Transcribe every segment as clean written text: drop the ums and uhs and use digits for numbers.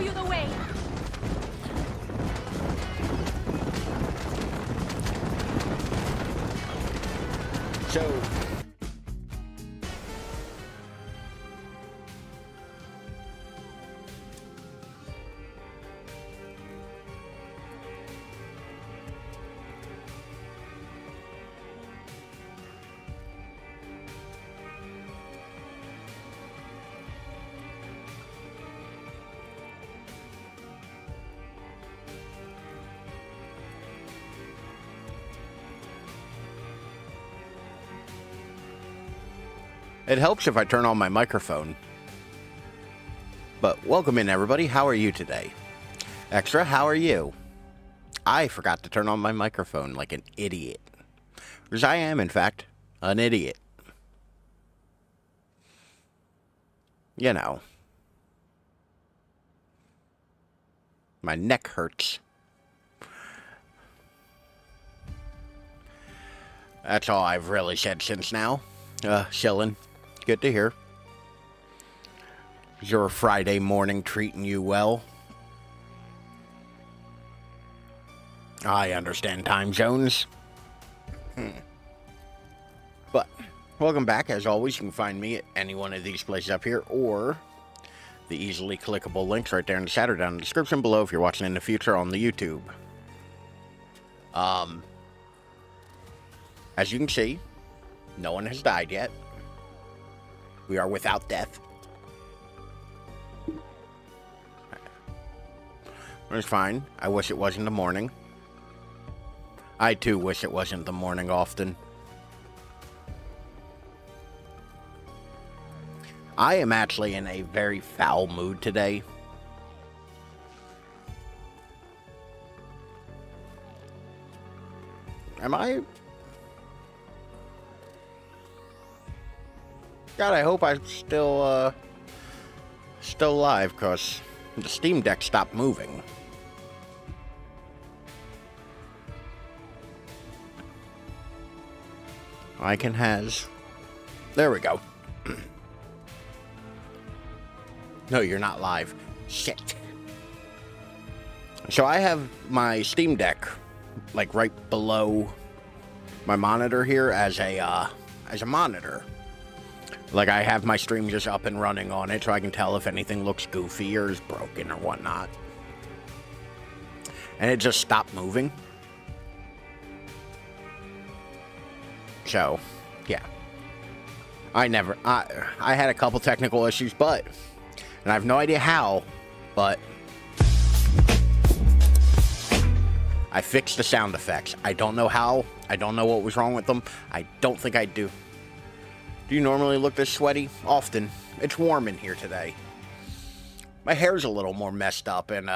you the way. So... It helps if I turn on my microphone. But welcome in, everybody. How are you today? Extra, how are you? I forgot to turn on my microphone like an idiot. Because I am, in fact, an idiot. You know. My neck hurts. That's all I've really said since now. Chillin'. Good to hear. Is your Friday morning treating you well? I understand time zones. But, welcome back. As always, you can find me at any one of these places up here, or the easily clickable links right there in the shadow down in the description below if you're watching in the future on the YouTube. As you can see, no one has died yet. We are without death. It's fine. I wish it wasn't the morning. I too wish it wasn't the morning often. I am actually in a very foul mood today. Am I? God, I hope I'm still live, because the Steam Deck stopped moving. Icon has... There we go. No, you're not live. Shit. So I have my Steam Deck, like, right below my monitor here as a monitor. Like, I have my stream just up and running on it, so I can tell if anything looks goofy or is broken or whatnot. And it just stopped moving. So, yeah. I had a couple technical issues, and I have no idea how, but I fixed the sound effects. I don't know how. I don't know what was wrong with them. I don't think I do. Do you normally look this sweaty? Often. It's warm in here today. My hair's a little more messed up and,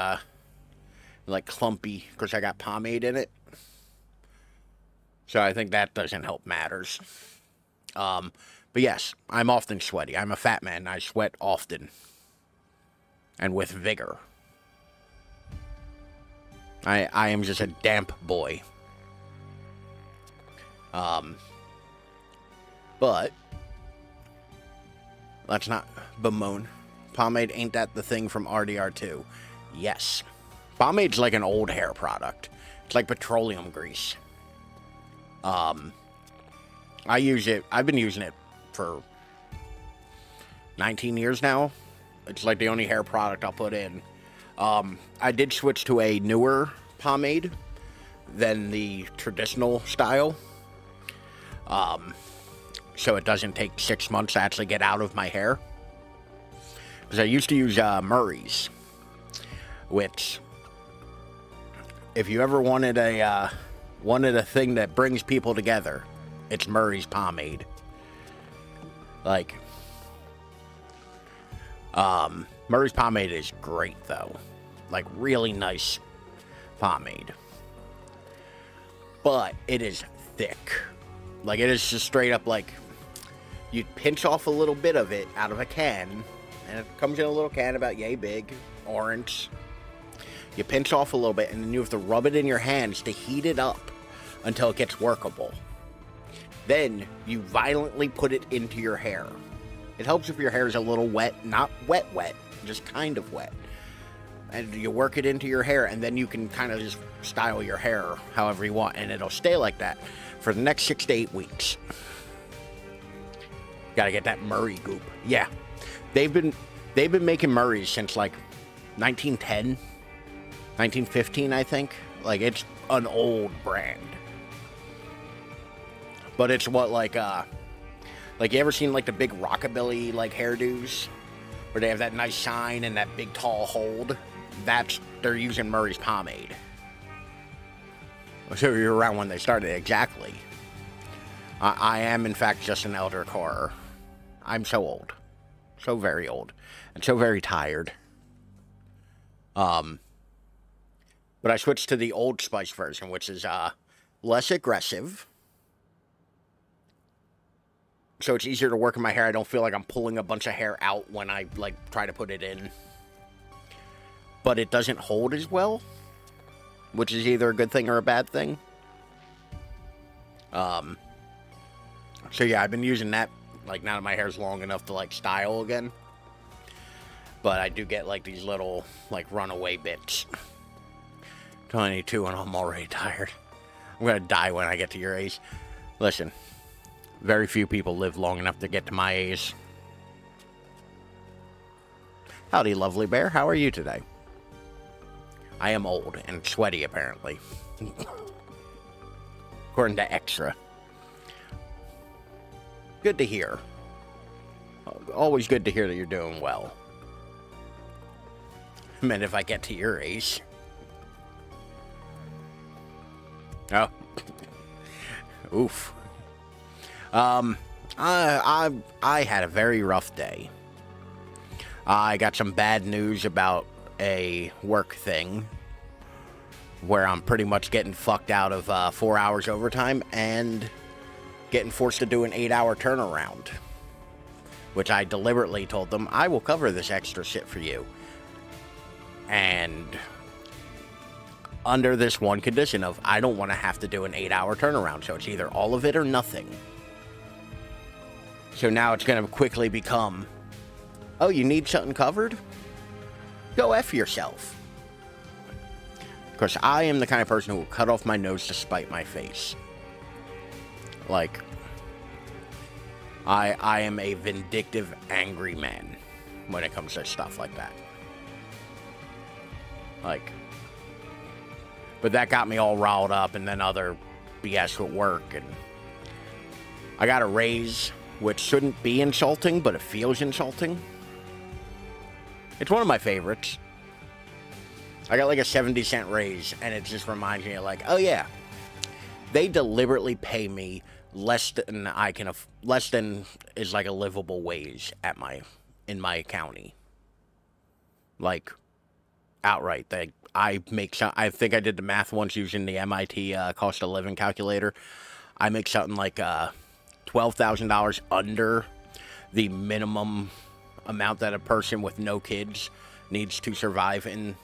like, clumpy, because I got pomade in it. So I think that doesn't help matters. But yes, I'm often sweaty. I'm a fat man. I sweat often. And with vigor. I am just a damp boy. But let's not bemoan. Pomade, ain't that the thing from RDR2? Yes. Pomade's like an old hair product. It's like petroleum grease. I use it. I've been using it for 19 years now. It's like the only hair product I'll put in. I did switch to a newer pomade than the traditional style. So it doesn't take 6 months to actually get out of my hair. Because I used to use Murray's, which, if you ever wanted a thing that brings people together, it's Murray's pomade. Like, Murray's pomade is great, though. Like, really nice pomade. But it is thick. Like, it is just straight up, like, you'd pinch off a little bit of it out of a can, and it comes in a little can about yay big, orange. You pinch off a little bit, and then you have to rub it in your hands to heat it up until it gets workable. Then, you violently put it into your hair. It helps if your hair is a little wet, not wet, just kind of wet. and you work it into your hair, and then you can kind of just style your hair however you want, and it'll stay like that for the next 6 to 8 weeks. Gotta get that Murray goop. Yeah, they've been making Murrays since like 1910, 1915, I think. Like, it's an old brand, but it's what, like you ever seen like the big rockabilly like hairdos where they have that nice shine and that big tall hold? They're using Murray's pomade. So you're around when they started. Exactly. I am in fact just an elder carer. I'm so old, so very old, and so very tired. But I switched to the Old Spice version, which is less aggressive. So it's easier to work in my hair. I don't feel like I'm pulling a bunch of hair out when I, like, try to put it in. But it doesn't hold as well, which is either a good thing or a bad thing. So yeah, I've been using that, like, now that my hair's long enough to, like, style again. But I do get, like, these little, like, runaway bits. 22 and I'm already tired. I'm gonna die when I get to your age. Listen. Very few people live long enough to get to my age. Howdy, lovely bear. How are you today? I am old and sweaty, apparently. According to Extra. Good to hear. Always good to hear that you're doing well. I mean, if I get to your age. Oh. Oof. I had a very rough day. I got some bad news about a work thing where I'm pretty much getting fucked out of 4 hours overtime and getting forced to do an 8-hour turnaround, which I deliberately told them I will cover this extra shit for you, and under this one condition of I don't want to have to do an 8-hour turnaround, so it's either all of it or nothing. So now it's going to quickly become, oh, you need something covered? Go F yourself. Because I am the kind of person who will cut off my nose to spite my face. Like, I am a vindictive, angry man when it comes to stuff like that. Like, but that got me all riled up, and then other BS at work, and I got a raise, which shouldn't be insulting, but it feels insulting. It's one of my favorites. I got like a 70-cent raise, and it just reminds me of like, oh yeah, they deliberately pay me less than less than is like a livable wage at in my county. Like, outright. I think I did the math once using the MIT cost of living calculator. I make something like $12,000 under the minimum amount that a person with no kids needs to survive in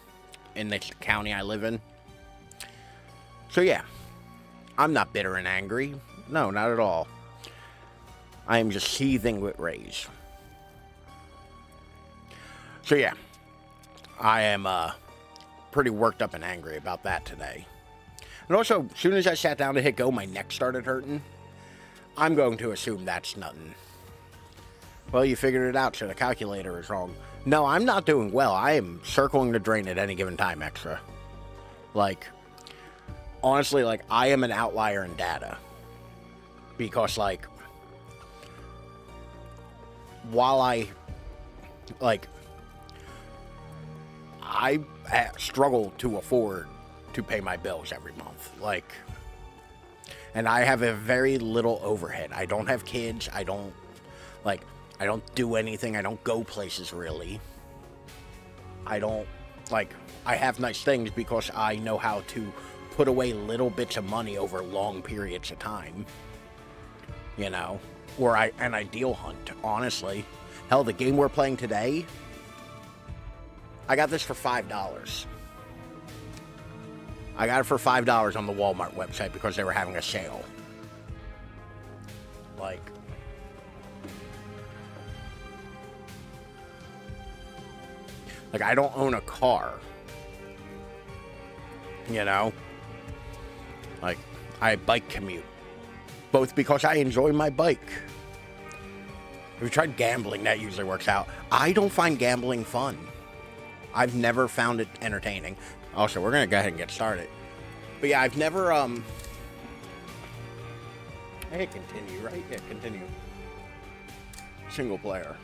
the county I live in. So yeah, I'm not bitter and angry. No, not at all. I am just seething with rage. So yeah, I am pretty worked up and angry about that today. And also, as soon as I sat down to hit go, my neck started hurting. I'm going to assume that's nothing. Well, you figured it out, so the calculator is wrong. No, I'm not doing well. I am circling the drain at any given time, Extra. Like, honestly, like, I am an outlier in data. Because, like, while I struggle to afford to pay my bills every month. Like, and I have a very little overhead. I don't have kids. I don't do anything. I don't go places, really. I have nice things because I know how to put away little bits of money over long periods of time. You know? Or an ideal hunt, honestly. Hell, the game we're playing today, I got this for $5. I got it for $5 on the Walmart website because they were having a sale. Like, I don't own a car. You know? Like, I bike commute. Both because I enjoy my bike. If you tried gambling, that usually works out. I don't find gambling fun. I've never found it entertaining. Also, we're going to go ahead and get started. But yeah, I've never, I hit continue, right? Yeah, continue. Single player.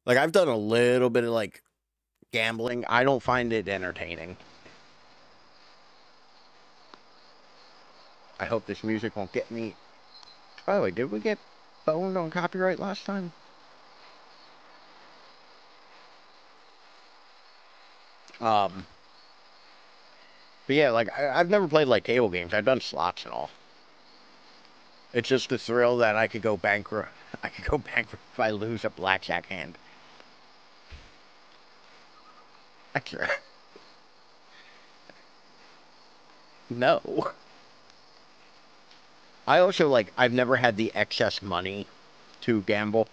Like, I've done a little bit of, like, gambling. I don't find it entertaining. I hope this music won't get me. By the way, did we get boned on copyright last time? But yeah, like, I've never played, like, table games. I've done slots and all. It's just the thrill that I could go bankrupt. I could go bankrupt if I lose a blackjack hand. Extra. No. I also, like, I've never had the excess money to gamble.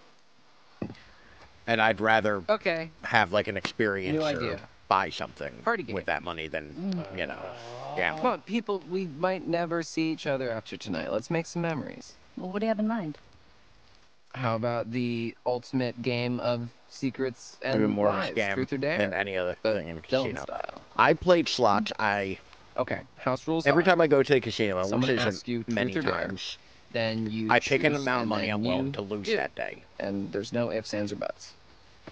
And I'd rather have, like, an experience or buy something with that money than, you know, gamble. Come on, people, we might never see each other after tonight. Let's make some memories. Well, what do you have in mind? How about the ultimate game of secrets and Maybe more lies, of a scam truth or dare? than any other thing in a Dylan casino. style. I played slots. Okay, house rules. Every time I go to the casino, someone which asks you isn't many truth or dare, times, then you I pick an choose, amount of and money then I'm willing you to lose do. that day. And there's no ifs, ands, or buts.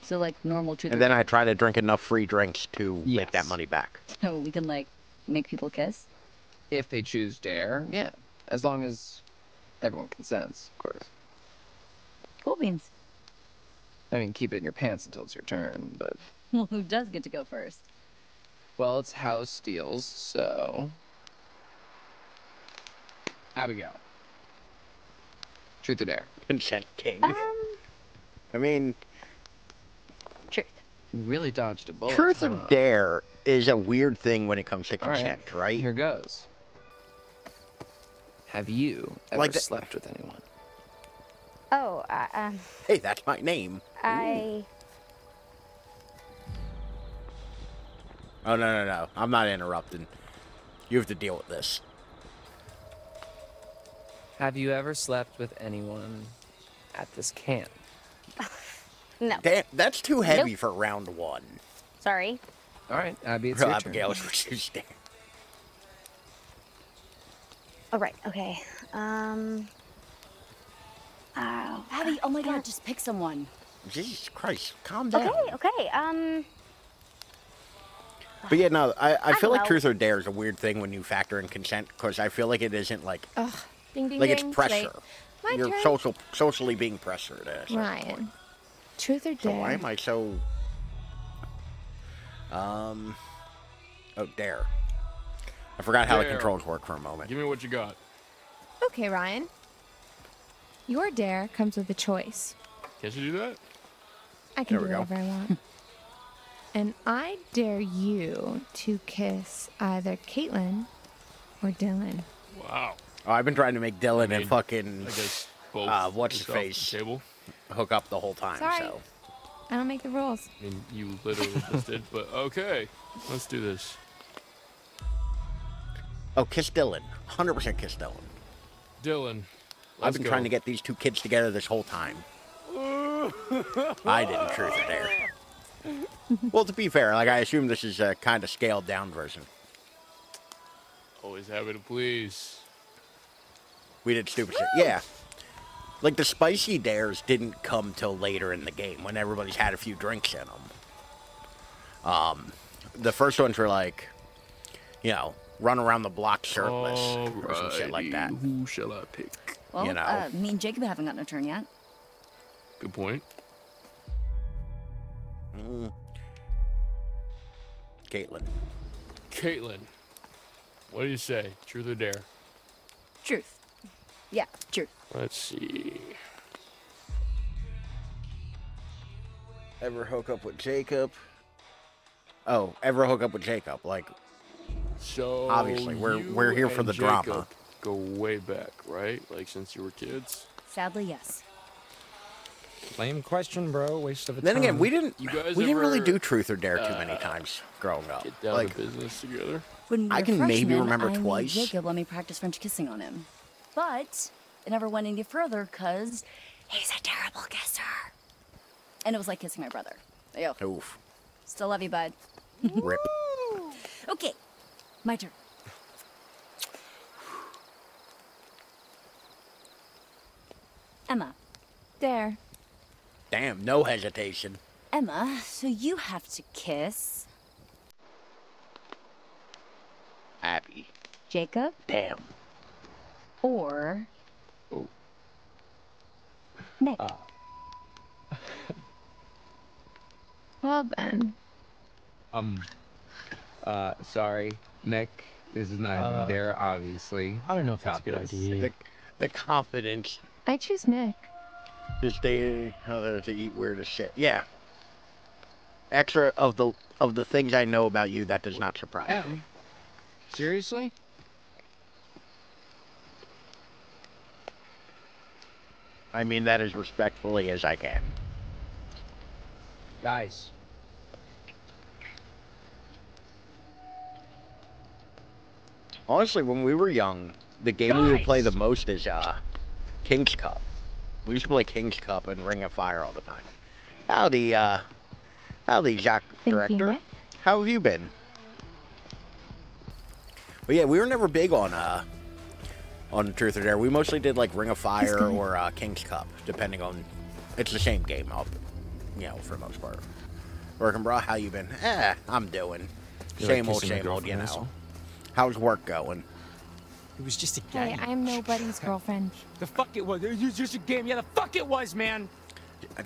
So, like, normal truth And then I try to drink enough free drinks to make that Yes. money back. So we can, like, make people kiss? If they choose dare, yeah. As long as everyone consents, of course. Cool beans. I mean, keep it in your pants until it's your turn, but... Well, who does get to go first? Well, it's house deals, so... Abigail. Truth or dare? Consent king. I mean, Truth. You really dodged a bullet. truth or dare is a weird thing when it comes to All consent, right? Here goes. Have you ever Like slept with anyone? Oh, Hey, that's my name. I... Oh, no. I'm not interrupting. You have to deal with this. Have you ever slept with anyone at this camp? No. Damn, that's too heavy Nope. for round one. Sorry. All right, Abby, it's Real your Abigail turn. is what you stand. All right, okay. Abby, oh my god, just pick someone. Jesus Christ, calm down. Okay. But yeah, no, I feel like know. truth or dare is a weird thing when you factor in consent, because I feel like it isn't like, Ugh. Ding, ding, like it's ding. pressure. My You're turn. socially being pressured at a certain Ryan. point. Truth or So dare? why am I so... Oh, dare. I forgot how the Dare. controls work for a moment. Give me what you got. Okay, Ryan. Your dare comes with a choice. Can't you do that? I can There do we go. whatever I want. And I dare you to kiss either Caitlin or Dylan. Wow. Oh, I've been trying to make Dylan I mean, and fucking I guess both. what's is his off face? the table. hook up the whole time, Sorry. so... I don't make the rules. I mean, you literally just did, but okay. Let's do this. Oh, kiss Dylan. 100% kiss Dylan. Dylan, I've been trying to get these two kids together this whole time. I didn't truth or dare. Well, to be fair, like I assume this is a kind of scaled down version. Always happy to please. We did stupid shit. Yeah. Like the spicy dares didn't come till later in the game when everybody's had a few drinks in them. The first ones were like, you know, run around the block shirtless or some shit like that. Who shall I pick? Well, You know. me and Jacob haven't gotten a turn yet. Good point. Caitlin. Caitlin, what do you say? Truth or dare? Truth. Yeah, truth. Let's see. Ever hook up with Jacob? Oh, ever hook up with Jacob? Like, So Obviously, we're you here for and the drama. Jacob go way back, right? Like since you were kids. Sadly, yes. Lame question, bro. Waste of a Then time. again, we didn't guys really ever, do truth or dare too many times growing up. Get down Like, to business together. When we I were can maybe freshmen, remember I made twice. Jacob let me practice French kissing on him. But it never went any further because he's a terrible kisser. And it was like kissing my brother. Yo, oof, still love you, bud. rip. Okay, my turn. Emma. There. Damn, no hesitation. Emma, so you have to kiss Abby. Jacob Damn. or Oh. Nick. Well then. Sorry, Nick. This is not there, obviously. I don't know if that's a good idea. The confidence. I choose Nick. Just they to eat weird as shit. Yeah. Extra of the things I know about you, that does not surprise me. Seriously? I mean that as respectfully as I can. Guys. Honestly, when we were young, the game we would play the most is King's Cup. We used to play King's Cup and Ring of Fire all the time. Howdy, Jacques Thank you, Director. Nick. How have you been? But yeah, we were never big on Truth or Dare. We mostly did like Ring of Fire or King's Cup, depending on. It's the same game, for the most part. Working, bro. How you been? I'm doing. Same old, you know. How's work going? It was just a game. Hey, I'm nobody's girlfriend. The fuck it was. It was just a game. Yeah, the fuck it was, man.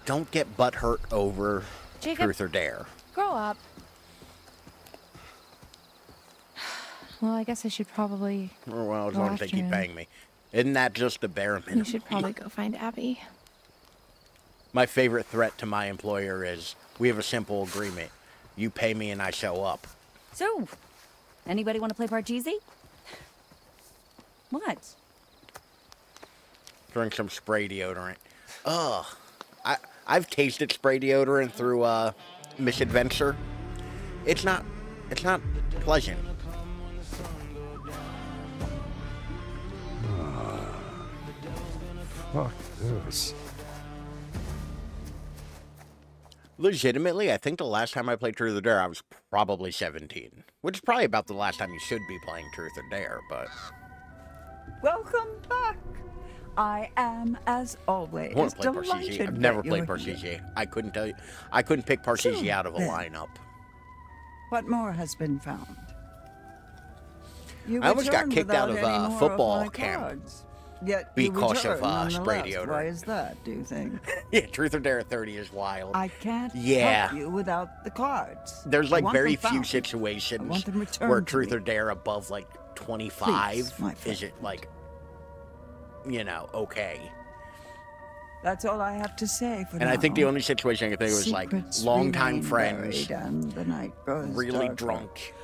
Don't get butthurt over Jacob, Truth or Dare. grow up. Well, I guess I should probably. Or, well, as Go long as they after keep him. paying me. Isn't that just the bare minimum? You should probably go find Abby. My favorite threat to my employer is, we have a simple agreement. You pay me and I show up. So, anybody want to play Parcheesi? What? Drink some spray deodorant. Ugh. I've tasted spray deodorant through Misadventure. It's not pleasant. Fuck this. Legitimately, I think the last time I played Truth or Dare, I was probably 17. Which is probably about the last time you should be playing Truth or Dare, but... Welcome back. I am, as always, I want to play Parcheesi. delighted I've never that played you're here. Parcheesi. I couldn't tell you. I couldn't pick Parcheesi So out of a then. lineup. What more has been found? You I almost got returned kicked out without of, any more football my camp cards. Yet because you of, return spray nonetheless. deodorant. Why is that, do you think? Yeah, Truth or Dare at 30 is wild. I can't Yeah. help you without the cards. There's I like want very them few found. I situations want them returned where to Truth me. or Dare above like 25 Please, my is friend. it like, okay. That's all I have to say for And now. I think the only situation I can think of was like Secrets longtime remain friends, buried and the night grows really darker. drunk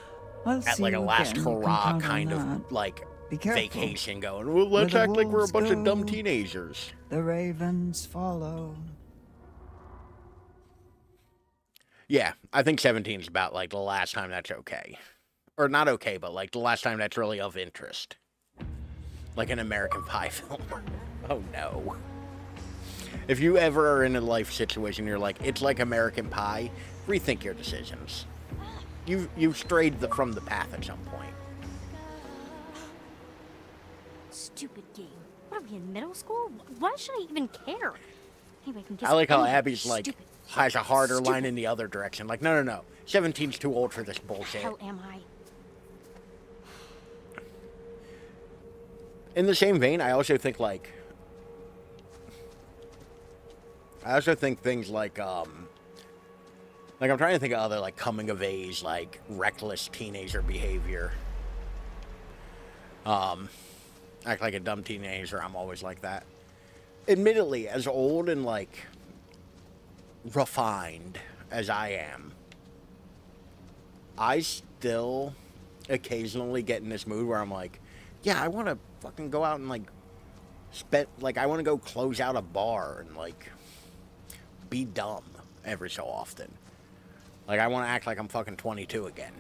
I'll at see like a you last again. You can hurrah count on kind that. of like Be careful. vacation going. Well, let's Where the act like we're a wolves bunch of dumb go. teenagers. The ravens follow. Yeah, I think 17 is about like the last time that's okay. Or not okay, but like the last time that's really of interest. Like an American Pie film. Oh no. If you ever are in a life situation you're like, it's like American Pie, rethink your decisions. You've strayed from the path at some point. Stupid game. What are we in middle school? Why should I even care? Anyway, I can guess I like how anything. Abby's like, Stupid. has a harder Stupid. line in the other direction. Like, no. 17's too old for this What the bullshit. hell am I? In the same vein, I also think like... things like, I'm trying to think of other, like, coming of age, like, reckless teenager behavior. Act like a dumb teenager, I'm always like that. Admittedly, as old and, like, refined as I am, I still occasionally get in this mood where I'm like, yeah, I want to fucking go out and, like, I want to go close out a bar and, like, be dumb every so often. Like, I want to act like I'm fucking 22 again.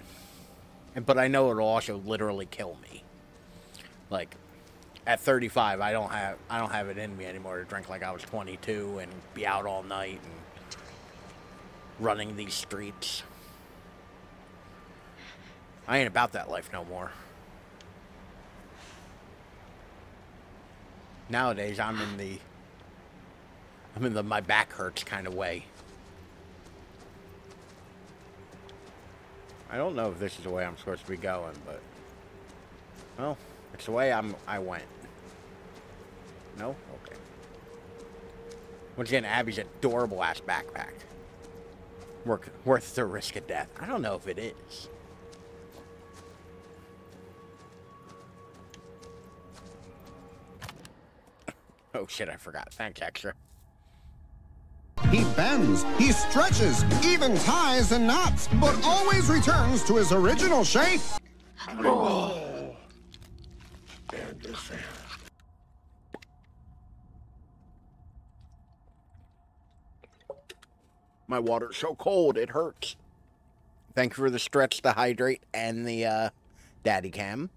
But I know it'll also literally kill me. Like, at 35, I don't have it in me anymore to drink like I was 22 and be out all night and running these streets. I ain't about that life no more. Nowadays, I'm in the my back hurts kind of way. I don't know if this is the way I'm supposed to be going, but well, it's the way I went. No? Okay. Once again, Abby's adorable ass backpack. Worth the risk of death. I don't know if it is. Oh shit, I forgot. Thanks, extra. He bends, he stretches, even ties and knots, but always returns to his original shape. Oh. My water's so cold, it hurts. Thank you for the stretch, the hydrate, and the daddy cam.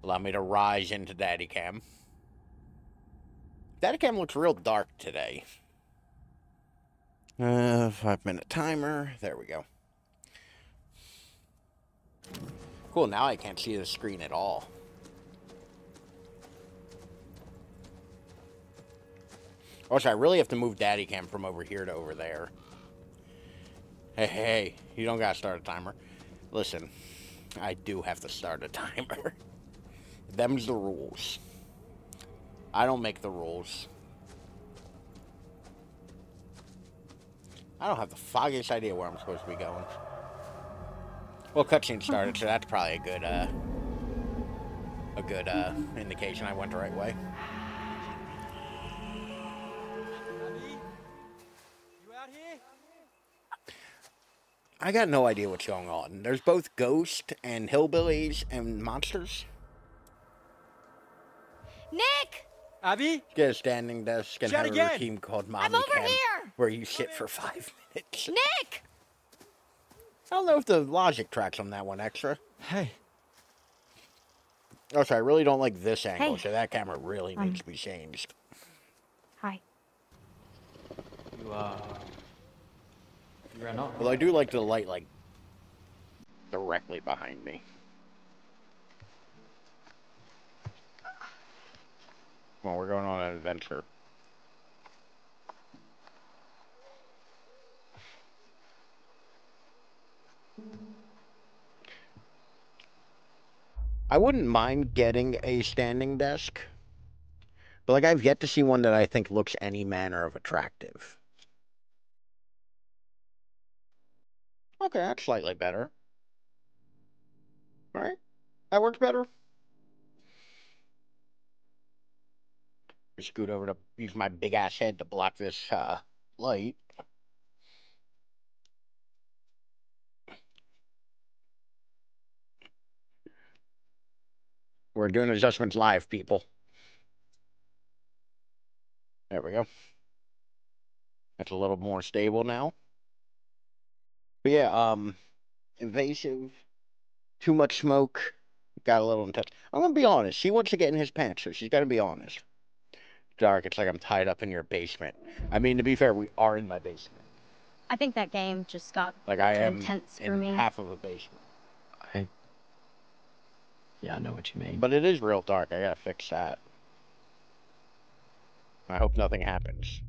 Allow me to rise into daddy cam. Daddy cam looks real dark today. 5-minute timer. There we go. Cool, now I can't see the screen at all. Also, I really have to move daddy cam from over here to over there. Hey, you don't gotta start a timer. Listen, I do have to start a timer. Them's the rules. I don't make the rules. I don't have the foggiest idea where I'm supposed to be going. Well, cutscene started, so that's probably a good indication I went the right way. You out here? I got no idea what's going on. There's both ghosts and hillbillies and monsters. Nick! Abby? Get a standing desk and Shout have again. a routine called Mommy I'm over Cam, here. where you sit for 5 minutes. Nick! I don't know if the logic tracks on that one extra. Hey. Also, I really don't like this angle, Hey. so that camera really needs to be changed. Hi. You ran off. Well, I do like the light, like, directly behind me. Well, we're going on an adventure. I wouldn't mind getting a standing desk, but like I've yet to see one that I think looks any manner of attractive. Okay, that's slightly better. All right, that works better. Scoot over to use my big ass head to block this light. We're doing adjustments live, people. There we go. That's a little more stable now. But yeah, invasive, too much smoke, got a little intense. I'm gonna be honest. She wants to get in his pants, so she's gotta be honest. Dark, it's like I'm tied up in your basement. I mean, to be fair, we are in my basement. I think that game just got Like I am intense for in me. half of a basement. Yeah, I know what you mean. But it is real dark. I gotta fix that. I hope nothing happens.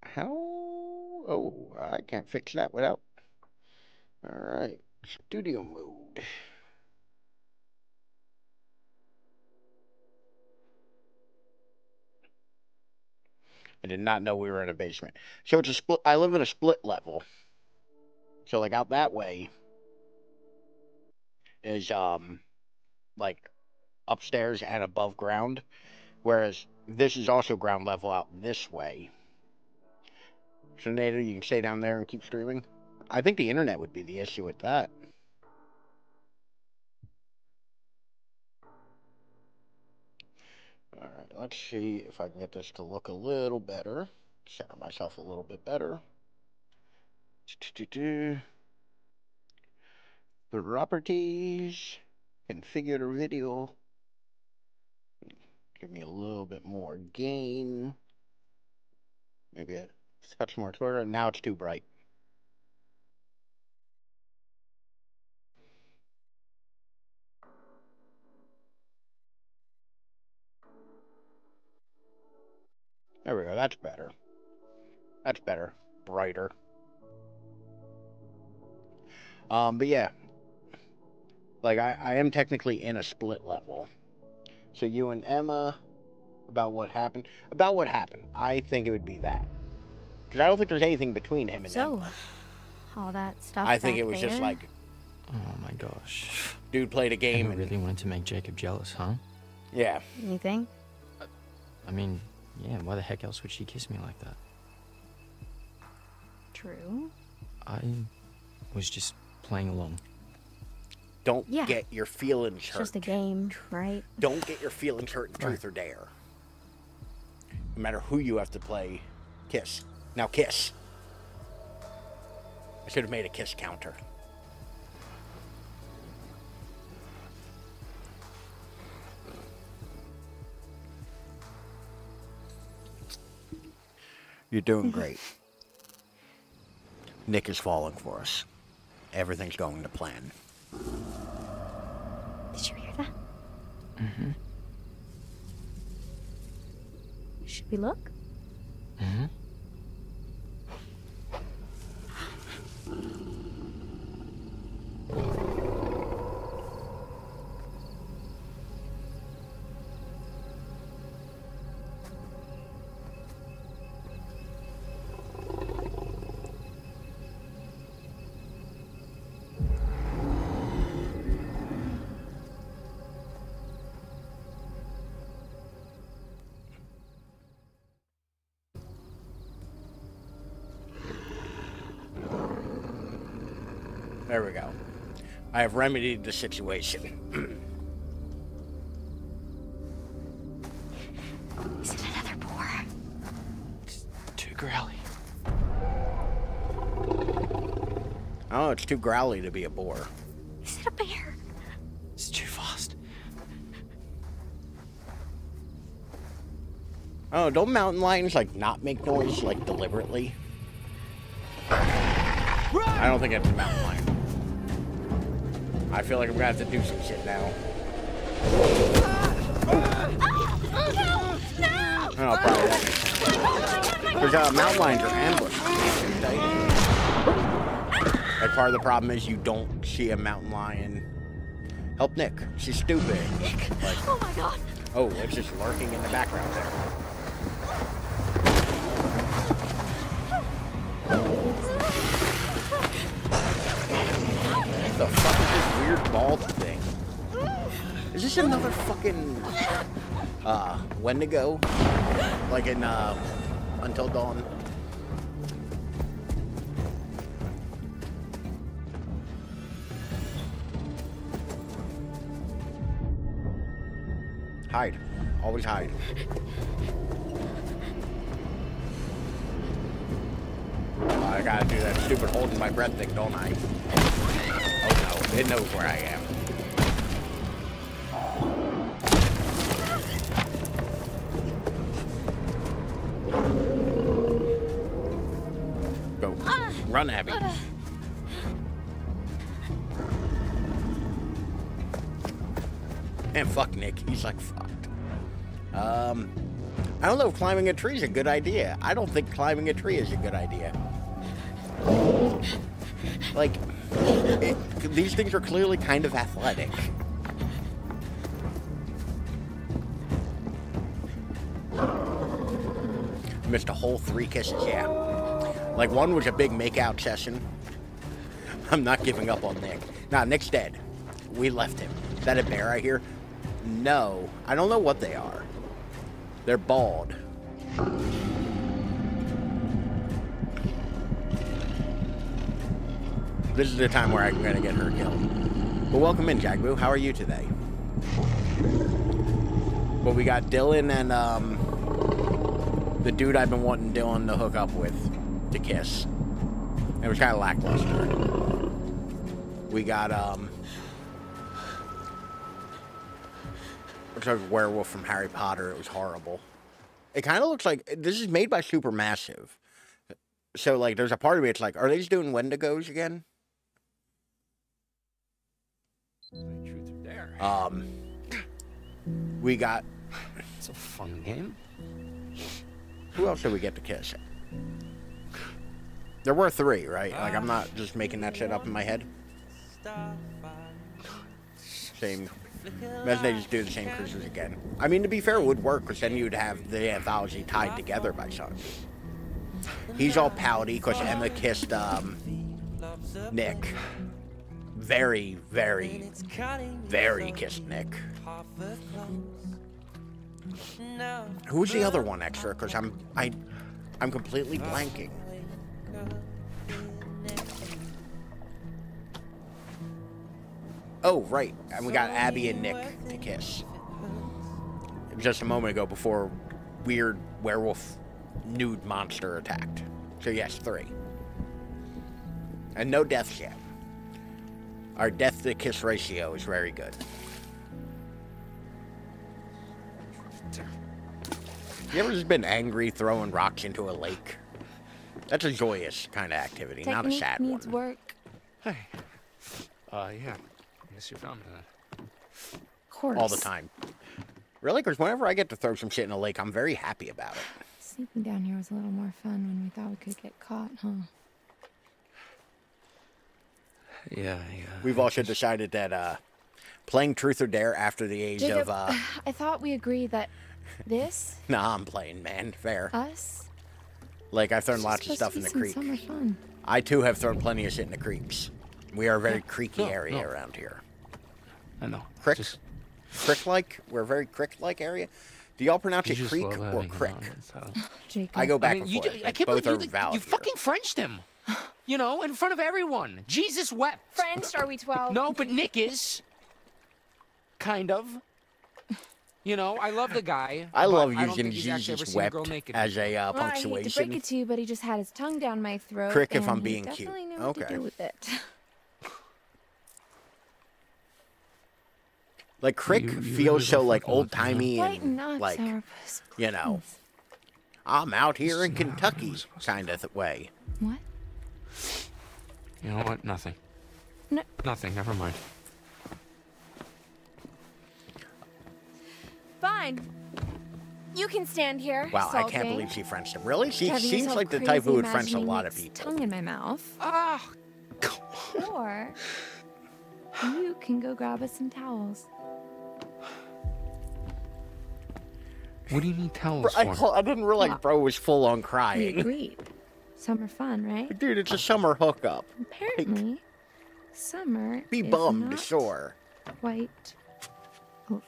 How? Oh, I can't fix that without. Alright. Studio mode. I did not know we were in a basement. So it's a split. I live in a split level. So like out that way is like upstairs and above ground, whereas this is also ground level out this way. So Nada, you can stay down there and keep streaming. I think the internet would be the issue with that. Alright, let's see if I can get this to look a little better. Center myself a little bit better. Properties. Configure video. Give me a little bit more gain. Maybe a touch more clear. Now it's too bright. There we go. That's better. That's better. Brighter. But yeah. Like, I am technically in a split level. So you and Emma, about what happened. About what happened. I think it would be that. Because I don't think there's anything between him and Emma. All that stuff I think back it was there? just like, Oh my gosh. dude played a game Emma and... really wanted to make Jacob jealous, huh? Yeah. You think? I mean, yeah, why the heck else would she kiss me like that? True. I was just playing along. Don't Yeah. get your feelings It's hurt. just a game, right? Don't get your feelings hurt in truth or dare. No matter who you have to play, kiss. Now kiss. I should have made a kiss counter. You're doing great. Nick is falling for us. Everything's going to plan. Did you hear that? Mm-hmm. Should we look? Mm-hmm. There we go. I have remedied the situation. Is it another boar? It's too growly. Oh, it's too growly to be a boar. Is it a bear? It's too fast. Oh, don't mountain lions, like, not make noise, like, deliberately? I don't think it's a mountain lion. I feel like I'm gonna have to do some shit now. Oh, probably that. Because mountain lions are ambushed. Like, part of the problem is you don't see a mountain lion. Help Nick. She's stupid. Nick! Like, Oh my god! oh, it's just lurking in the background there. What the fuck is this weird bald thing? Is this another fucking Wendigo? Like in Until Dawn? Hide. Always hide. Oh, I gotta do that stupid holding my breath thing, don't I? Oh no, it knows where I am. Go. Run, Abby. And fuck Nick, he's like fucked. I don't know if climbing a tree is a good idea. I don't think climbing a tree is a good idea. Like, these things are clearly kind of athletic. Missed a whole 3 kisses, yeah. Like, one was a big make-out session. I'm not giving up on Nick. Nah, Nick's dead. We left him. Is that a bear I hear? No. I don't know what they are. They're bald. This is the time where I'm gonna get her killed. But welcome in, Jagbu. How are you today? Well, we got Dylan and the dude I've been wanting Dylan to hook up with to kiss. It was kind of lackluster. We got looks like a werewolf from Harry Potter. It was horrible. It kind of looks like this is made by Supermassive. So like, there's a part of me. It's like, are they just doing Wendigos again? Truth or dare. We got. It's a fun game. Who else did we get to kiss? There were 3, right? Like, I'm not just making that shit up in my head. Same. Imagine they just do the same cruises again. I mean, to be fair, it would work, because then you'd have the anthology tied together by something. He's all pouty, because Emma kissed, Nick. Very, very, very kissed Nick. Who was the other one extra? Because I'm completely blanking. Oh, right. And we got Abby and Nick to kiss. Just a moment ago before weird werewolf nude monster attacked. So yes, 3. And no deaths yet. Our death to kiss ratio is very good. You ever just been angry throwing rocks into a lake? That's a joyous kind of activity, not a sad one. Needs work. Hey. Yeah. I guess you found that. Of course. All the time. Really? Because whenever I get to throw some shit in a lake, I'm very happy about it. Sleeping down here was a little more fun when we thought we could get caught, huh? Yeah. We've also decided that playing Truth or Dare after the age Jacob, of... I thought we agreed that this... Nah, I'm playing, man. Fair. Us? Like, I've thrown lots of stuff in the creek. Summer fun. I, too, have thrown plenty of shit in the creeks. We are a very creaky area around here. I know. Crick? Crick-like? We're a very crick-like area. Do y'all pronounce it creek or crick? Jacob. I go back and You, forth. I can't Both believe are you, valid you here. fucking Frenched him. You know, in front of everyone. Jesus wept. French, are we 12? No, but Nick is. Kind of. You know, I love the guy. I love but I don't using think he's actually ever Jesus seen a wept girl naked. as a Well, I hate to punctuation. break it to you, but he just had his tongue down my throat. Crick if and I'm he being cute. definitely knew what to Okay. do with it. Like, Crick You feels really so, don't like, fucking look old-timey Lighten and, up, like, Sourpuss, you know, please. I'm out here in Kentucky kind of way. What? You know what? Nothing. No. Nothing. Never mind. Fine. You can stand here. Wow, I can't sulking, believe she Frenched him. Really? She driving seems yourself like the crazy, type who would French a imagining lot of Nick's people. tongue in my mouth. Ah, Or you can go grab us some towels. What do you need towels for? I didn't realize Well, bro was full on We crying. agreed. Summer fun, right? Dude, it's a summer hookup. Apparently, summer Be is bummed, not sure. quite over.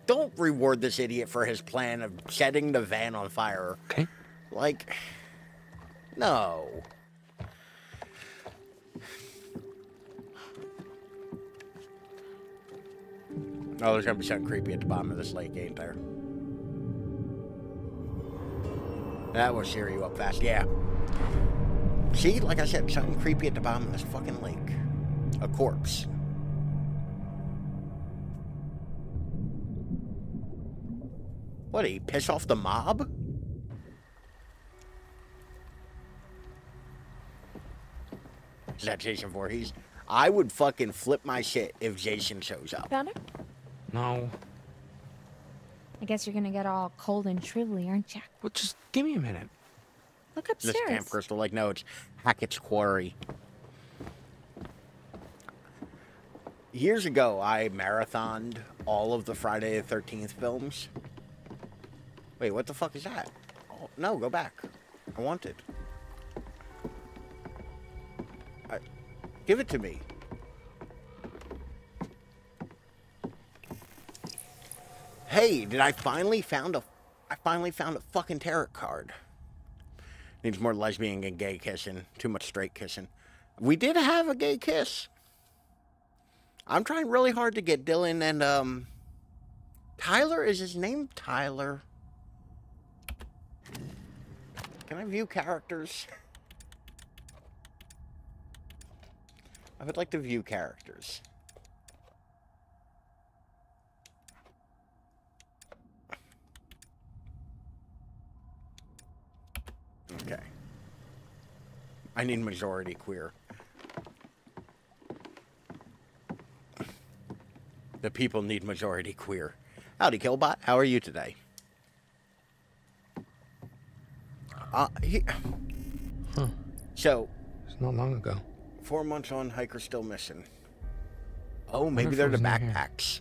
Don't reward this idiot for his plan of setting the van on fire. Okay. Like, no. Oh, there's gonna be something creepy at the bottom of this lake, ain't there? That will cheer you up fast, yeah. See, like I said, something creepy at the bottom of this fucking lake. A corpse. What, did he piss off the mob? Is that Jason Voorhees? I would fucking flip my shit if Jason shows up. Found her? No. I guess you're gonna get all cold and shrivelly, aren't you? Well, just give me a minute. Look This upstairs. Camp Crystal, like, no, it's Hackett's Quarry. Years ago, I marathoned all of the Friday the 13th films. Wait, what the fuck is that? Oh, no, go back. I want it. Give it to me. Hey, I finally found a fucking tarot card. Needs more lesbian and gay kissing. Too much straight kissing. We did have a gay kiss. I'm trying really hard to get Dylan and, Tyler, is his name Tyler? Can I view characters? I would like to view characters. Okay. I need majority queer. The people need majority queer. Howdy, Killbot. How are you today? So... It's not long ago. 4 months on, hiker still missing. Oh, maybe they're the backpacks.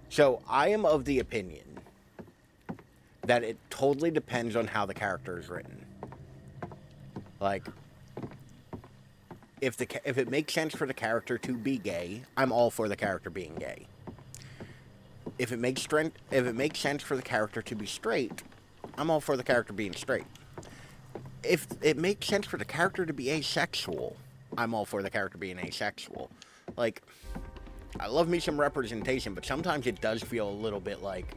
So, I am of the opinion that it totally depends on how the character is written. Like, if it makes sense for the character to be gay, I'm all for the character being gay. If it makes sense for the character to be straight, I'm all for the character being straight. If it makes sense for the character to be asexual, I'm all for the character being asexual. Like, I love me some representation, but sometimes it does feel a little bit like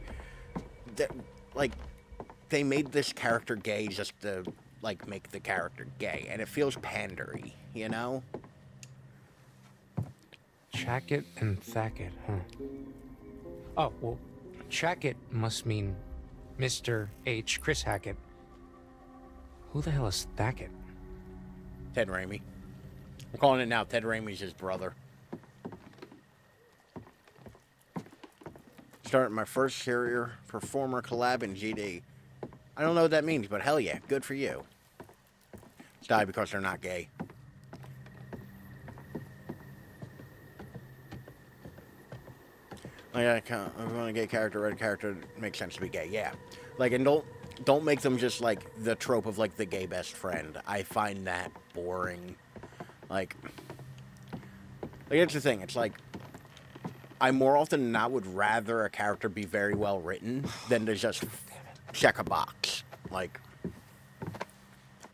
they made this character gay just to, like, make the character gay, and it feels pandery, you know? Chackett and Thackett, huh? Oh, well, Chackett must mean Mr. H. Chris Hackett. Who the hell is Thackett? Ted Raimi. I'm calling it now. Ted Raimi's his brother. Starting my first Carrier Performer collab in GD. I don't know what that means, but hell yeah, good for you. It's die because they're not gay. Like, I want a gay character, red character, makes sense to be gay, yeah. Like, and don't make them just, like, the trope of, like, the gay best friend. I find that boring. Like, it's the thing. It's like, I more often than not would rather a character be very well written than to just check a box. Like,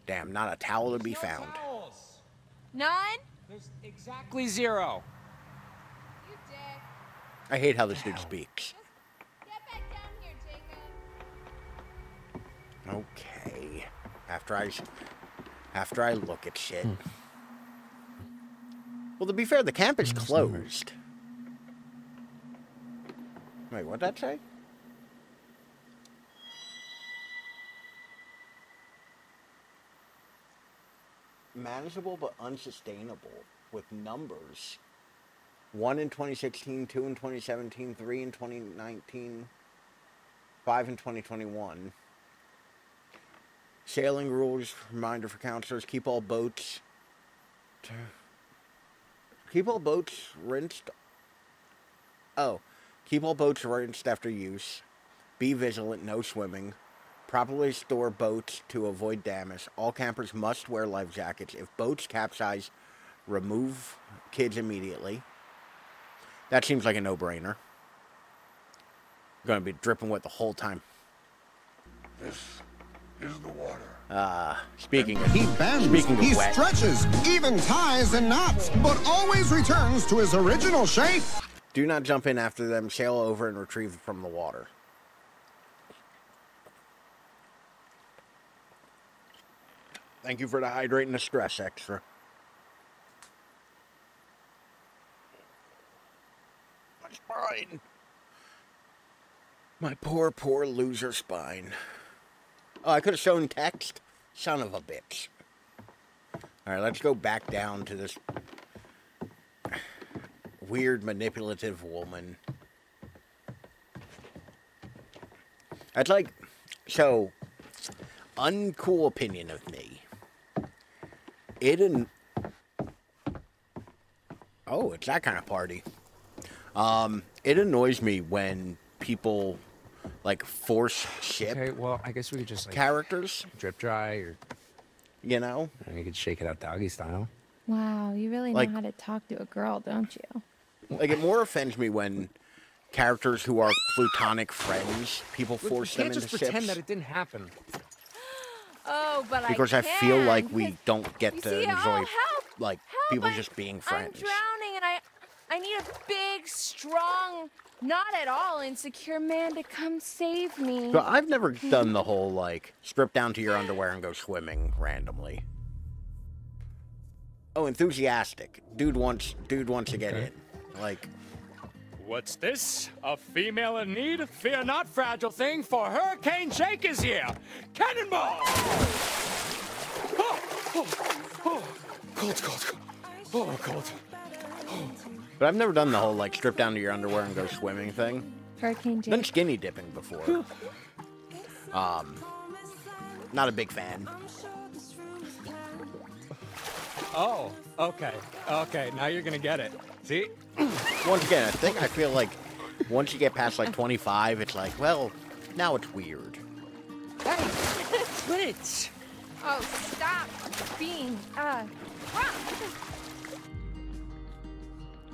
damn, not a towel to be found. None? There's exactly 0. You dick. I hate how this dude speaks. Get back down here, Jacob. Okay. After I look at shit. Well, to be fair, the camp is closed. Wait, what'd that say? Manageable but unsustainable with numbers. 1 in 2016, 2 in 2017, 3 in 2019, 5 in 2021. Sailing rules, reminder for counselors, keep all boats rinsed. Oh, keep all boats rinsed after use. Be vigilant, no swimming. Properly store boats to avoid damage. All campers must wear life jackets. If boats capsize, remove kids immediately. That seems like a no-brainer. Going to be dripping wet the whole time. This is the water. Speaking of He bends, he wet. stretches, even ties and knots, but always returns to his original shape. Do not jump in after them. Sail over and retrieve it from the water. Thank you for the hydrate and the stress extra. My spine. My poor, poor loser spine. Oh, I could have shown text. Son of a bitch. Alright, let's go back down to this weird, manipulative woman. That's like, so, uncool opinion of me. Oh, it's that kind of party. It annoys me when people, like, force ship. Okay, well, I guess we could just, like, characters. Drip dry, or, you know? You could shake it out doggy style. Wow, you really know how to talk to a girl, don't you? Like, it more offends me when characters who are plutonic friends, people force them into ships. You can't just pretend that it didn't happen. Oh, No, but because I can. feel like we don't get You to see, enjoy help, like help, people just being friends. I'm drowning, and I need a big, strong, not at all insecure man to come save me. So I've never done the whole like strip down to your underwear and go swimming randomly. Oh, enthusiastic. Dude wants to get in. Like, What's this? A female in need? Fear not, fragile thing, for Hurricane Jake is here! Cannonball! Cold. Oh, cold. but I've never done the whole like strip down to your underwear and go swimming thing. Hurricane Jake. Done skinny dipping before. Not a big fan. Oh, okay. Okay, now you're gonna get it. See? Once again, I feel like once you get past like 25, it's like, well, now it's weird. Hey, Twitch! Oh, stop being,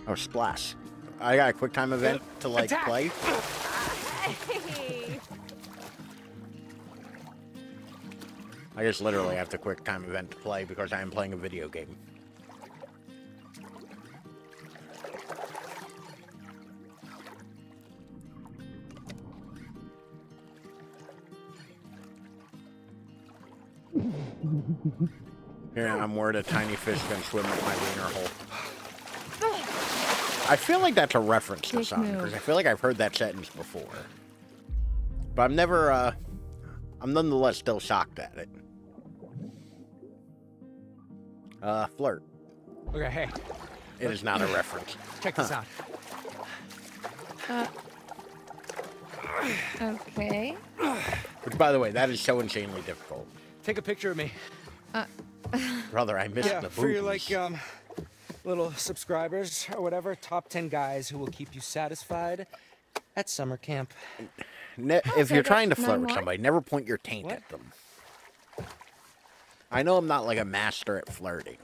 Oh, splash. I got a quick time event to like Attack. play. Hey. I just literally have the quick time event to play because I am playing a video game. Yeah, I'm worried a tiny fish can swim up my wiener hole. I feel like that's a reference to something, because I feel like I've heard that sentence before. But I'm never, I'm nonetheless still shocked at it. Flirt. Okay, hey. It is not a reference. Check this out. Okay. Which, by the way, that is so insanely difficult. Take a picture of me. Brother, I missed Yeah, the for your, boobies. like, little subscribers or whatever. Top 10 guys who will keep you satisfied at summer camp. If so you're I got trying to 9 flirt with more? somebody, never point your taint What? at them. I know I'm not like a master at flirting,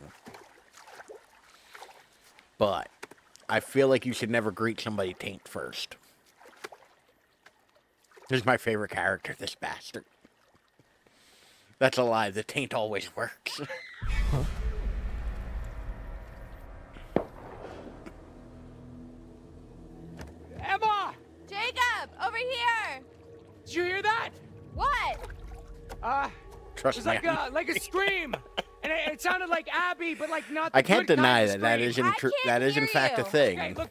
but I feel like you should never greet somebody taint first. This is my favorite character, this bastard. That's a lie. The taint always works. Huh? Emma! Jacob, over here. Did you hear that? What? Trust It was me. like a scream, and it sounded like Abby, but like not. The I can't good deny kind of that. That scream. is that is in fact a thing. Okay, look,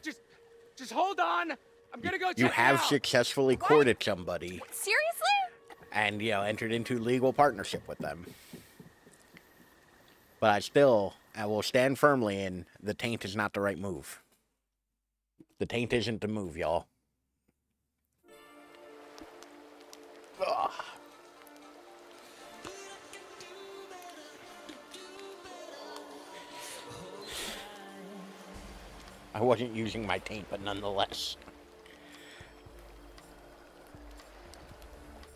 just hold on. I'm gonna go check You it have out. successfully courted somebody Seriously? and, you know, entered into legal partnership with them. But I will stand firmly in the taint is not the right move. The taint isn't the move, y'all. Ugh. I wasn't using my taint, but nonetheless.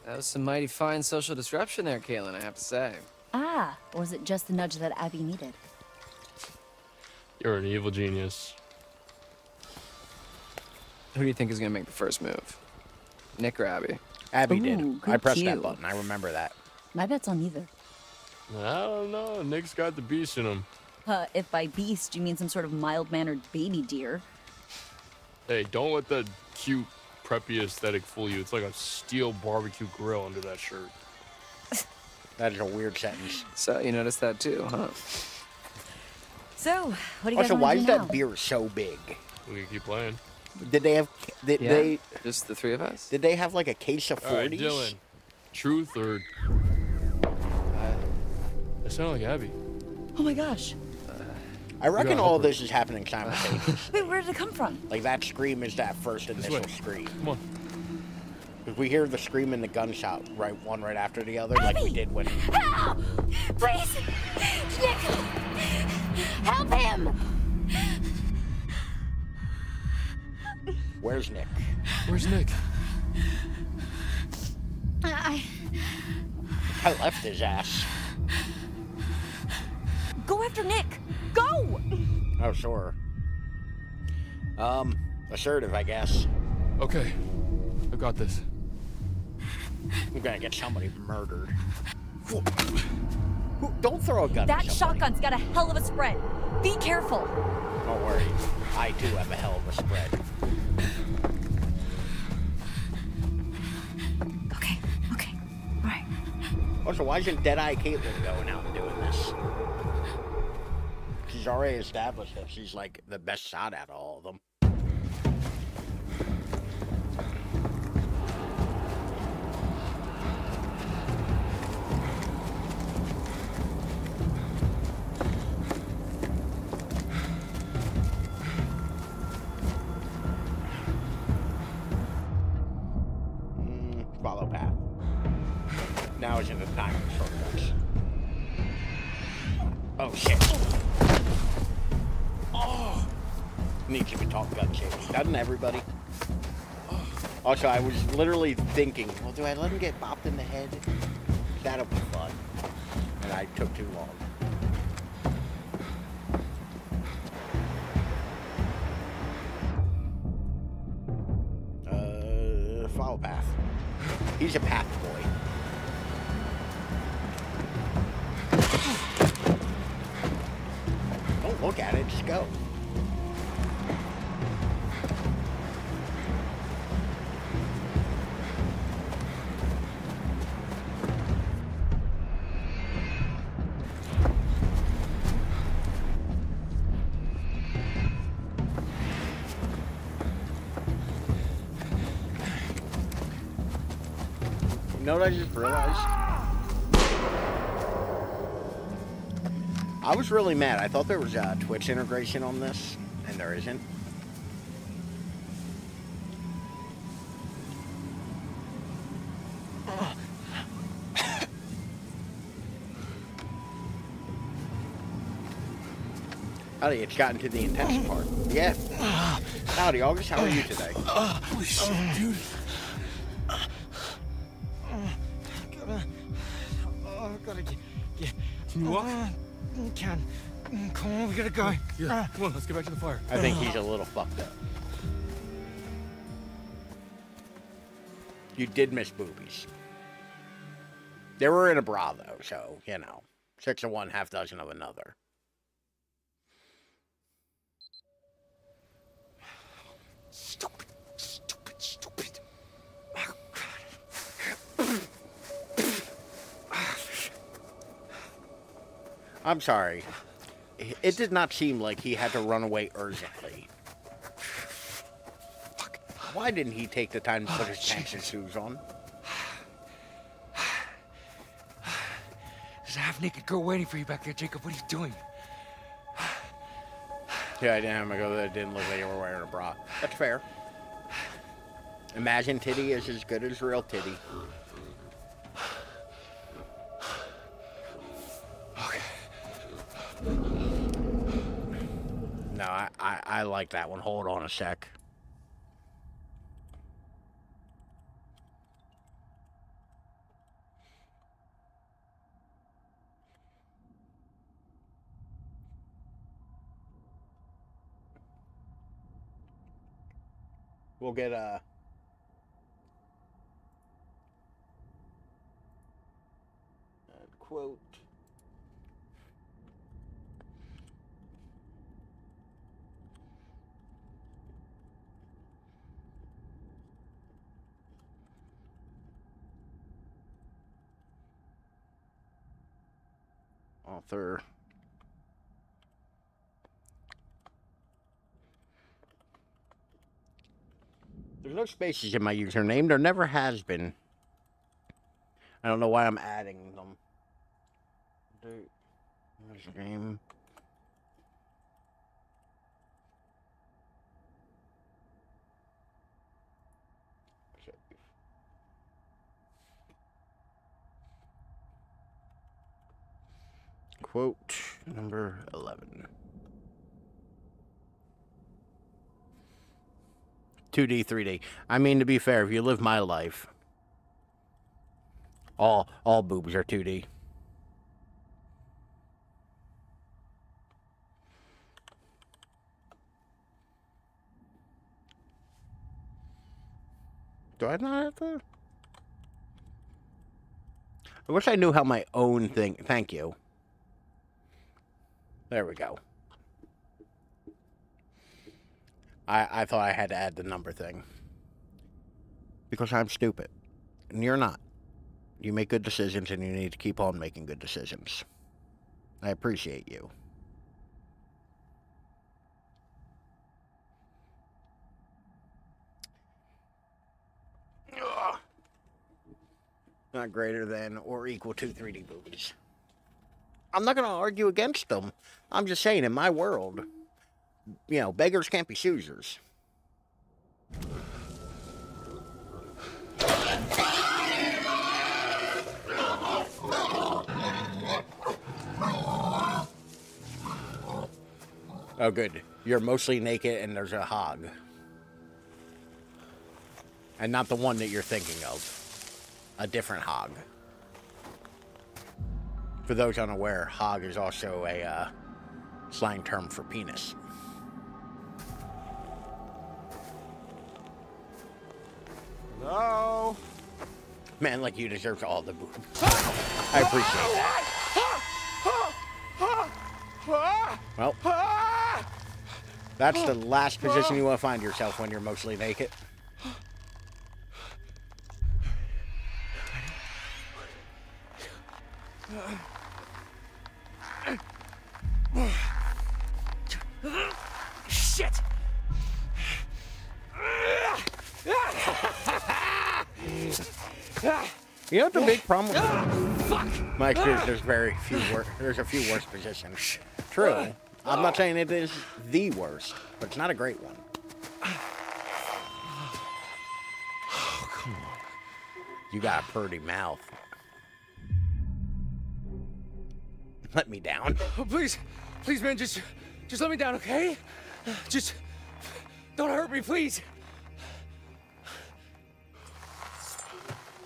That was some mighty fine social disruption there, Caitlin, I have to say. Ah, or was it just the nudge that Abby needed? You're an evil genius. Who do you think is going to make the first move? Nick or Abby? Abby Ooh, did. good I pressed cue. that button. I remember that. My bet's on neither. I don't know. Nick's got the beast in him. If by beast you mean some sort of mild-mannered baby deer. Hey, don't let that cute, preppy aesthetic fool you. It's like a steel barbecue grill under that shirt. That is a weird sentence. So, you noticed that too, huh? So, what do you guys Also, want why to is do now? that beer so big? We can keep playing. Did they have? Did Yeah, they? just the three of us? Did they have like a case of 40s? All right, Dylan. Truth or... I sound like Abby. Oh my gosh. I reckon gotta all help her. this is happening simultaneously. Wait, where did it come from? Like that scream is that first initial way. scream. Come on. If we hear the scream and the gunshot one right after the other, like we did when. Help! Please! Nick! Help him! Where's Nick? Where's Nick? I... I left his ass. Go after Nick! Go! Oh, sure. Assertive, I guess. Okay. I got this. We're gonna get somebody murdered. Don't throw a gun That at somebody. shotgun's got a hell of a spread. Be careful. Don't worry. I too have a hell of a spread. Okay. All right. Also, why isn't Deadeye Caitlin going out and doing this? She's already established that she's like the best shot out of all of them. Follow path. Now isn't the time for shortcuts. Oh shit. Oh. Needs to be taught gun chase. Doesn't everybody? Also, I was literally thinking, well, do I let him get bopped in the head? That'll be fun. And I took too long. Follow path. He's a path boy. Don't look at it, just go. You know what I just realized? I was really mad. I thought there was a Twitch integration on this, and there isn't. Howdy, it's gotten to the intense part. Yeah. Howdy, August, how are you today? Holy shit, dude. Gotta get. Can you walk? Come on, we gotta go. Yeah, come on, let's get back to the fire. I think he's a little fucked up. You did miss boobies. They were in a bra, though, so, you know. 6 of one, half dozen of another. Stupid. I'm sorry. It did not seem like he had to run away urgently. Why didn't he take the time to put his pants and shoes on? There's a half-naked girl waiting for you back there, Jacob. What are you doing? Yeah, damn ago that didn't look like you were wearing a bra. That's fair. Imagine titty is as good as real titty. No, I like that one. Hold on a sec. We'll get a quote. Author. There's no spaces in my username. There never has been. I don't know why I'm adding them. There's a game. Quote number 11. 2D, 3D. I mean, to be fair, if you live my life, all boobs are 2D. Do I not have to? I wish I knew how my own thing... Thank you. There we go. I thought I had to add the number thing. Because I'm stupid. And you're not. You make good decisions and you need to keep on making good decisions. I appreciate you. Ugh. Not greater than or equal to 3D movies. I'm not going to argue against them. I'm just saying, in my world, you know, beggars can't be choosers. Oh, good. You're mostly naked and there's a hog. And not the one that you're thinking of. A different hog. For those unaware, hog is also a slang term for penis. Hello? Man like you deserves all the boob. I appreciate that. Well, that's the last position you want to find yourself when you're mostly naked. Shit! You know what the big problem with Fuck! my experience, there's a few worse positions. True. I'm not saying it is the worst, but it's not a great one. Oh, come on. You got a pretty mouth. Let me down. Oh, please, man, just let me down, okay? Just don't hurt me, please.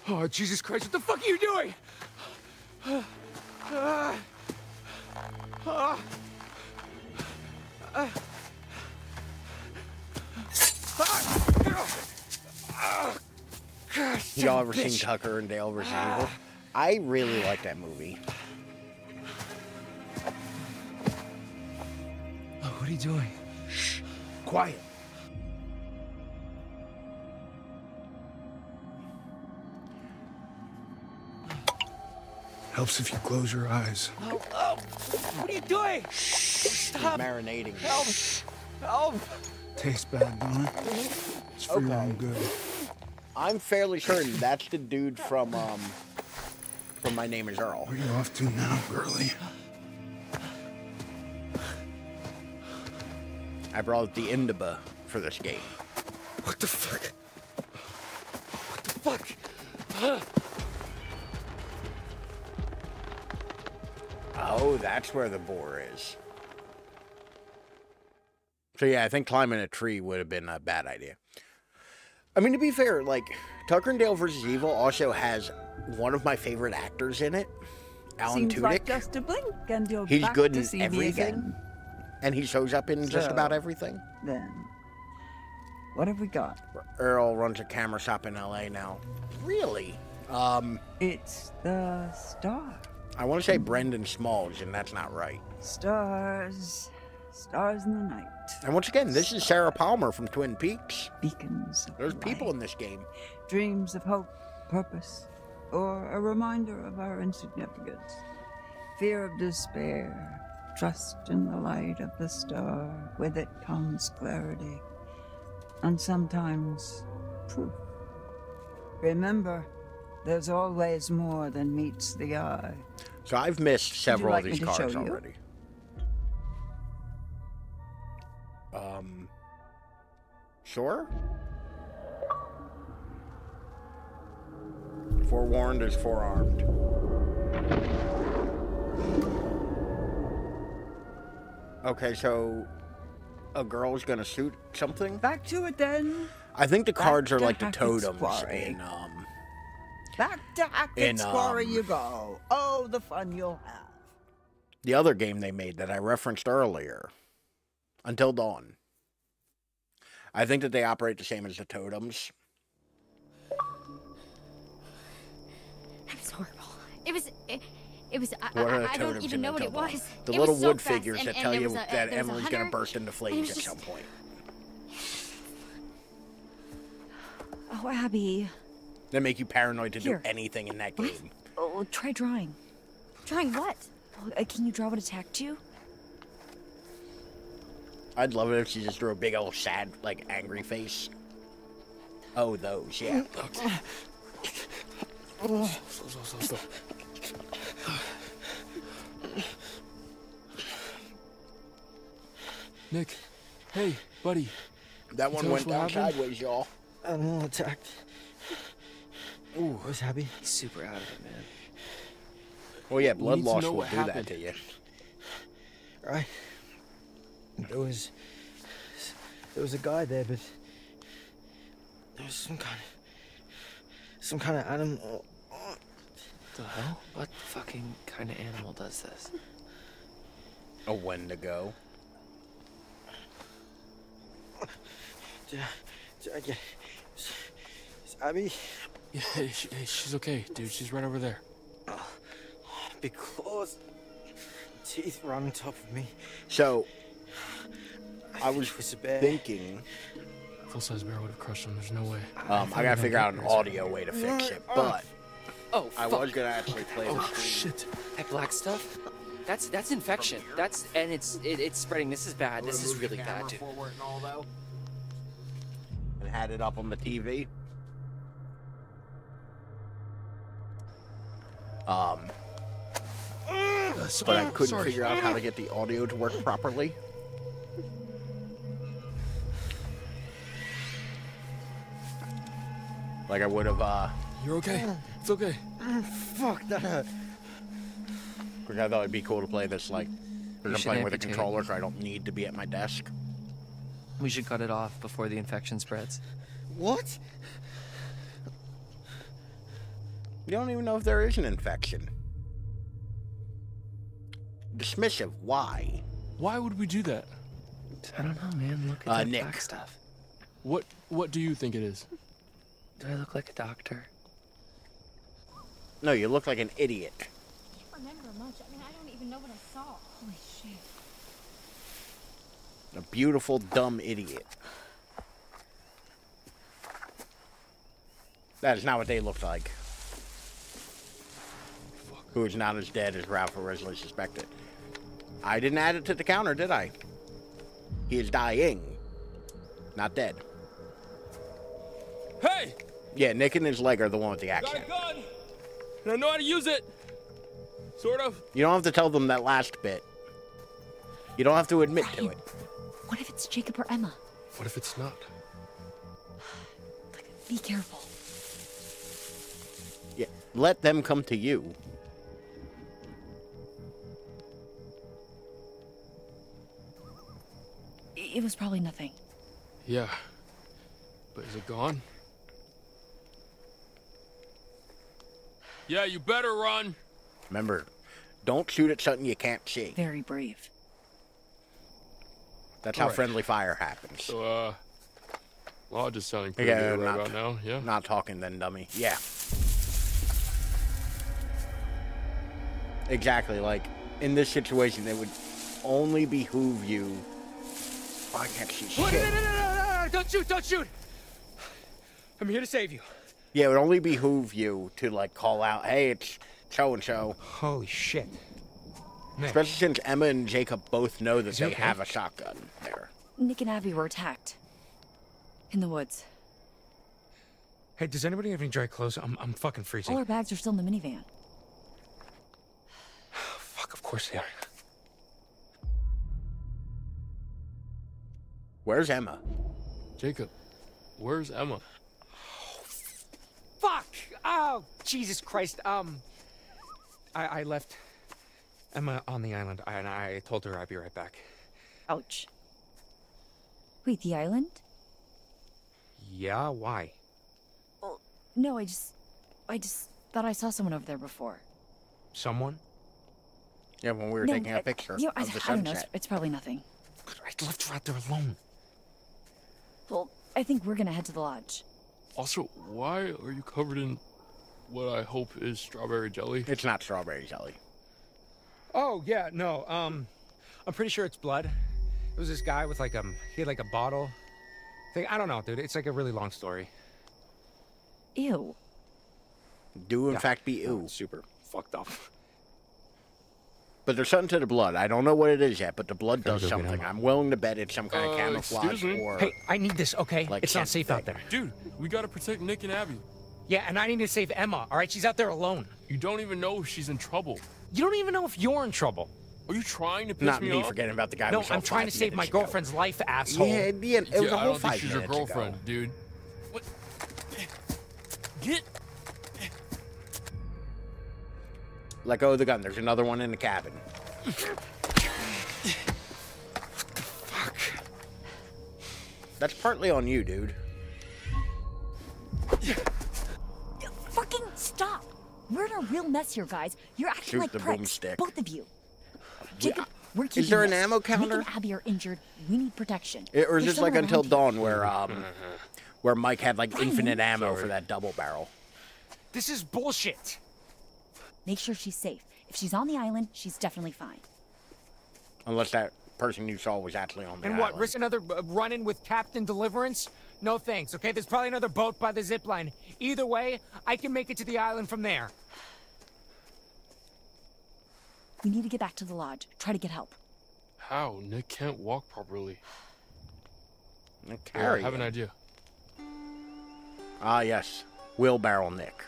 Oh, Jesus Christ, what the fuck are you doing? Y'all ever seen Tucker and Dale vs. Evil? I really like that movie. Oh, what are you doing? Shh. Quiet. Helps if you close your eyes. Oh, what are you doing? Stop. He's marinating. Help. Help. Tastes bad, don't it? It's for your own good. I'm fairly certain that's the dude from My Name is Earl. Where are you off to now, girlie? I brought the Indiba for this game. What the fuck? What the fuck? Oh, that's where the boar is. So yeah, I think climbing a tree would have been a bad idea. I mean, to be fair, like, Tucker and Dale vs. Evil also has one of my favorite actors in it, Alan Seems Tudyk. like just a blink and you're He's back good to in see me everything. again. And he shows up in just So, about everything. Then, what have we got? Earl runs a camera shop in LA now. Really? It's the star. I want to say Brendan Smalls, and that's not right. Stars. Stars in the night. And once again, this is Sarah Palmer from Twin Peaks. Beacons of There's light. people in this game. Dreams of hope, purpose, or a reminder of our insignificance. Fear of despair. Trust in the light of the star. With it comes clarity. And sometimes proof. Remember, there's always more than meets the eye. So I've missed several like of me these to show cars you? already. Sure? Forewarned is forearmed. Okay, so a girl's gonna shoot something? Back to it then. I think the cards are to like the Hackett's totems Quarry. in Back to Hackett's in, Quarry you go. Oh, the fun you'll have. the other game they made that I referenced earlier. Until Dawn. I think that they operate the same as the totems. I'm so horrible. It was. What are the I don't totems even know what it Intel Dawn? was. The It little was so wood fast, figures and that there tell you was that there was a Emily's gonna hunter, burst into and it flames was at just- some point. Oh, Abby. They make you paranoid to Here. do anything in that game. Oh, try drawing. Drawing what? Can you draw what attacked you? I'd love it if she just drew a big old sad, like, angry face. Oh, those, yeah. Slow. Nick, hey, buddy. That one tell us went what down happened? sideways, y'all. Animal attacked. Ooh, where's Abby? He's super out of it, man. Well, yeah, We blood need to loss know will what do happened. that to you. Right. There was a guy there, but there was some kind of animal. What the hell? What fucking kind of animal does this? A Wendigo. Is Abby? Yeah, hey, she's okay, dude. She's right over there. Big claws, teeth right on top of me. So, I was It's a bear. thinking, Full-size bear would have crushed him. There's no way. I gotta figure out an audio way to fix it, but Oh, I fuck. was gonna actually play Oh, this. shit. That black stuff? That's infection. It's spreading. This is bad. This is really bad, dude. And had it up on the TV. But I couldn't figure out how to get the audio to work properly. Like I would have, You're okay. It's okay. Fuck, that hurt. because I thought it'd be cool to play this, like, You because I'm should playing with a amputate. controller, so I don't need to be at my desk. We should cut it off before the infection spreads. What? You don't even know if there is an infection. Dismissive, why? Why would we do that? I don't know, man. Look at that Nick. black stuff. What do you think it is? Do I look like a doctor? No, you look like an idiot. I don't remember much. I mean, I don't even know what I saw. Holy shit. A beautiful, dumb idiot. That is not what they look like. Who is not as dead as Ralph originally suspected. I didn't add it to the counter, did I? He is dying. Not dead. Hey! Yeah, Nick and his leg are the one with the Got accent. a gun! And I know how to use it! Sort of. You don't have to tell them that last bit. You don't have to admit to it. What if it's Jacob or Emma? What if it's not? Be careful. Yeah, let them come to you. It was probably nothing. Yeah. But is it gone? Yeah, you better run. Remember, don't shoot at something you can't see. Very brave. That's how Alright. friendly fire happens. So, Lodge is sounding pretty Yeah, good right not, about now, yeah? Not talking then, dummy. Yeah. Exactly, like, in this situation, it would only behoove you... Oh, I can't see Wait, shit. no, don't shoot, don't shoot! I'm here to save you. Yeah, it would only behoove you to, like, call out, hey, it's so-and-so. Holy shit. Nick. Especially since Emma and Jacob both know that Is he they okay? have a shotgun there. Nick and Abby were attacked. In the woods. Hey, does anybody have any dry clothes? I'm fucking freezing. All our bags are still in the minivan. Fuck, of course they are. Where's Emma? Jacob, where's Emma? Fuck! Oh, Jesus Christ. I left Emma on the island, and I told her I'd be right back. Ouch. Wait, the island? Yeah, why? Oh, no, I just thought I saw someone over there before. Someone? Yeah, when we were No, taking a picture you know, of the I don't know. sunset. It's probably nothing. I left her out there alone. Well, I think we're gonna head to the lodge. Also, why are you covered in what I hope is strawberry jelly. It's not strawberry jelly. Oh, yeah, no, I'm pretty sure it's blood. It was this guy with like, he had like a bottle thing. I don't know, dude. It's like a really long story. Ew. Do in fact be ew. Super fucked up. But there's something to the blood. I don't know what it is yet, but the blood Gotta does go get something. ammo. I'm willing to bet it's some kind of camouflage excuse me? or... Hey, I need this, okay? Like It's not safe out there. Dude, we gotta protect Nick and Abby. Yeah, and I need to save Emma, all right? She's out there alone. You don't even know if she's in trouble. You don't even know if you're in trouble. Are you trying to piss Not me me off? forgetting about the guy No, we saw I'm trying 5 to save my minutes ago. girlfriend's life, asshole. Yeah, Ian, it was a I whole don't think 5 she's your minutes girlfriend, ago. dude. What? Get. Let go of the gun. There's another one in the cabin. Fuck. That's partly on you, dude. Fucking stop! We're in a real mess here, guys. You're acting Shoot like the pricks, boomstick. both of you. Jacob, we're keeping Is there an this. ammo Nick counter? and Abby are injured. We need protection. Or is There's this like someone Until around here. Dawn where Mike had like Fine, infinite then. ammo for that double barrel? This is bullshit. Make sure she's safe. If she's on the island, she's definitely fine. Unless that person you saw was actually on the And island. what, risk another run-in with Captain Deliverance? No thanks, okay? There's probably another boat by the zip line. Either way, I can make it to the island from there. We need to get back to the lodge. Try to get help. How? Nick can't walk properly. Nick Yeah, I Carey. have an idea. Ah, yes. Wheelbarrow Nick.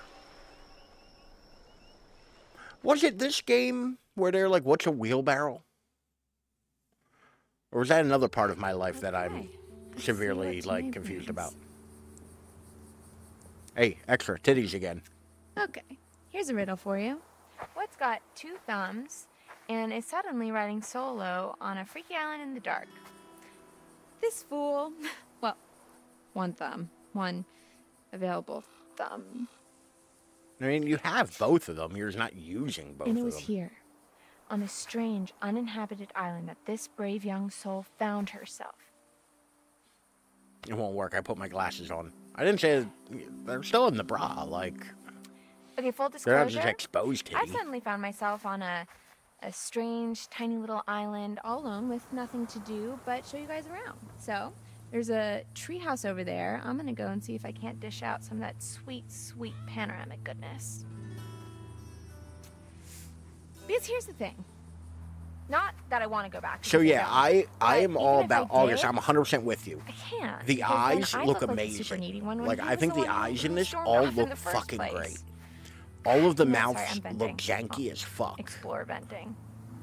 Was it this game where they're like, what's a wheelbarrow? Or was that another part of my life that I'm severely, like, confused about? Hey, extra. Titties again. Okay, here's a riddle for you. What's got 2 thumbs and is suddenly riding solo on a freaky island in the dark? This fool. Well, 1 thumb. 1 available thumb. I mean, you have both of them. You're just not using both And it of was them. here, on a strange, uninhabited island, that this brave young soul found herself. It won't work. I put my glasses on. I didn't say they're still in the bra. Like, Okay, full they're not disclosure. just exposed I titty. suddenly found myself on a strange, tiny little island, all alone, with nothing to do but show you guys around. So, there's a treehouse over there. I'm gonna go and see if I can't dish out some of that sweet, sweet panoramic goodness. Because here's the thing. Not that I want to go back. So because yeah, don't. I am But all even if I about August. did, I'm 100% with you. I can't. The because then eyes I look look like the super amazing. needy one when Like, he I was think the the one eyes in who this stormed all off in look the first fucking place. great. All of the No, sorry, mouths I'm venting. look janky as fuck. Explore venting.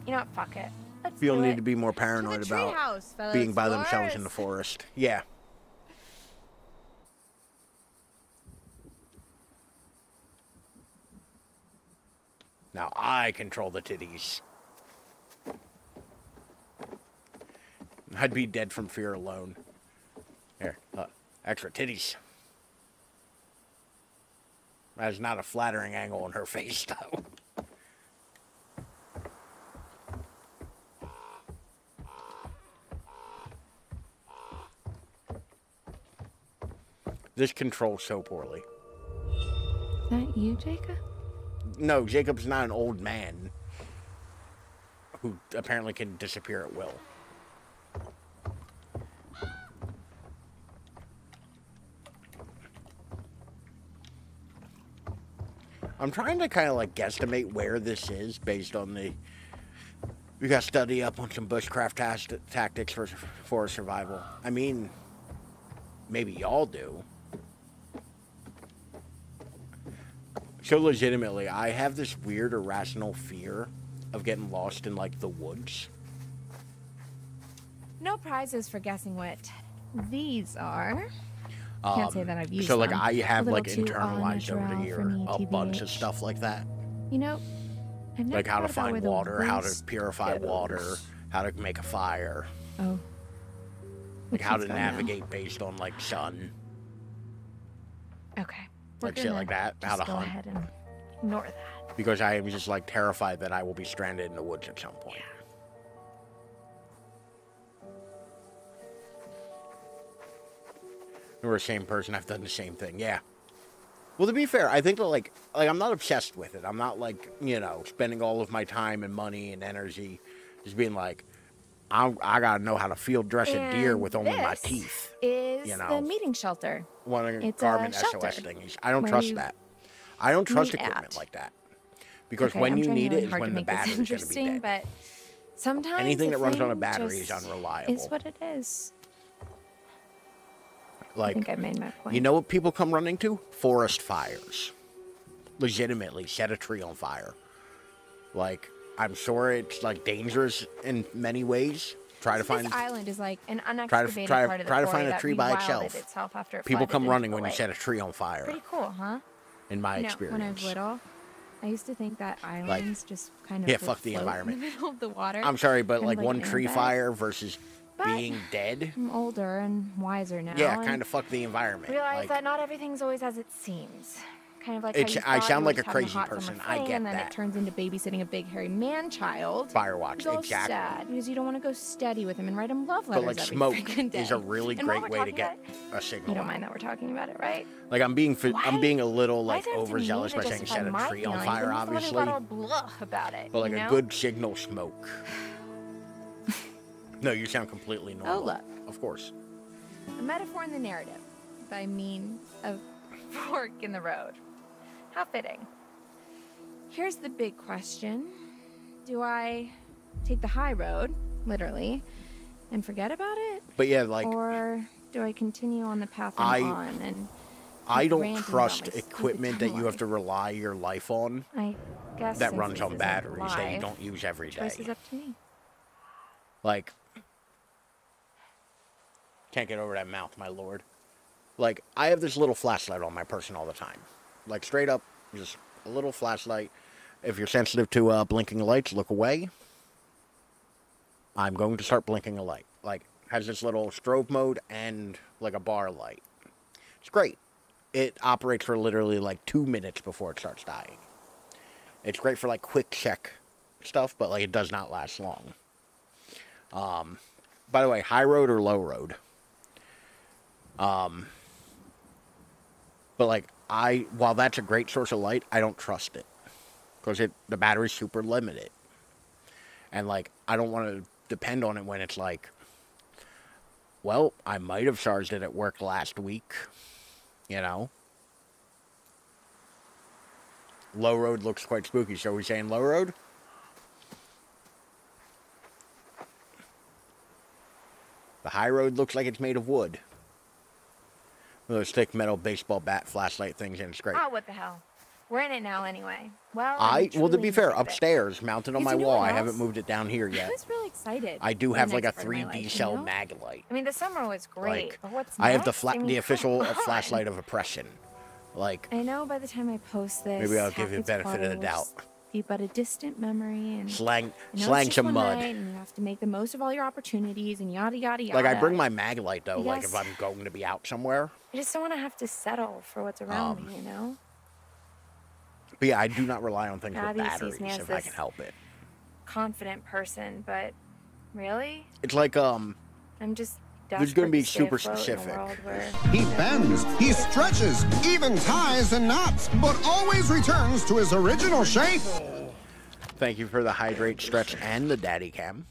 You know what? Fuck it. Let's People do need it. to be more paranoid To the about treehouse, fellow being by themselves in the explorers. forest. Yeah. Now I control the titties. I'd be dead from fear alone. Here, extra titties. That is not a flattering angle on her face, though. This controls so poorly. Is that you, Jacob? No, Jacob's not an old man who apparently can disappear at will. I'm trying to kind of like guesstimate where this is based on the... We got to study up on some bushcraft tactics for forest survival. I mean, maybe y'all do. So legitimately, I have this weird irrational fear of getting lost in like the woods. No prizes for guessing what these are. Can't say that I've used So like them. I A have little like too internalized over the unnatural year for me, a bunch of TBH. stuff like that. You know, I've never Like how to thought about where find the water, how to roost purify goes. water, how to make a fire, Oh. like Which how one's to gone now? navigate based on like sun, Okay. We're like shit gonna like that, how to just go hunt. ahead and ignore that. Because I am just like terrified that I will be stranded in the woods at some point. We're the same person. I've done the same thing. Yeah. Well, to be fair, I think that, like I'm not obsessed with it. I'm not, like, you know, spending all of my time and money and energy just being like, I gotta know how to field dress a deer with only my teeth. Is you know, the meeting shelter. one of It's Garmin a shelter SOS thingies. I don't where trust you that. I don't trust meet equipment at. like that. Because Okay, when I'm you trying need really it is hard when to the make this battery's gonna be interesting, dead. but sometimes Anything that runs on a thing battery is just unreliable. Is what it is. I Like, think I made my point. you know what people come running to? Forest fires. Legitimately, set a tree on fire. Like, I'm sure it's, like, dangerous in many ways. Try to find... This island is like an Try to, unexcavated try, part of the try to quarry find a that tree by rewilded itself. after it People flooded come into running the when you lake. set a tree on fire. Pretty cool, huh? In my You know, experience. when I was little, I used to think that islands just kind of yeah, would fuck the float environment. in the middle of the water. I'm sorry, but kind like of one an tree airbag. fire versus But being dead. I'm older and wiser now. Yeah, and kind of fuck the environment. Realize Like, that not everything's always as it seems. Kind of like It's- how you I thought sound you were like a just having crazy hot summer person. I fling, get and then that. it turns into babysitting a big hairy man child. Firewatch, So exactly. sad because you don't want to go steady with him and write him love but letters like every smoke freaking day. is a really And while great we're way to talking get about a signal. You don't out. mind that we're talking about it, right? Like I'm being a little Why like is it up to me overzealous to by saying justify set a my tree on feelings fire, when he's the obviously. one who got all blah about it, But like you a know? good signal smoke. No, you sound completely normal. Oh, look. Of course. A metaphor in the narrative, by mean of fork in the road. How fitting. Here's the big question. Do I take the high road, literally, and forget about it? But yeah, like Or do I continue on the path I'm on and I keep don't ranting about trust my stupid equipment that you have life? to rely your life on I guess that since runs this on isn't batteries that you live, don't use every day. choice is up to me. Like, can't get over that mouth, my lord. Like, I have this little flashlight on my person all the time. Like, straight up, just a little flashlight. If you're sensitive to blinking lights, look away. I'm going to start blinking a light. Like, has this little strobe mode and, like, a bar light. It's great. It operates for literally, like, 2 minutes before it starts dying. It's great for, like, quick check stuff, but, like, it does not last long. By the way, high road or low road? But, like, while that's a great source of light, I don't trust it. Because the battery's super limited. And, like, I don't want to depend on it when it's like, well, I might have charged it at work last week. You know? Low road looks quite spooky. So are we saying low road? The high road looks like it's made of wood. Those thick metal baseball bat flashlight things, and it's great. Oh, what the hell? We're in it now anyway. Well, Well, to truly be fair, enjoyed it. upstairs, mounted on Is my there no wall, one I haven't else? moved it down here I yet. was really excited. I do for the have like a next part of my 3D life, cell you know? mag light. I mean, the summer was great, Like, but what's I have next? I mean, the official come on. flashlight of oppression. Like, I know by the time I post this, maybe I'll give you Hackett's benefit of Quarry the will doubt. just be but a distant memory, and Slang I know it's just some one mud. night, and you have to make the most of all your opportunities, and yada yada yada. Like, I bring my mag light though. I Like, if guess- I'm going to be out somewhere. I just don't want to have to settle for what's around me, you know. But yeah, I do not rely on things with Abby sees batteries me as if I this can help it. confident person, but really, It's like I'm just. There's gonna desperate be to stay super afloat in a specific. world where He bends, he stretches, even ties and knots, but always returns to his original shape. Thank you for the hydrate, stretch, and the daddy cam.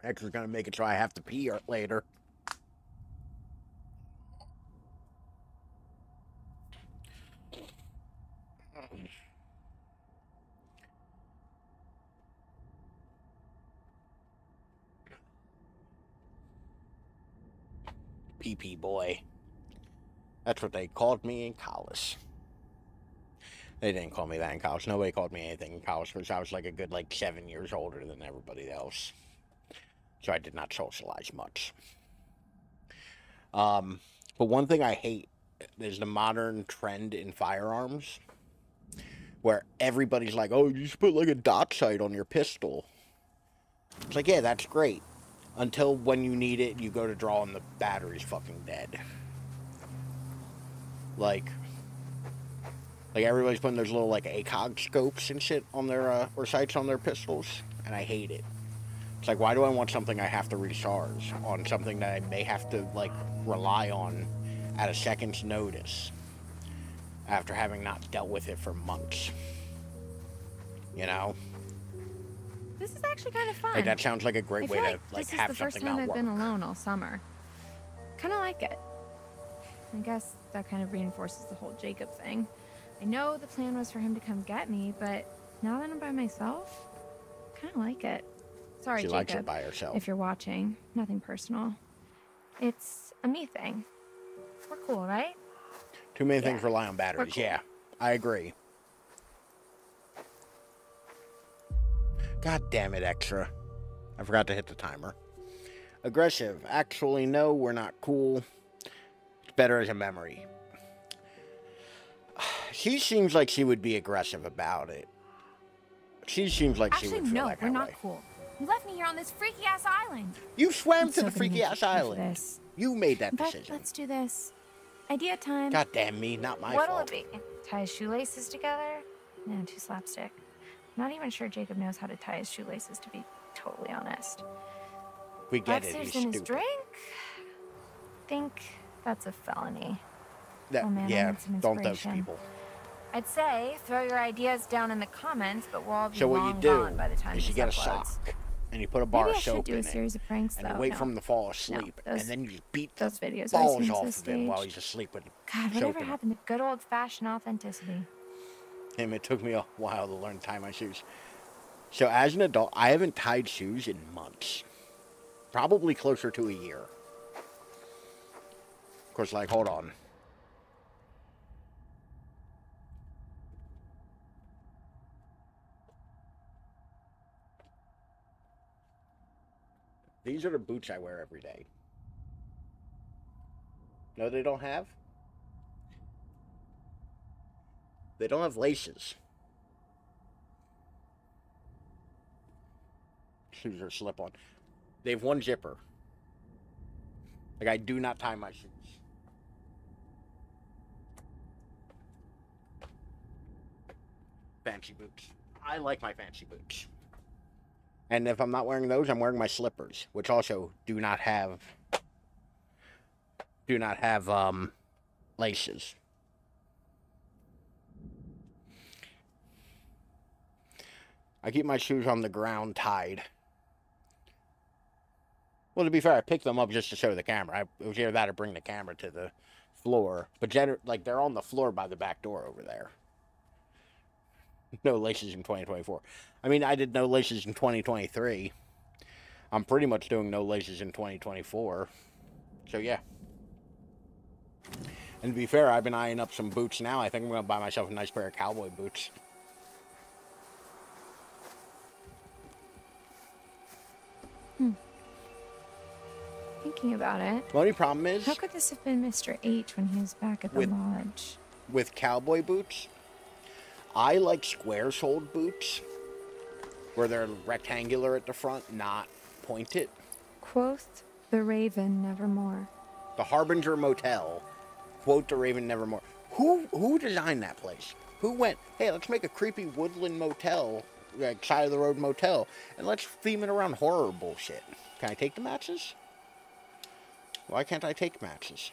Actually, gonna make it so I have to pee later. PP boy. That's what they called me in college. They didn't call me that in college. Nobody called me anything in college because I was like a good 7 years older than everybody else. So I did not socialize much. But one thing I hate is the modern trend in firearms where everybody's like, oh, you just put like a dot sight on your pistol. It's like, yeah, that's great. Until when you need it, you go to draw and the battery's fucking dead. Like everybody's putting those little like ACOG scopes and shit on their or sights on their pistols, and I hate it. It's like, why do I want something I have to recharge on something that I may have to, like, rely on at a second's notice after having not dealt with it for months? You know? This is actually kind of fun. Like, that sounds like a great way to, like, have something not work. This is the first time I've been alone all summer. Kind of like it. I guess that kind of reinforces the whole Jacob thing. I know the plan was for him to come get me, but now that I'm by myself, I kind of like it. Sorry, She Jacob, likes it by herself. if you're watching. Nothing personal. It's a me thing. We're cool, right? Too many things rely on batteries. Cool. Yeah, I agree. God damn it, Extra. I forgot to hit the timer. Aggressive. Actually, no, we're not cool. It's better as a memory. She seems like she would be aggressive about it. She seems like she would feel no, that we're kind of not way. cool. You left me here on this freaky ass island. You swam I'm to so the gonna freaky make ass you pay for island. this. You made that But decision. let's do this. Idea time. God damn me, not my What'll fault. it be? Tie his shoelaces together? No, too slapstick. Not even sure Jacob knows how to tie his shoelaces, to be totally honest. We get it, Upstairs he's in his stupid. drink? Think that's a felony. That, Oh man, I yeah, need some don't those inspiration. people. I'd say throw your ideas down in the comments, but we'll all be So what you long do gone by the time is you this get a uploads. sock, and you put a bar Maybe of I should soap do in a it, series of pranks, and though. you wait No. for him to fall asleep, those- and then you just beat those videos balls always seem off so of him while staged. he's asleep with God, soap whatever in happened to good old-fashioned authenticity? him. It took me a while to learn to tie my shoes. So as an adult, I haven't tied shoes in months. Probably closer to a year. Of course, like, hold on. These are the boots I wear every day. No, they don't have? They don't have laces. Shoes are slip-on. They have one zipper. Like, I do not tie my shoes. Fancy boots. I like my fancy boots. And if I'm not wearing those, I'm wearing my slippers, which also do not have laces. I keep my shoes on the ground tied. Well, to be fair, I picked them up just to show the camera. It was either that or bring the camera to the floor. But they're on the floor by the back door over there. No laces in 2024. I mean, I did no laces in 2023. I'm pretty much doing no laces in 2024. So, yeah. And to be fair, I've been eyeing up some boots now. I think I'm going to buy myself a nice pair of cowboy boots. Thinking about it. The only problem is, How could this have been Mr. H when he was back at the lodge? with cowboy boots, I like square-soled boots, where they're rectangular at the front, not pointed. Quoth the raven nevermore. The Harbinger Motel, quote the Raven Nevermore. Who designed that place? Who went, hey, let's make a creepy woodland motel, like side of the road motel, and let's theme it around horror bullshit. Can I take the matches? Why can't I take matches?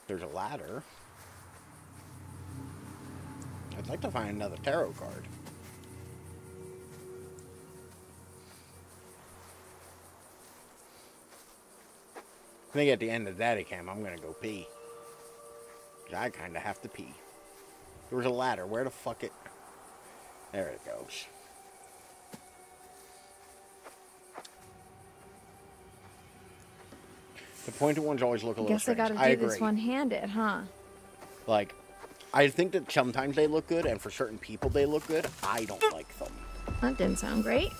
There's a ladder. I'd like to find another tarot card. I think at the end of Daddy Cam, I'm gonna go pee. 'Cause I kinda have to pee. There was a ladder. Where the fuck it? There it goes. The pointed ones always look a little Guess I strange. gotta do agree. this one-handed, huh? Like, I think that sometimes they look good, and for certain people they look good. I don't like them. That didn't sound great.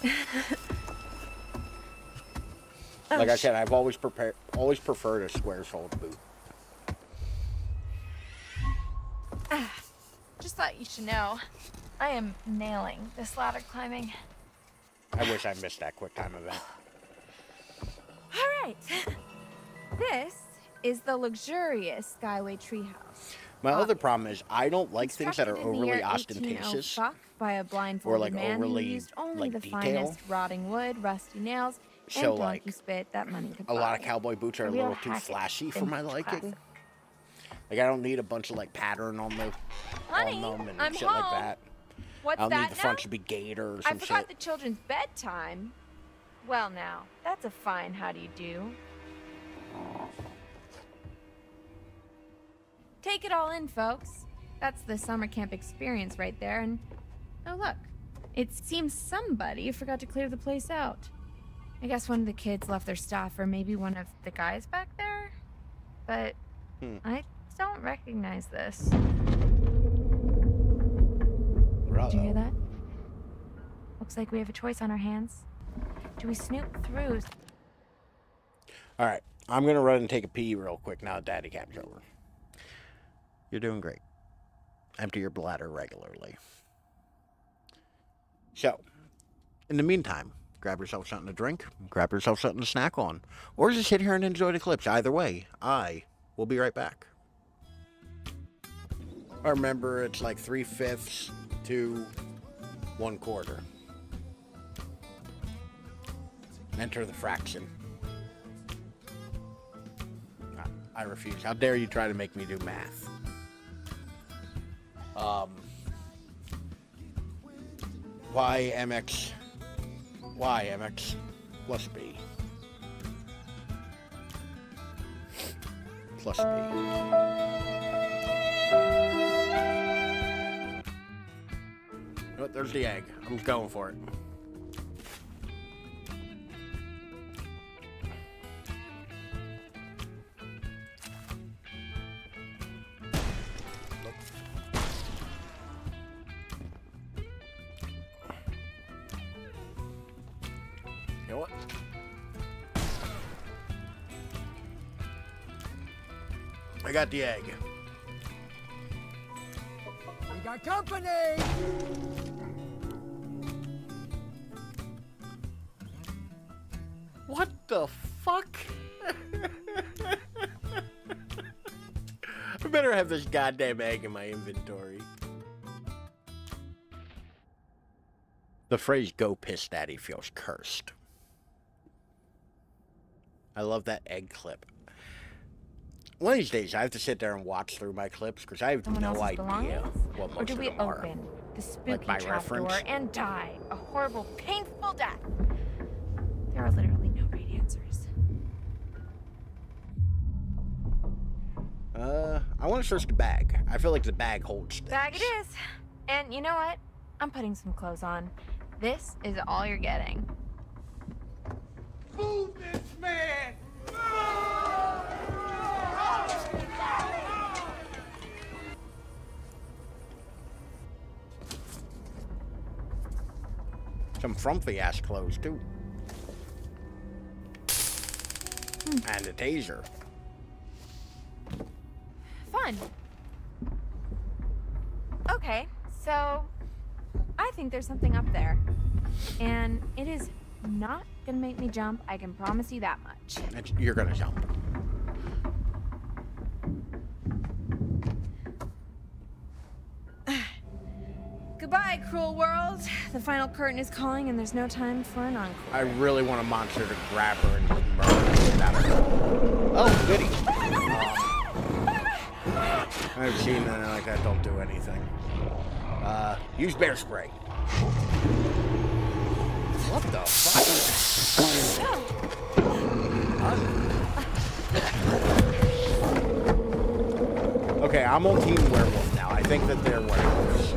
Like I said, I've always preferred a square-soled boot. Just thought you should know. I am nailing this ladder climbing. I wish I missed that quick time event. All right. This is the luxurious Skyway treehouse. My other problem is I don't like things that are Constructed in the overly year ostentatious. 1805 by a blindfolded like, man overly, who used only like, the detail. finest rotting wood, rusty nails, So, and donkey like, spit that money could A buy. lot of cowboy boots are a real little too Hackett flashy for my vintage liking. classic. Like, I don't need a bunch of, like, pattern on Honey, them and I'm shit home. like that. What's I don't that need the now? front to be gator or I some forgot shit. the children's bedtime. Well, now, that's a fine how do you do. Take it all in, folks. That's the summer camp experience right there, and oh look, it seems somebody forgot to clear the place out. I guess one of the kids left their stuff, or maybe one of the guys back there, but I don't recognize this. Did you hear that? Looks like we have a choice on our hands. Do we snoop through? Alright, I'm gonna run and take a pee real quick now that Daddy Cap's over. You're doing great. Empty your bladder regularly. So, in the meantime, grab yourself something to drink, grab yourself something to snack on, or just sit here and enjoy the clips. Either way, I will be right back. Remember, it's like 3/5 to 1/4. Enter the fraction. I refuse. How dare you try to make me do math? YMX plus B plus B. Oh, there's the egg. I'm going for it. You know what? I got the egg. We got company! What the fuck? I better have this goddamn egg in my inventory. The phrase "go piss daddy" feels cursed. I love that egg clip. One of these days, I have to sit there and watch through my clips because I have Someone no else's idea belongings? what Or most do of we them are. open the spooky Like my trapdoor reference. and die a horrible, painful death? There are literally no great answers. I want to search the bag. I feel like the bag holds things. Bag it is. And you know what? I'm putting some clothes on. This is all you're getting. Move this man! Some frumpy ass clothes too. And a taser. Fun. Okay, so I think there's something up there. And it is not gonna make me jump, I can promise you that much. You're gonna jump. Goodbye, cruel world. The final curtain is calling and there's no time for an encore. I really want a monster to grab her and murder her. Oh, goody. I've seen that like that don't do anything. Use bear spray. What the fuck? Okay, I'm on Team Werewolf now. I think that they're werewolves.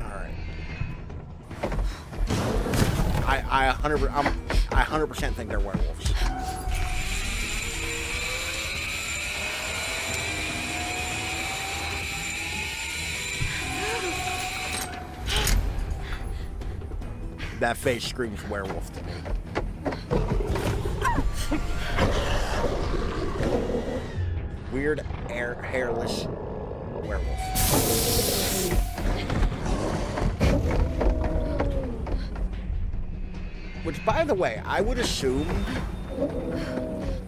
Alright. I 100% think they're werewolves. That face screams werewolf to me. Weird, hairless werewolf. Which, by the way, I would assume...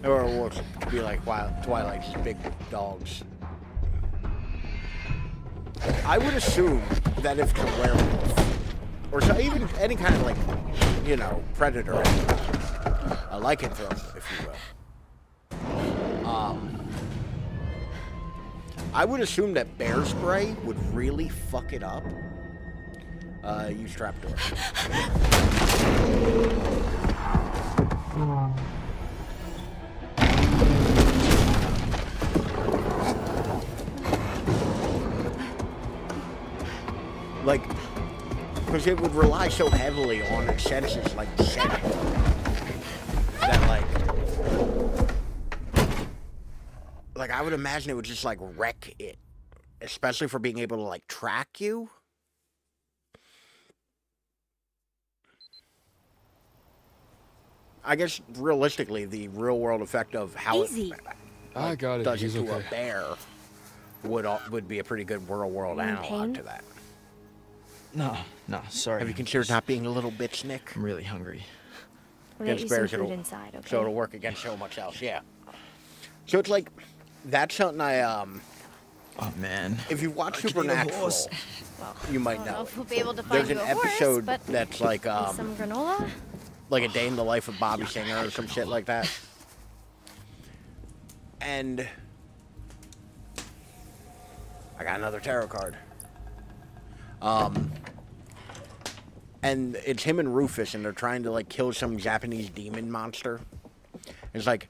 Or be like Twilight's big dogs. I would assume that if it's a werewolf, or so even any kind of like, you know, predator, a lycanthrope, if you will. I would assume that bear spray would really fuck it up. Use trapdoor. Like, because it would rely so heavily on its senses, like scent, that like I would imagine it would just like wreck it, especially for being able to like track you. I guess realistically, the real world effect of how Easy. I got it. does it He's to okay. a bear would be a pretty good real world You in analog pain? to that. No, sorry. Have you considered not being a little bitch, Nick? I'm really hungry. We'll get Against you some bears, food it'll- inside, okay? So it'll work against so much else, yeah. So it's like, that's something I, Oh, man. if you watch I can eat a Supernatural, horse. Well, you I might don't know. know if we'll be able to There's find an you a horse, episode but that's like, maybe some granola? like a day in the life of Bobby Singer or some shit like that. And I got another tarot card. And it's him and Rufus, and they're trying to like kill some Japanese demon monster. It's like,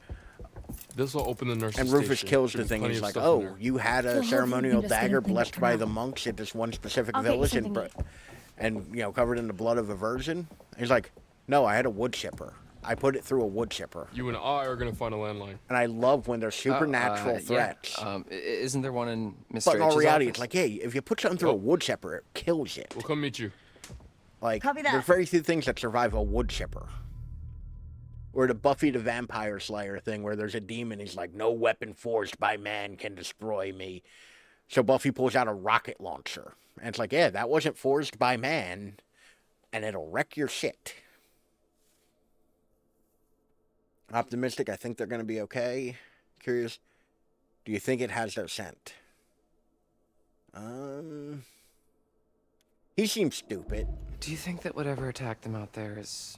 This will open the nurse's and Rufus station. kills Should the be thing. plenty He's of like, stuff in "Oh, there. you had Well, a hopefully ceremonial we can just get dagger him thinking blessed for by now. the monks at this one specific I'll get you village, something and you know, covered in the blood of aversion." He's like, "No, I had a wood chipper. I put it through a wood chipper." You and I are gonna find a landline. And I love when there's supernatural threats. Yeah. Isn't there one in Mr. But in all H's reality, office? it's like, hey, if you put something through a wood chipper, it kills it. We'll come meet you. Like, Copy that. there's very few things that survive a wood chipper. Or the Buffy the Vampire Slayer thing where there's a demon, he's like, "No weapon forged by man can destroy me." So Buffy pulls out a rocket launcher. And it's like, yeah, that wasn't forged by man, and it'll wreck your shit. Optimistic, I think they're going to be okay. Curious, do you think it has their scent? He seems stupid. Do you think that whatever attacked them out there is,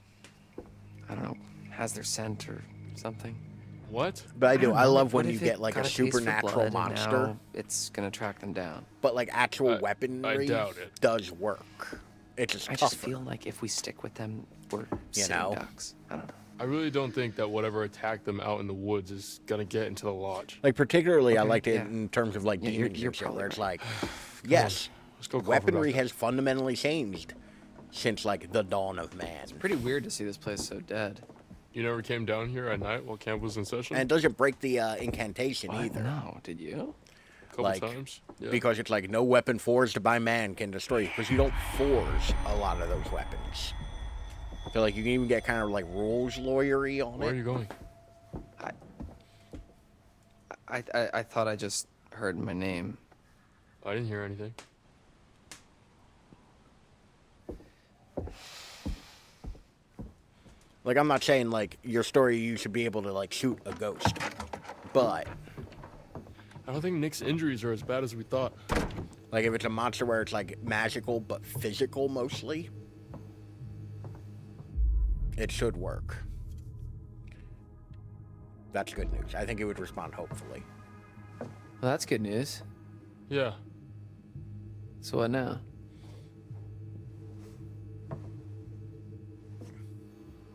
I don't know, has their scent or something? What? But I do. don't I know, love what when if you it get like a got taste for supernatural blood and monster. now it's gonna track them down. But like actual weaponry doubt it. does work. It's just I just feel like if we stick with them, we're sitting know? ducks. I don't know. I really don't think that whatever attacked them out in the woods is gonna get into the lodge. Like particularly, I Okay, liked it yeah. in terms of like Yeah, you're- demons you're and shit, where probably it's right. like, yes, Let's go call for weaponry backup. has fundamentally changed since like the dawn of man, Pretty weird to see this place so dead. You never came down here at night while camp was in session? and it doesn't break the incantation What? either. No, did you? Couple like, times. Yeah. Because it's like no weapon forged by man can destroy you, because you don't forge a lot of those weapons. So like you can even get kind of like rules lawyery on Where are it. you going? I thought I just heard my name. I didn't hear anything. Like I'm not saying like your story you should be able to like shoot a ghost, but I don't think Nick's injuries are as bad as we thought. like if it's a monster where it's like magical but physical mostly, it should work. That's good news. I think it would respond hopefully. Well, that's good news. Yeah. So what now?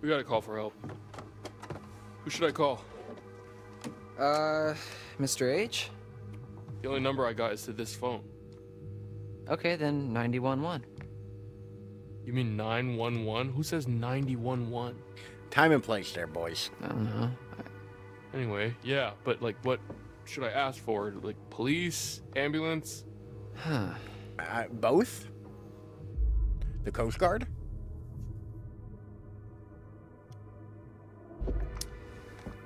We gotta call for help. Who should I call? Mr. H? The only number I got is to this phone. Okay, then 911. You mean 911? Who says 911? Time and place there, boys. I don't know. Anyway, yeah, but like what should I ask for? Like police? Ambulance? Huh. Both? The Coast Guard?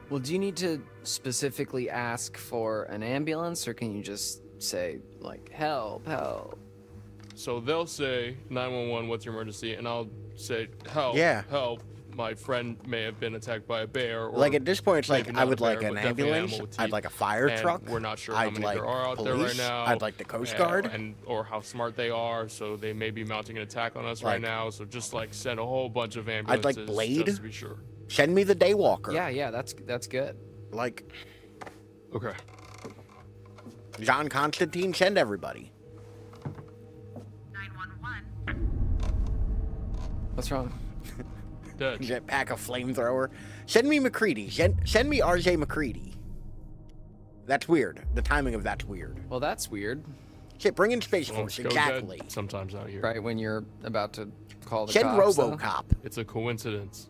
Well, do you need to specifically ask for an ambulance, or can you just say, like, help, help? So they'll say 911, what's your emergency? And I'll say help, Yeah. help, my friend may have been attacked by a bear. Or Like at this point, it's like maybe I not a would like bear, an but definitely an ambulance. animal with I'd teeth. like a fire And truck. We're not sure how I'd many like there are out there right police. now. I'd like the Coast Guard. Or how smart they are, so they may be mounting an attack on us right now. So just like send a whole bunch of I'd ambulances like Blade. just to be sure. Send me the Daywalker. Yeah, that's good. Like, okay. John Constantine, send everybody. What's wrong? Jetpack, a flamethrower. Send me McCready. Send me RJ McCready. That's weird. The timing of that's weird. Well, that's weird. Shit, bring in Space Force. Exactly. Sometimes out here. Right when you're about to call the Send cops. RoboCop. It's a coincidence.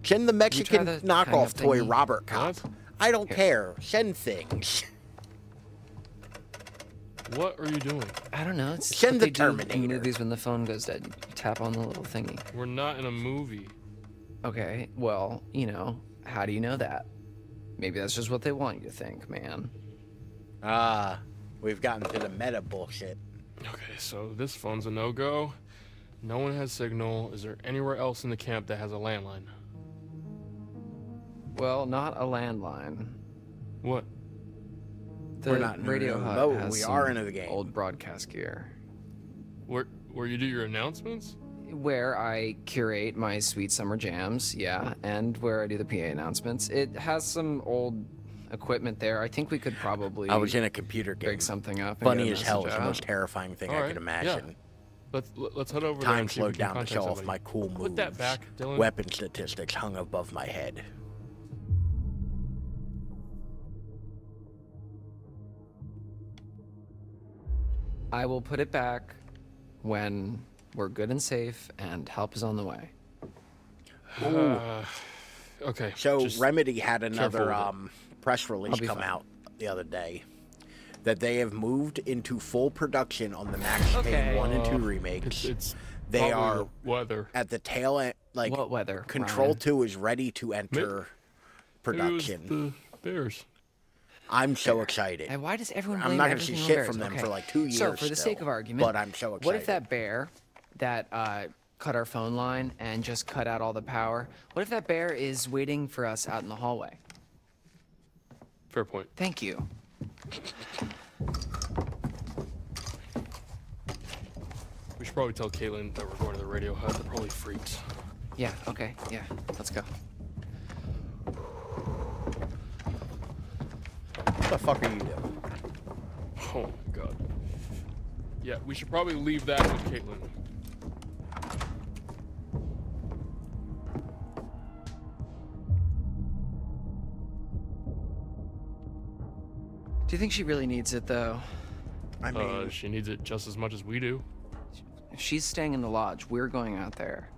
Send the Mexican the hang knockoff up toy thingy? Robert Cop. What? I don't care. Send things. What are you doing? I don't know. It's Send what the they do in Terminator. movies when the phone goes dead. You tap on the little thingy. We're not in a movie. Okay, well, you know, how do you know that? Maybe that's just what they want you to think, man. We've gotten to the meta bullshit. Okay, so this phone's a no-go. No one has signal. Is there anywhere else in the camp that has a landline? Well, not a landline. What? The We're not in radio a hut mode. has We some are into the game. old broadcast gear. Where you do your announcements? Where I curate my sweet summer jams, yeah, and where I do the PA announcements. It has some old equipment there. I think we could probably. I was in a computer game. Rig something up. And Funny get a as hell. message It's the out. most terrifying thing All I right, could imagine. Yeah. Let's head over there. Time and see if we slowed can down to contact show off somebody. my cool moves. Put that back, Dylan. Weapon statistics hung above my head. I will put it back when we're good and safe and help is on the way. Okay. So just Remedy had careful another with it. press release I'll be come fine. out the other day that they have moved into full production on the Max Payne Okay. 1 and 2 remakes. It's they probably are the weather. at the tail end. Like What weather, Control Ryan? 2 is ready to enter Maybe it was production. the Bears. I'm so excited. And why does everyone I'm blame not gonna see everything on shit bears? from them Okay. for like 2 years. So, for the sake still, of argument, but I'm so excited. what if that bear that cut our phone line and just cut out all the power? What if that bear is waiting for us out in the hallway? Fair point. Thank you. We should probably tell Caitlin that we're going to the radio hut. They're probably freaked. Yeah, okay, yeah, let's go. What the fuck are you doing? Oh my god. Yeah, we should probably leave that with Caitlin. Do you think she really needs it, though? I mean, She needs it just as much as we do. If she's staying in the lodge, we're going out there.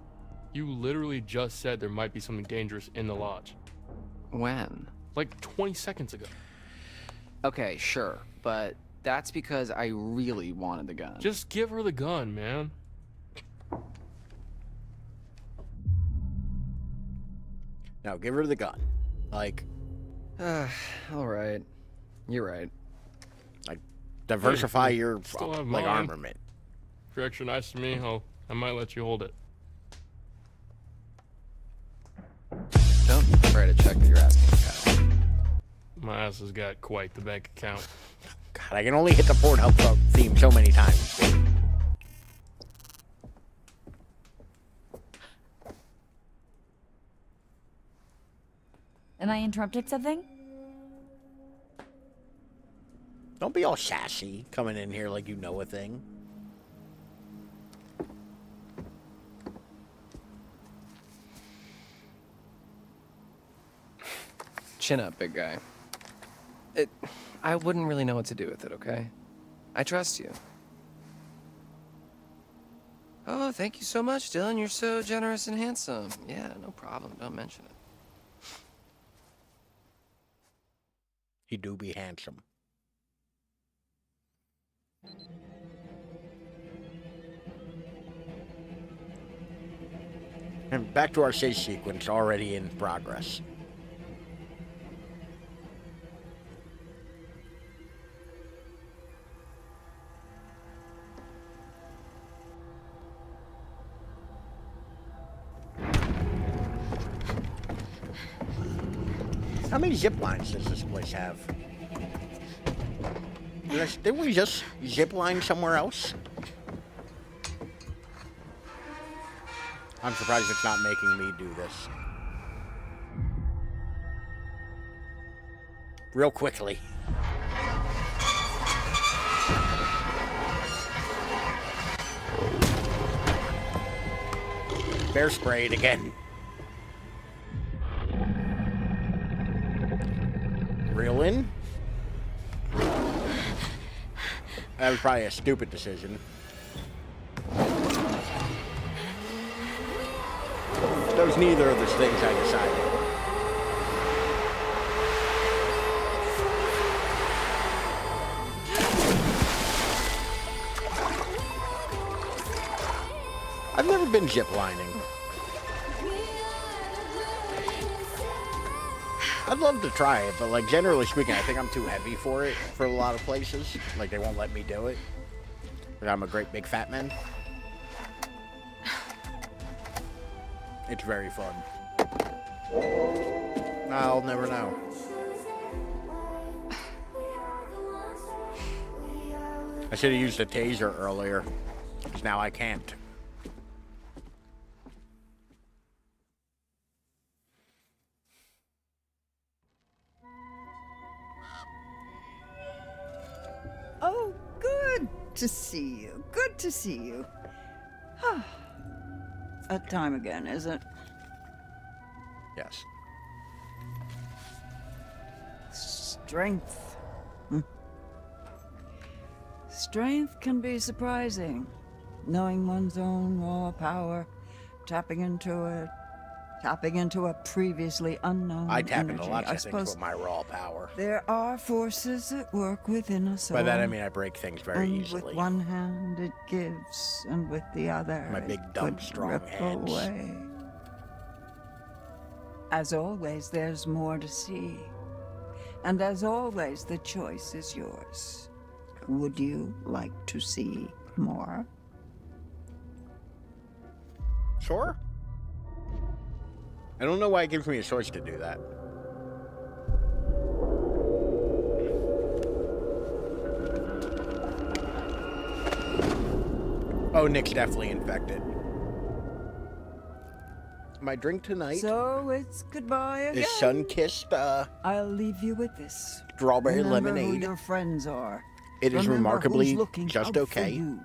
You literally just said there might be something dangerous in the lodge. When? Like 20 seconds ago. Okay, sure, but that's because I really wanted the gun. Just give her the gun, man. no, give her the gun. Like, All right. You're right. like diversify Hey, your still have like mine. armament. If you're extra nice to me, I might let you hold it. Don't try to check that you're asking for cash. My ass has got quite the bank account. God, I can only hit the Pornhub theme so many times. Am I interrupted something? Don't be all sassy coming in here like you know a thing. Chin up, big guy. I wouldn't really know what to do with it, okay? I trust you. Oh, thank you so much, Dylan. You're so generous and handsome. Yeah, no problem. Don't mention it. He do be handsome. And back to our chase sequence, already in progress. How many zip lines does this place have? Didn't we just zip line somewhere else? I'm surprised it's not making me do this. Real quickly. Bear sprayed again. Reel in. That was probably a stupid decision. That was neither of the things I decided. I've never been zip lining. I'd love to try it, but like generally speaking, I think I'm too heavy for it for a lot of places. Like they won't let me do it. But I'm a great big fat man. It's very fun. I'll never know. I should have used a taser earlier, because now I can't. Oh, good to see you. Good to see you. That time again, is it? Yes. Strength. Strength can be surprising. Knowing one's own raw power, tapping into a previously unknown I tap energy. into lots I of things suppose with my raw power. there are forces at work within us all. By that I mean I break things very and easily. With one hand it gives, and with the other My big, it dumb, could strong rip hands. away. As always, there's more to see. And as always, the choice is yours. Would you like to see more? Sure. I don't know why it gives me a choice to do that. Oh, Nick's definitely infected. My drink tonight So it's goodbye again. is sun-kissed I'll leave you with this. strawberry Remember lemonade. who your friends are. It is Remember remarkably who's looking just out for okay. you.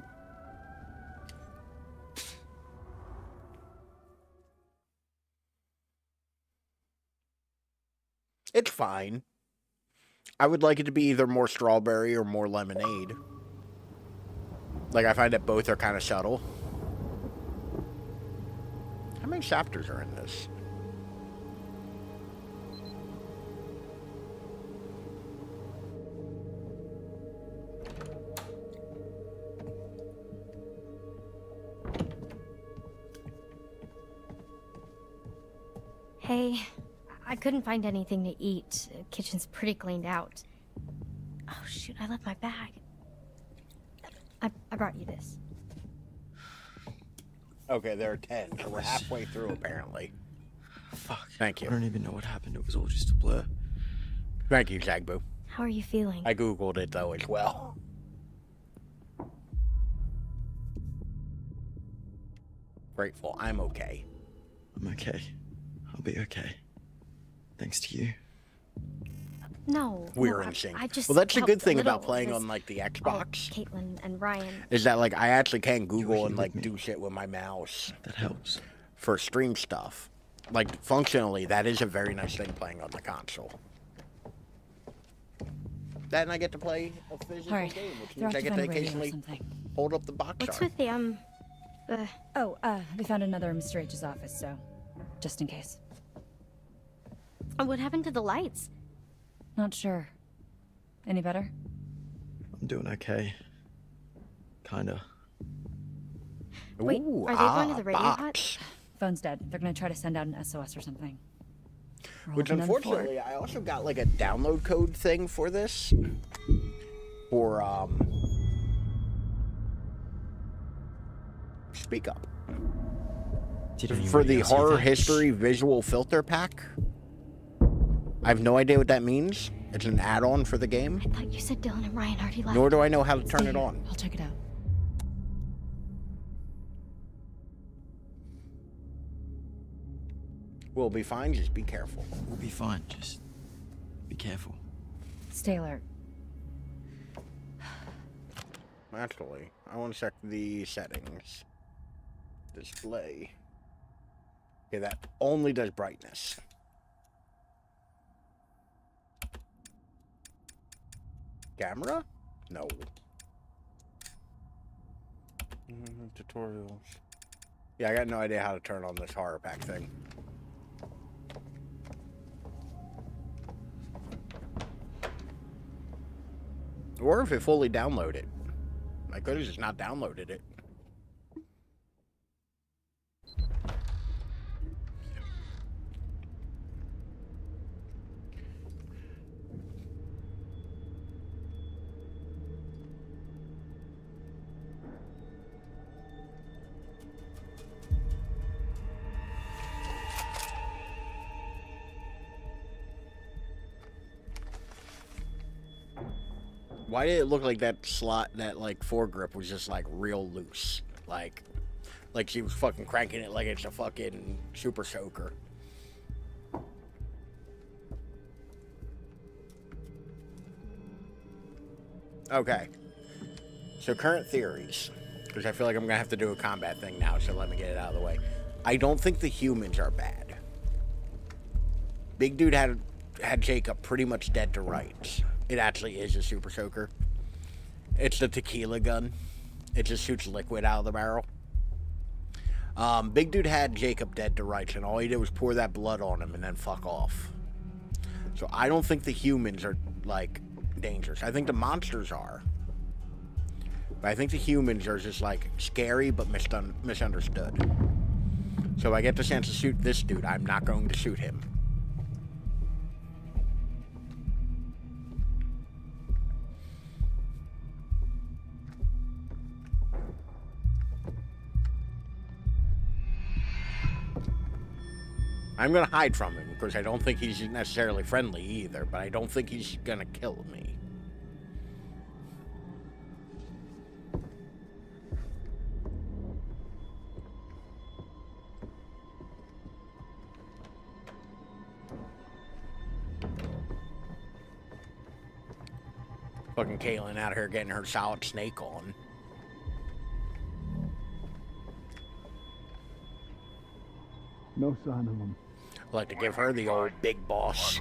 It's fine. I would like it to be either more strawberry or more lemonade. Like, I find that both are kind of subtle. How many chapters are in this? Hey, I couldn't find anything to eat. The kitchen's pretty cleaned out. Oh shoot, I left my bag. I brought you this. Okay, there are 10, so we're halfway through, apparently. Fuck. Thank you. I don't even know what happened. It was all just a blur. Thank you, Zagbu. How are you feeling? I googled it, though, as well. Grateful. I'm okay. I'm okay. I'll be okay. Thanks to you. No. We're no, in sync. I just Well, that's the helped good thing a about little playing because- on, like, the Oh, Xbox. Caitlin and Ryan. Is that, like, I actually can Google and, like, do shit with my mouse. That helps. For stream stuff. Like, functionally, that is a very nice thing playing on the console. That and I get to play a physical Alright, game, which they're means off I to get find to a radio or occasionally something. hold up the box What's art. with the We found another in Mr. H's office, so just in case. What happened to the lights? Not sure. Any better? I'm doing okay. Kinda. Wait, Ooh, are they going to the radio hut? box. Phone's dead. They're gonna try to send out an SOS or something. We're Which, hoping on the fort. unfortunately, I also got, like, a download code thing for this. For, Speak Up. Did For anybody the else hear Horror that? History Visual Filter Pack. I have no idea what that means. It's an add-on for the game. I thought you said Dylan and Ryan already left. Nor do I know how to turn it Here, on. I'll check it out. We'll be fine, just be careful. We'll be fine, just be careful. Stay alert. Actually, I want to check the settings. Display. Okay, that only does brightness. Camera? No. Tutorials. Yeah, I got no idea how to turn on this horror pack thing. Or if it fully downloaded. I could have just not downloaded it. Why did it look like that slot, that like foregrip was just like real loose? Like she was fucking cranking it like it's a fucking super soaker. Okay. So current theories, because I feel like I'm gonna have to do a combat thing now, so let me get it out of the way. I don't think the humans are bad. Big Dude had Jacob pretty much dead to rights. It actually is a super soaker. It's the tequila gun. It just shoots liquid out of the barrel. Big Dude had Jacob dead to rights, and all he did was pour that blood on him and then fuck off. So I don't think the humans are, like, dangerous. I think the monsters are. But I think the humans are just, like, scary but misunderstood. So if I get the chance to shoot this dude, I'm not going to shoot him. I'm gonna hide from him, because I don't think he's necessarily friendly either, but I don't think he's gonna kill me. Fucking Caitlin out here getting her solid snake on. No sign of him. I'd like to give her the old big boss.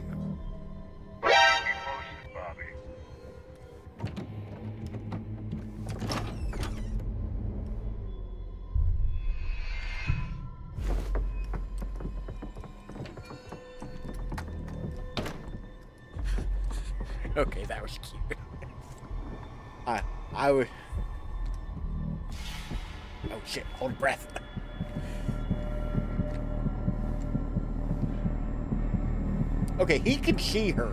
Okay, that was cute. I would. Oh shit! Hold breath. Okay, he can see her.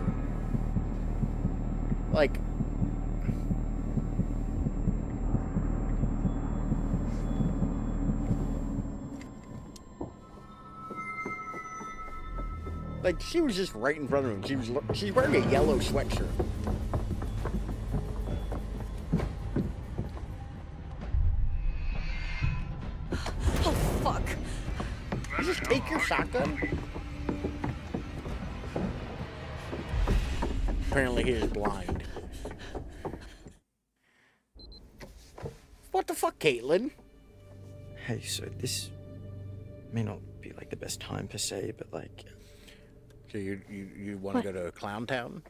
Like... Like, she was just right in front of him. She's wearing a yellow sweatshirt. Oh, fuck. You just take your shotgun? Apparently he is blind. What the fuck, Caitlin? Hey, so this may not be like the best time per se, but like... So you want to go to Clown Town?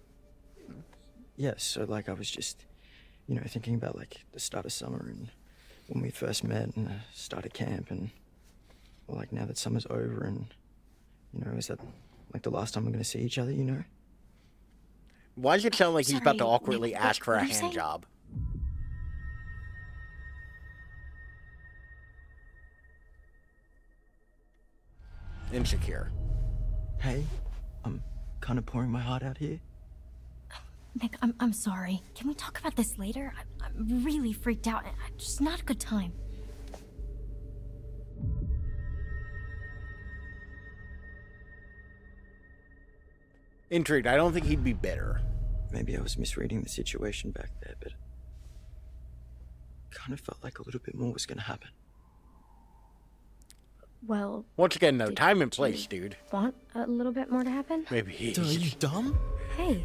Yeah, so like I was just, you know, thinking about like the start of summer and when we first met and started camp, and well, like now that summer's over and, you know, is that like the last time we're gonna see each other, you know? Why does it sound like he's about to awkwardly Nick, ask for a what are you hand saying? job? Insecure. Hey, I'm kind of pouring my heart out here. Nick, I'm sorry. Can we talk about this later? I'm really freaked out. It's just not a good time. Intrigued. I don't think he'd be bitter. Maybe I was misreading the situation back there, but kind of felt like a little bit more was gonna happen. Well, Once again, though, time and place, dude. want a little bit more to happen? Maybe he. Dude, are you dumb? Hey.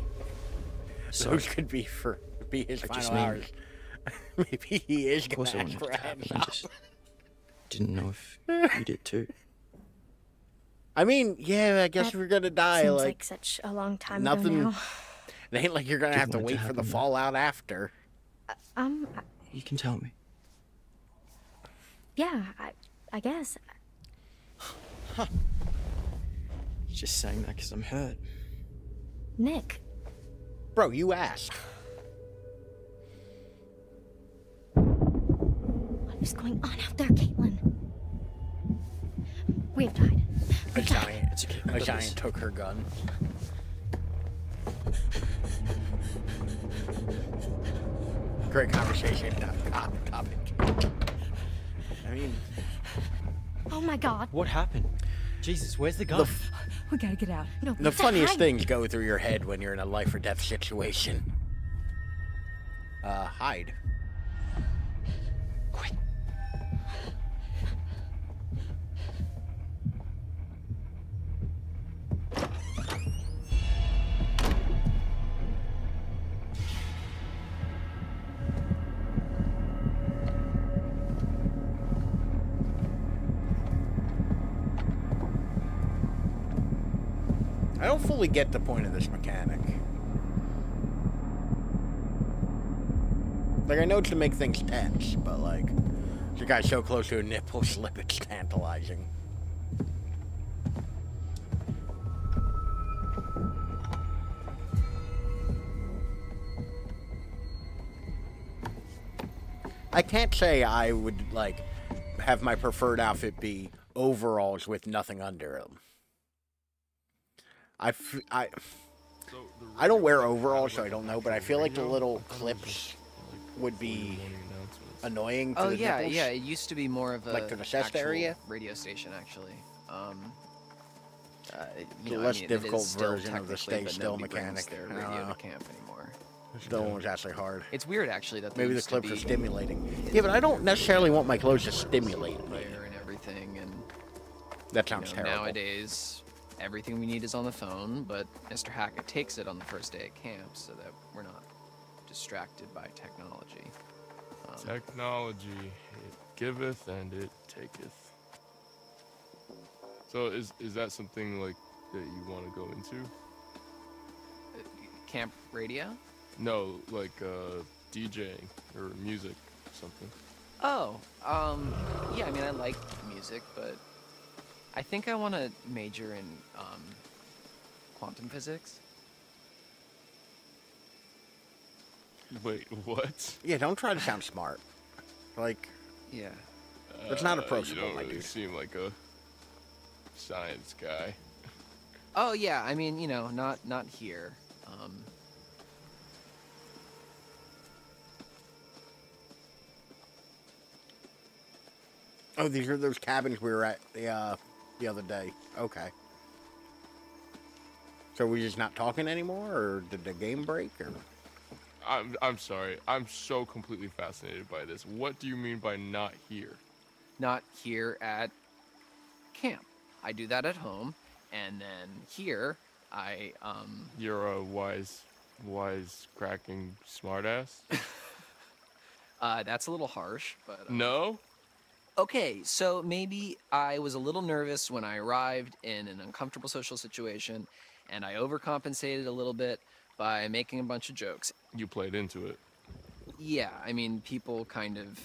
Those could be his final hours. Maybe he is gonna ask for a I headshot. just didn't know if you did too. I mean, yeah, I guess we're gonna die. Seems Like, like such a long time nothing. ago now. It ain't like you're gonna have to wait for the fallout after. You can tell me. Yeah, I guess. Huh. You're just saying that because I'm hurt. Nick. Bro, you asked. What is going on out there, Caitlin? We have died. A giant took her gun. Great conversation. Topic. I mean, Oh my god. What happened? Jesus, where's the gun? We gotta get out. No, the funniest things go through your head when you're in a life or death situation. Hide. I don't fully get the point of this mechanic. Like, I know it's to make things tense, but like, if the guy's so close to a nipple slip, it's tantalizing. I can't say I would, like, have my preferred outfit be overalls with nothing under them. I don't wear overalls, so I don't know, but I feel like the little clips would be annoying to Oh the yeah, nipples. yeah. It used to be more of a Like to the chest actual area? radio station, actually. The You know, less I mean, difficult it is still version of the technically, stay but still nobody brings mechanic. their I don't radio know. to camp anymore. Still was actually hard. It's weird, actually, that Maybe the used to clips are be stimulating. Yeah, but I don't necessarily want my clothes to stimulate me. player and everything, and That sounds you know, terrible. Nowadays, everything we need is on the phone, but Mr. Hackett takes it on the first day at camp so that we're not distracted by technology. Technology, it giveth and it taketh. So is that something like that you want to go into? Camp radio? No, like DJing or music, something. Oh, yeah, I mean, I like music, but I think I want to major in quantum physics. Wait, what? Yeah, don't try to sound smart. Like, yeah, that's not approachable, You don't my really dude. seem like a science guy. Oh yeah, I mean, you know, not here. Oh, these are those cabins we were at the other day. Okay. So we just not talking anymore, or did the game break, or? I'm sorry. I'm so completely fascinated by this. What do you mean by not here? Not here at camp. I do that at home, and then here I You're a wise cracking smartass. That's a little harsh, but No. okay, so maybe I was a little nervous when I arrived in an uncomfortable social situation, and I overcompensated a little bit by making a bunch of jokes. You played into it. Yeah, I mean, people kind of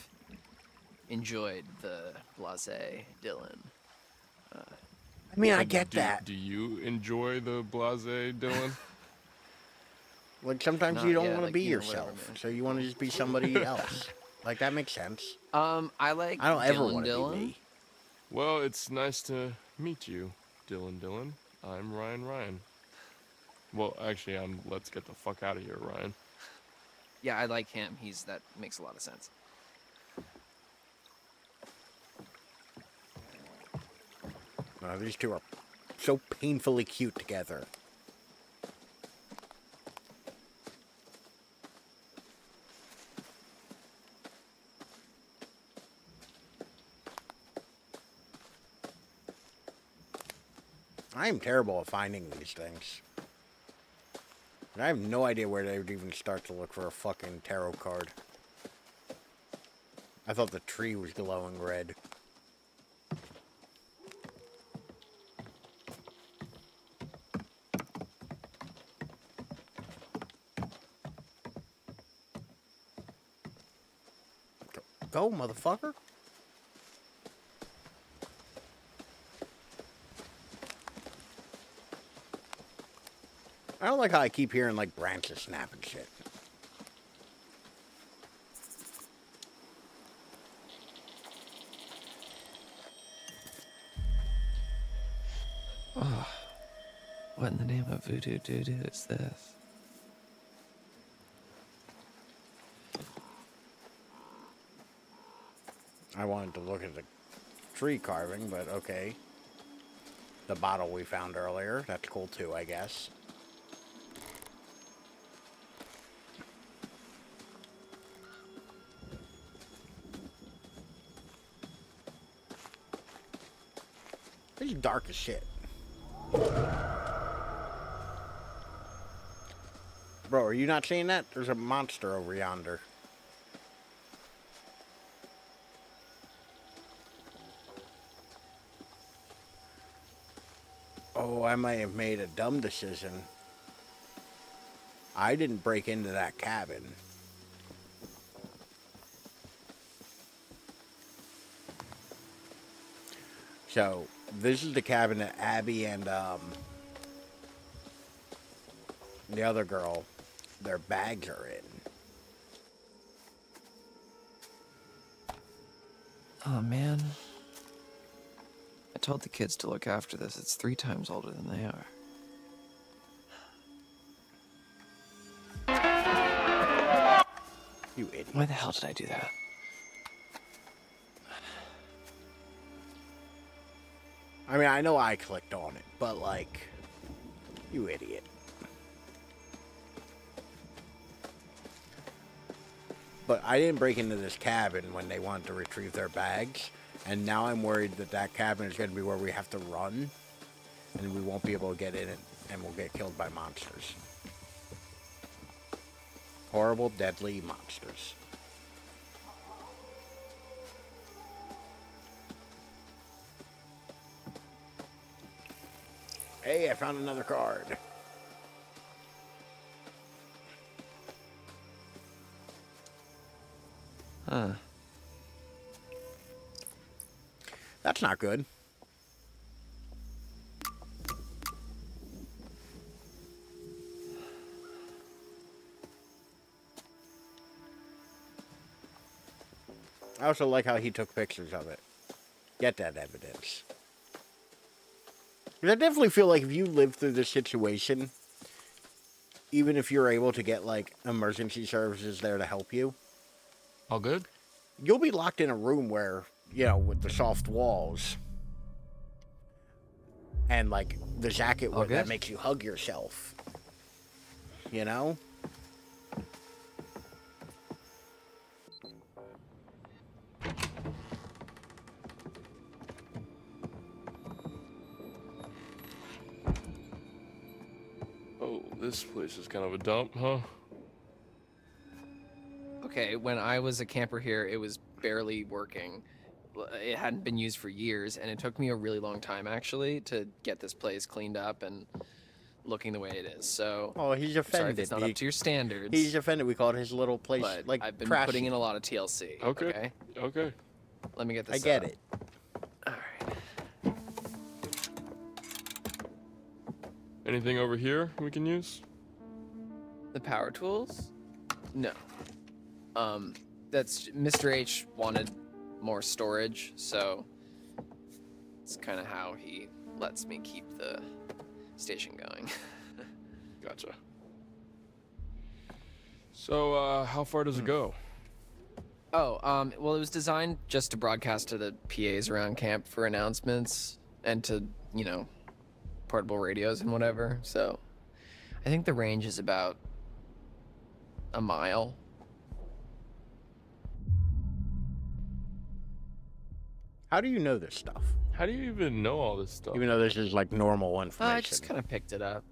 enjoyed the blasé Dylan. I mean, I get that. Do you enjoy the blasé, Dylan? Like, sometimes Not you don't yet, want to like, be you know, whatever, yourself, man. so you want to just be somebody else. Like, that makes sense. I like I don't ever Dylan want to Dylan. be me. Well, it's nice to meet you, Dylan. I'm Ryan. Well, actually, let's get the fuck out of here, Ryan. Yeah, I like him. That makes a lot of sense. These two are so painfully cute together. I am terrible at finding these things. And I have no idea where they would even start to look for a fucking tarot card. I thought the tree was glowing red. Go, motherfucker. I don't like how I keep hearing, like, branches snap and shit. Oh, what in the name of voodoo doo-doo is this? I wanted to look at the tree carving, but okay. The bottle we found earlier, that's cool too, I guess. It's dark as shit. Bro, are you not seeing that? There's a monster over yonder. Oh, I might have made a dumb decision. I didn't break into that cabin. So, this is the cabin that Abby and the other girl, their bags are in. Oh, man. I told the kids to look after this. It's 3 times older than they are. You idiot. Why the hell did I do that? I mean, I know I clicked on it, but like, you idiot. But I didn't break into this cabin when they wanted to retrieve their bags. And now I'm worried that that cabin is going to be where we have to run. And we won't be able to get in it. And we'll get killed by monsters. Horrible, deadly monsters. Hey, I found another card. Huh. That's not good. I also like how he took pictures of it. Get that evidence. Because I definitely feel like if you live through this situation, even if you're able to get, like, emergency services there to help you. All good? You'll be locked in a room where, you know, with the soft walls. And, like, the jacket that makes you hug yourself. You know? Oh, this place is kind of a dump, huh? Okay, when I was a camper here, it was barely working. It hadn't been used for years, and it took me a really long time, actually, to get this place cleaned up and looking the way it is. So, oh, he's offended. Sorry if it's not up to your standards. He's offended. We called his little place, but like, I've been trashy. putting in a lot of TLC. Okay. Okay. Let me get this I get up. it. Anything over here we can use? The power tools? No. That's Mr. H wanted more storage, so it's kind of how he lets me keep the station going. Gotcha. So, how far does it go? Oh, well, it was designed just to broadcast to the PAs around camp for announcements and to, you know, portable radios and whatever. So I think the range is about a mile. How do you know this stuff? How do you even know all this stuff? Even though this is like normal information. I just kind of picked it up.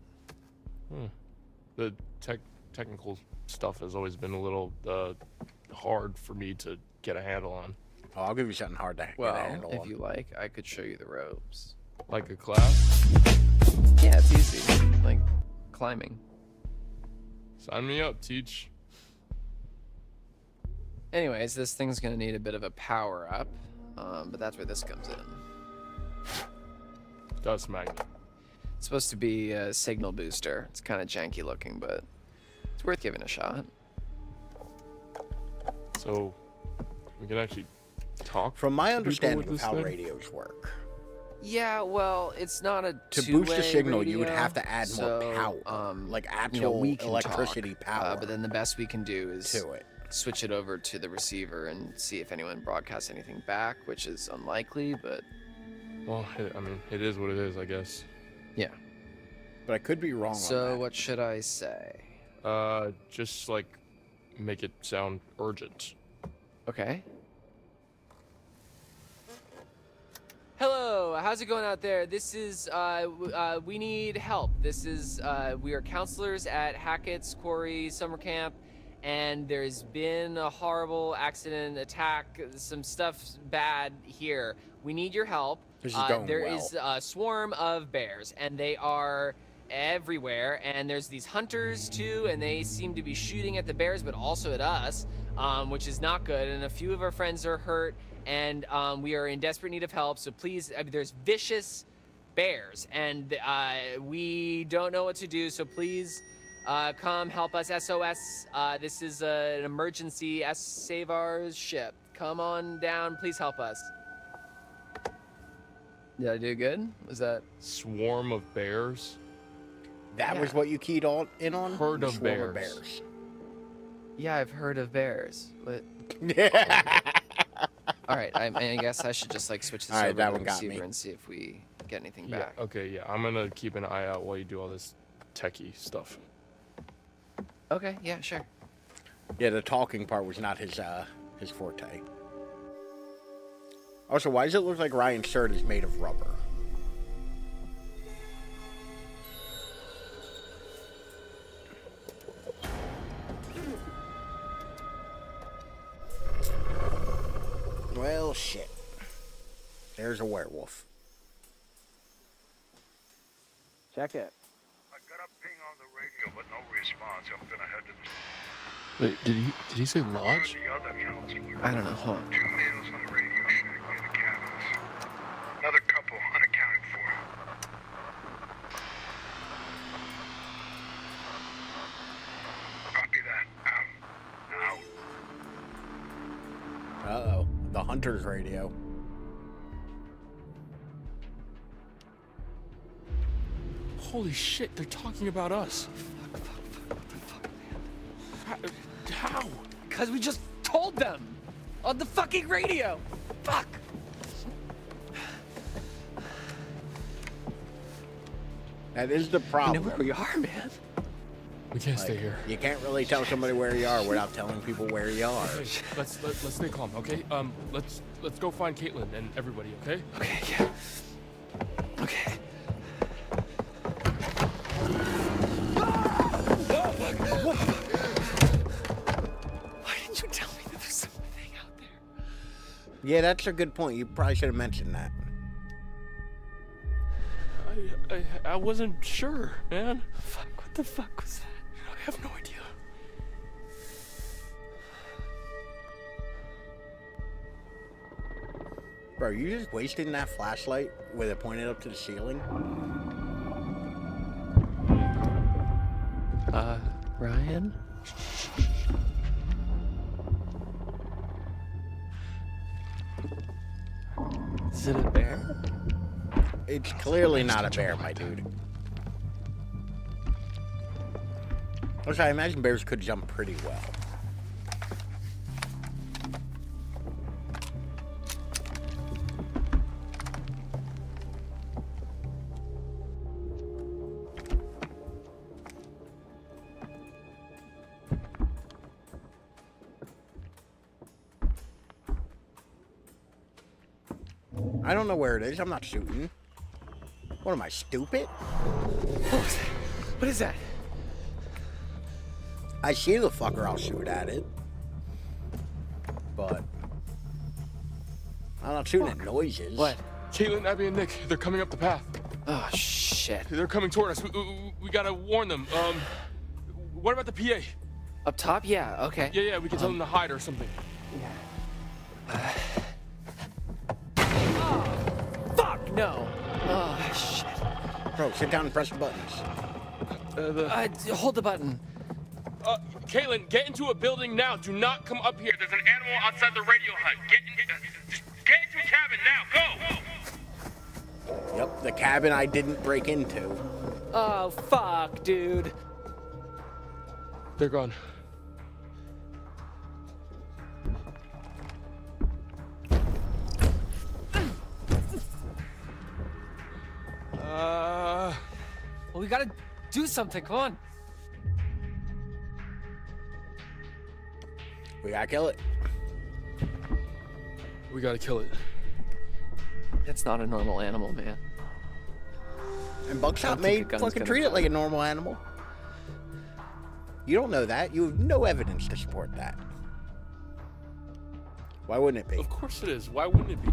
The technical stuff has always been a little hard for me to get a handle on. Oh, I'll give you something hard to get a handle on. If you like, I could show you the ropes. Like a class? Yeah, it's easy. Like climbing. Sign me up, teach. Anyways, this thing's gonna need a bit of a power up, but that's where this comes in. Dust magnet. It's supposed to be a signal booster. It's kind of janky looking, but it's worth giving a shot. So, we can actually talk? From my understanding of this how thing? radios work. Yeah, well, it's not a To two-way boost the signal, radio, you would have to add more so, power, like actual you know, we can electricity talk, power. but then the best we can do is to it. Switch it over to the receiver and see if anyone broadcasts anything back, which is unlikely, but... Well, I mean, it is what it is, I guess. Yeah. But I could be wrong on So that. what should I say? Just, like, make it sound urgent. Okay. Hello, how's it going out there? This is, we need help. This is, we are counselors at Hackett's Quarry Summer Camp, and there's been a horrible accident, attack, some stuff bad here. We need your help. This is going There well. is a swarm of bears, and they are everywhere, and there's these hunters too, and they seem to be shooting at the bears, but also at us, which is not good, and a few of our friends are hurt, and we are in desperate need of help, so please, there's vicious bears, and we don't know what to do, so please come help us. SOS, this is an emergency. Save our ship. Come on down, please help us. Did I do good? Was that... Swarm of bears? That was what you keyed in on? Herd of Swarm bears. Yeah, I've heard of bears, but... Alright, I guess I should just like switch this over to the receiver and see if we get anything back. Yeah, okay, yeah. I'm gonna keep an eye out while you do all this techie stuff. Okay, yeah, sure. Yeah, the talking part was not his forte. Also, why does it look like Ryan's shirt is made of rubber? Well, shit. There's a werewolf. Check it. I got a ping on the radio, but no response. I'm gonna head to the... Wait, did he say lodge? The other counselor. I don't know, hold on. 2 males on the radio shack near the cabins. Another couple unaccounted for. Copy that. Out. Uh-oh. The hunter's radio. Holy shit, they're talking about us. How? Because we just told them on the fucking radio. Fuck. That is the problem. We know where we are, man. We can't stay here. You can't really tell somebody where you are without telling people where you are. Okay, let's stay calm, okay? Let's go find Caitlin and everybody, okay? Okay, yeah. Okay. Why didn't you tell me that there's something out there? Yeah, that's a good point. You probably should have mentioned that. I wasn't sure, man. Fuck, what the fuck was that? I have no idea. Bro, you just wasting that flashlight with it pointed up to the ceiling? Ryan? Is it a bear? It's clearly not a bear, my dude. Also, I imagine bears could jump pretty well. I don't know where it is. I'm not shooting. What am I, stupid? What is that? I see the fucker, I'll shoot at it. But I'm not shooting at noises. What? Caitlin, Abby, and Nick, they're coming up the path. Oh, shit. They're coming toward us. We gotta warn them. What about the PA? Up top? Yeah, okay. Yeah, we can tell them to hide or something. Yeah. Oh, fuck, no. Oh, shit. Bro, sit down and press the buttons. Hold the button. Caitlin, get into a building now. Do not come up here. There's an animal outside the radio hut. Just get into a cabin now. Go! Yep, the cabin I didn't break into. Oh, fuck, dude. They're gone. Well, we gotta do something. Come on. We gotta kill it. We gotta kill it. It's not a normal animal, man. And Buckshot may fucking treat it like a normal animal. You don't know that. You have no evidence to support that. Why wouldn't it be? Of course it is. Why wouldn't it be?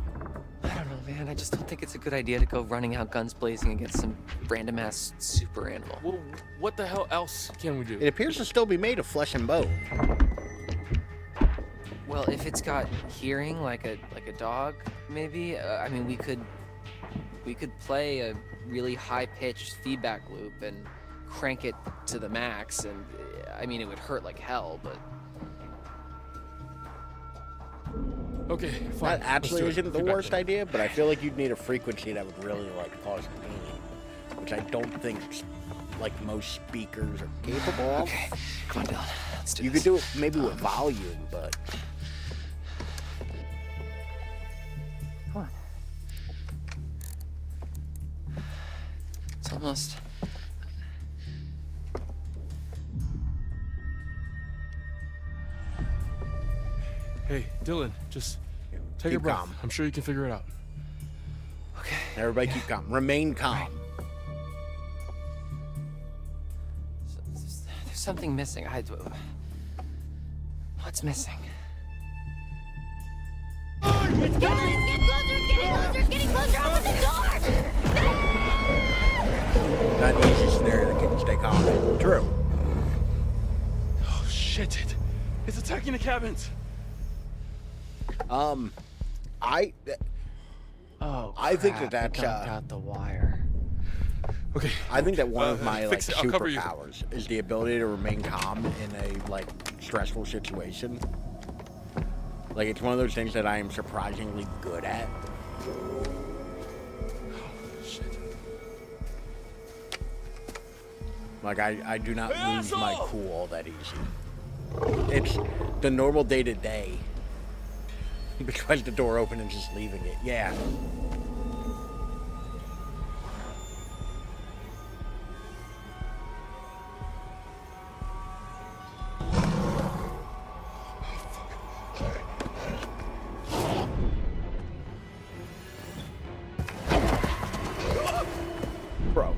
I don't know, man. I just don't think it's a good idea to go running out guns blazing against some random-ass super animal. Well, what the hell else can we do? It appears to still be made of flesh and bone. Well, if it's got hearing like a dog, maybe. I mean, we could play a really high-pitched feedback loop and crank it to the max, and I mean, it would hurt like hell, but. Okay, fine. That actually isn't the worst idea, but I feel like you'd need a frequency that would really like cause pain, which I don't think like most speakers are capable of. Okay, come on, Dylan. Let's do this. You could do it maybe with volume, but. Come on. It's almost. Hey, Dylan, just take a breath. Calm. I'm sure you can figure it out. Okay. Everybody keep calm. Remain calm. There's something missing. What's missing? It's getting closer! Open the door! Not an easy scenario to stay calm in. True. Oh, shit. It's attacking the cabins. I think that's got the wire. Okay. I think that one of my like I'll cover you. superpowers is the ability to remain calm in a like stressful situation. Like it's one of those things that I am surprisingly good at. Shit. Like I do not lose my cool all that easy. It's the normal day-to-day. Because the door open and just leaving it. Yeah. Bro.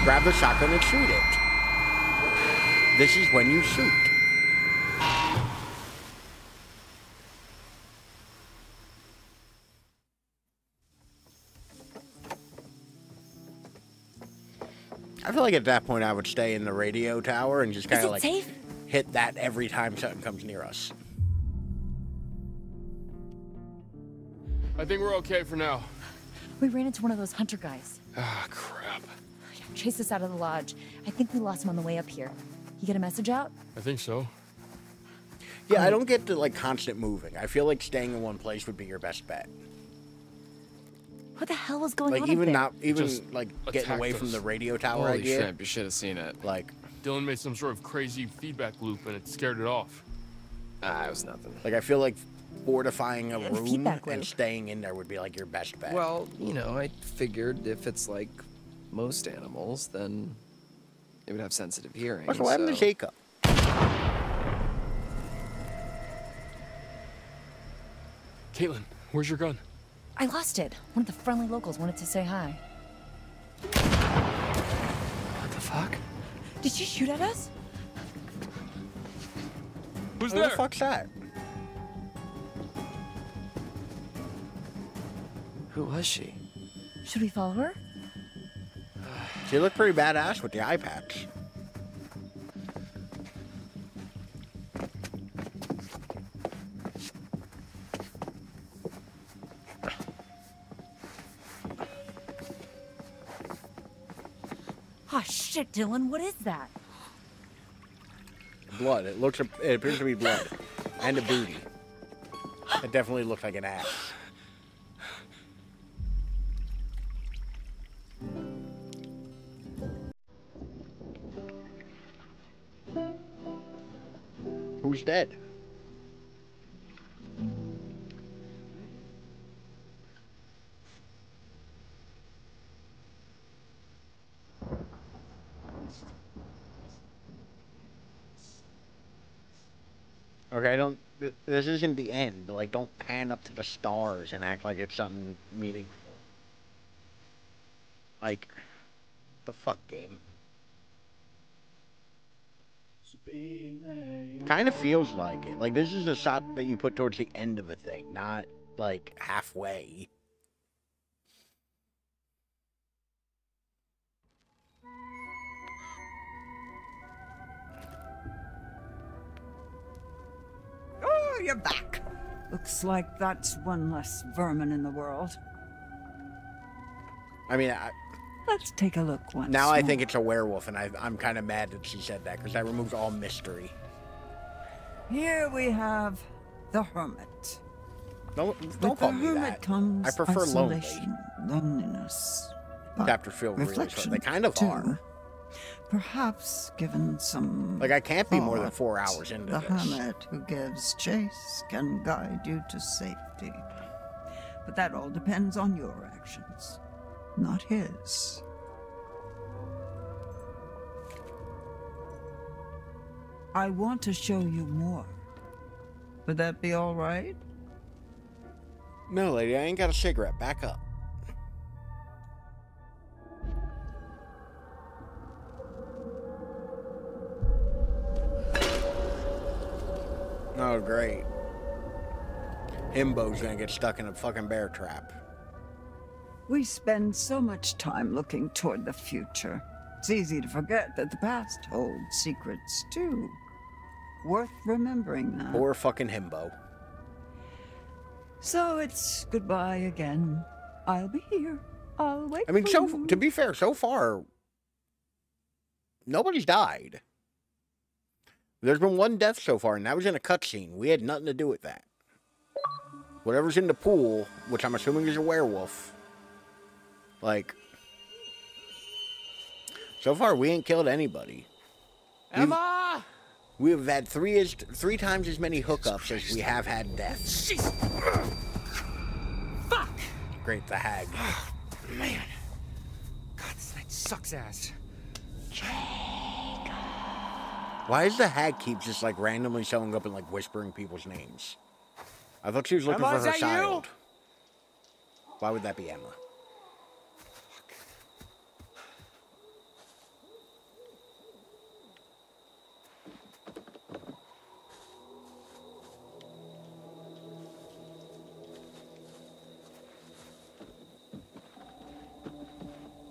Grab the shotgun and shoot it. This is when you shoot. I feel like at that point I would stay in the radio tower and just kind of like safe? hit that every time something comes near us. I think we're okay for now. We ran into one of those hunter guys. Ah, crap. Chased us out of the lodge. I think we lost him on the way up here. You get a message out? I think so. Yeah, I don't get the like constant moving. I feel like staying in one place would be your best bet. What the hell was going Like on? even up there? not even Just like getting away from the radio tower Holy idea. shrimp, you should have seen it. Like Dylan made some sort of crazy feedback loop and it scared it off. It was nothing. Like I feel like fortifying a room feedback loop. and staying in there would be like your best bet. Well, you know, I figured if it's like most animals, then it would have sensitive hearing. What happened to Jacob? Caitlin, where's your gun? I lost it. One of the friendly locals wanted to say hi. What the fuck? Did she shoot at us? Who's Who there? the fuck's that? Who was she? Should we follow her? She looked pretty badass with the eye patch. Oh shit, Dylan, what is that? Blood. It appears to be blood. And a booty. It definitely looks like an ass. Who's dead? Okay, this isn't the end. Like, don't pan up to the stars and act like it's something meaningful. Like, the fuck game. Kind of feels like it. Like, this is a shot that you put towards the end of a thing, not, like, halfway. Oh, you're back. Looks like that's one less vermin in the world. I mean, Let's take a look once now I more. think it's a werewolf, and I'm kind of mad that she said that, because that removes all mystery. Here we have the hermit. Don't With call the me hermit that. comes I prefer lonely. isolation, loneliness. Chapter feel really short. reflection, They kind of too. are. Perhaps given some Like, I can't be more than thought, 4 hours into the this. hermit who gives chase can guide you to safety. But that all depends on your actions, not his. I want to show you more. Would that be all right? No, lady, I ain't got a cigarette. Back up. Oh, great. Himbo's gonna get stuck in a fucking bear trap. We spend so much time looking toward the future. It's easy to forget that the past holds secrets, too. Worth remembering that. Poor fucking Himbo. So it's goodbye again. I'll be here. I'll wait I mean, for so you. to be fair, so far, nobody's died. There's been one death so far, and that was in a cutscene. We had nothing to do with that. Whatever's in the pool, which I'm assuming is a werewolf, like, so far we ain't killed anybody. Emma! We have had three times as many hookups as we have had deaths. Fuck! Great, the hag. Man. God, this night sucks ass. Why does the hag keep just like randomly showing up and like whispering people's names? I thought she was looking Emma, for is her that child. Why would that be Emma?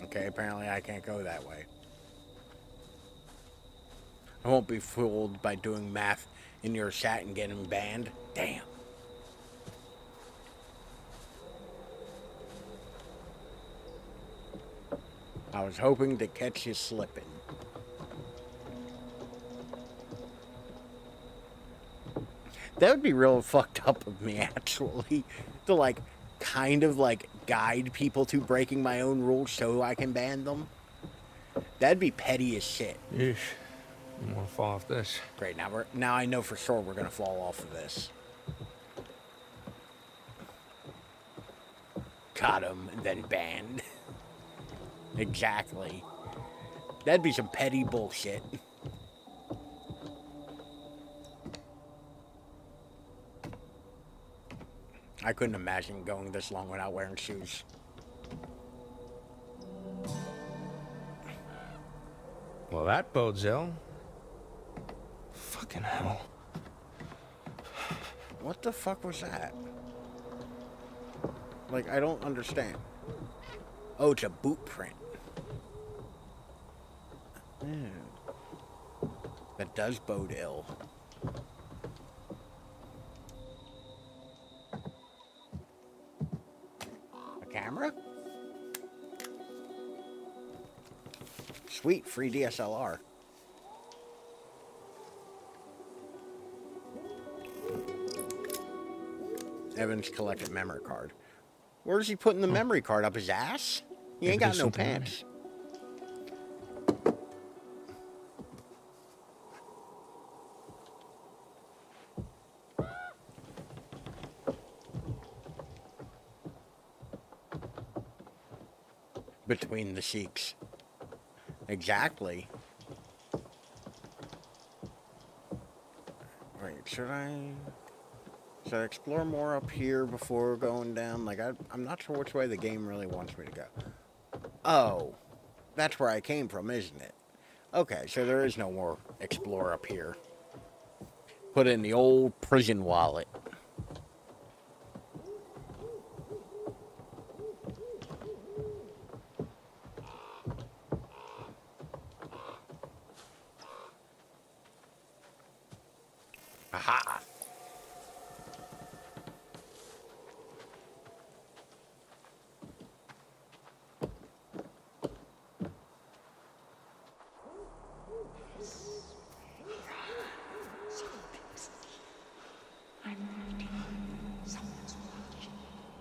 Okay, apparently I can't go that way. I won't be fooled by doing math in your chat and getting banned. Damn. I was hoping to catch you slipping. That would be real fucked up of me, actually, to like kind of like guide people to breaking my own rules so I can ban them. That'd be petty as shit. Yeesh. You want to fall off this? Great, now I know for sure we're gonna fall off of this. Got him, then banned. Exactly. That'd be some petty bullshit. I couldn't imagine going this long without wearing shoes. Well, that bodes ill. Fucking hell. What the fuck was that? Like, I don't understand. Oh, it's a boot print. Ew. That does bode ill. A camera? Sweet, free DSLR. Evan's collected memory card. Where's he putting the memory card? Up his ass? He ain't got no pants. Between the cheeks. Exactly. Wait, should I explore more up here before going down? Like, I'm not sure which way the game really wants me to go. Oh, that's where I came from, isn't it? Okay, so there is no more explore up here. Put in the old prison wallet. Aha!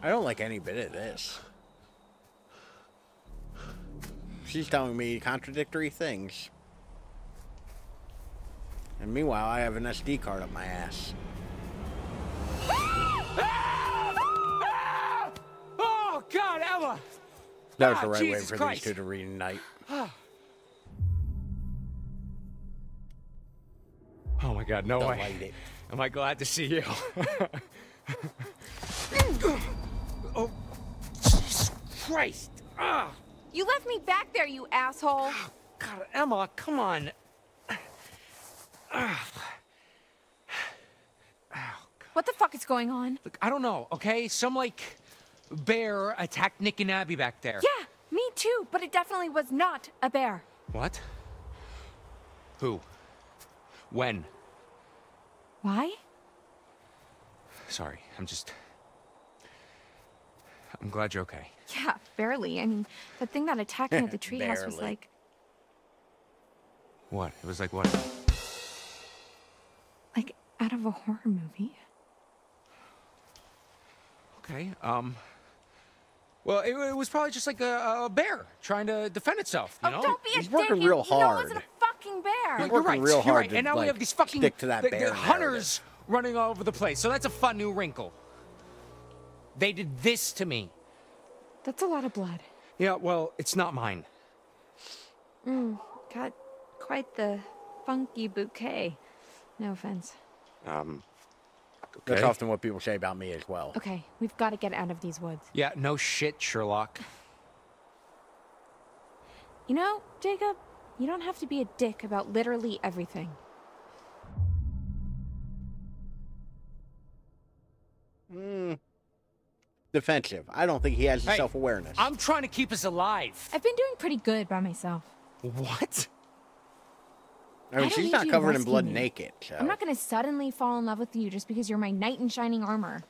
I don't like any bit of this. She's telling me contradictory things. And meanwhile, I have an SD card up my ass. Oh, God, Emma! That was the right way Jesus for Christ. these two to reunite. Oh my God, no Don't way. light it. Am I glad to see you? Oh, Jesus Christ! Ah! You left me back there, you asshole. God, Emma, come on. What the fuck is going on? Look, I don't know, okay? Some, like, bear attacked Nick and Abby back there. Yeah, me too, but it definitely was not a bear. What? Who? When? Why? Sorry, I'm glad you're okay. Yeah, barely. I mean, the thing that attacked me at the treehouse was Barely. like... What? It was like what? like out of a horror movie. Okay, well, it was probably just like a bear trying to defend itself, you know? Don't be a He's working dick. real You know it hard. wasn't a fucking bear. He's You're working right, real you're hard right. to, And now we like, have these fucking stick to that the bear hunters running all over the place. So that's a fun new wrinkle. They did this to me. That's a lot of blood. Yeah, well, it's not mine. Got quite the funky bouquet. No offense. That's Okay. often what people say about me as well. Okay, we've got to get out of these woods. Yeah, no shit, Sherlock. You know, Jacob, you don't have to be a dick about literally everything. Defensive. I don't think he has the Hey, self-awareness. I'm trying to keep us alive. I've been doing pretty good by myself. What? I mean, I don't she's need not you to covered in rescue blood me. naked, so. I'm not gonna suddenly fall in love with you just because you're my knight in shining armor.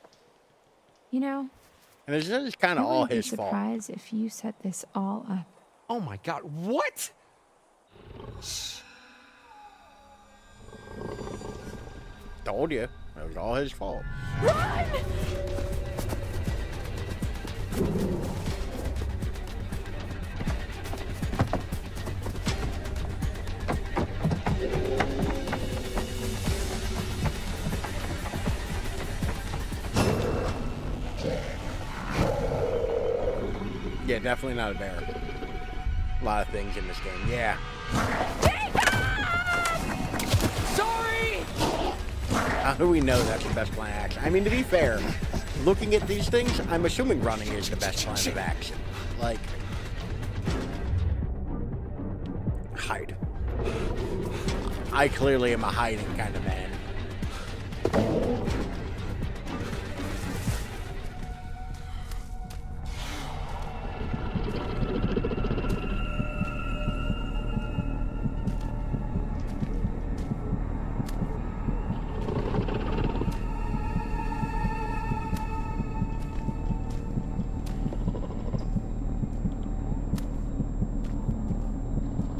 You know, And this is kind I of all wouldn't be his fault. surprised if you set this all up. Oh my God, what? Told you. It was all his fault. Yeah, definitely not a bear. A lot of things in this game. Yeah. Sorry! How do we know that's the best plan of action? I mean, to be fair, looking at these things, I'm assuming running is the best plan of action. Like, hide. I clearly am a hiding kind of man.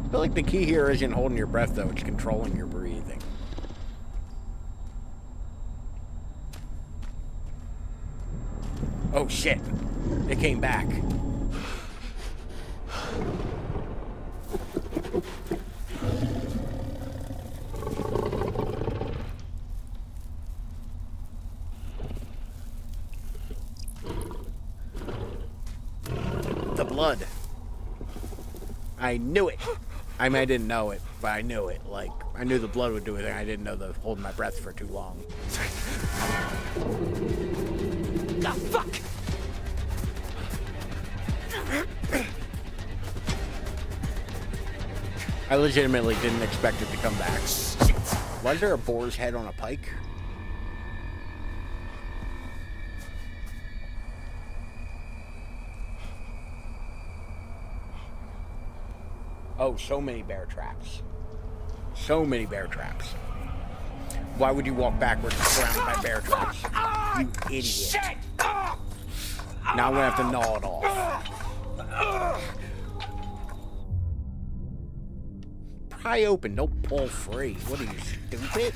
I feel like the key here isn't holding your breath, though. It's controlling your breathing. Oh, shit. They came back. The blood. I knew it. I mean, I didn't know it, but I knew it. Like, I knew the blood would do anything. I didn't know the holding my breath for too long. Ah, fuck! I legitimately didn't expect it to come back. Was there a boar's head on a pike? Oh, so many bear traps. So many bear traps. Why would you walk backwards surrounded by bear traps? You idiot. Now I'm gonna have to gnaw it off. Pry open, don't pull free. What are you, stupid?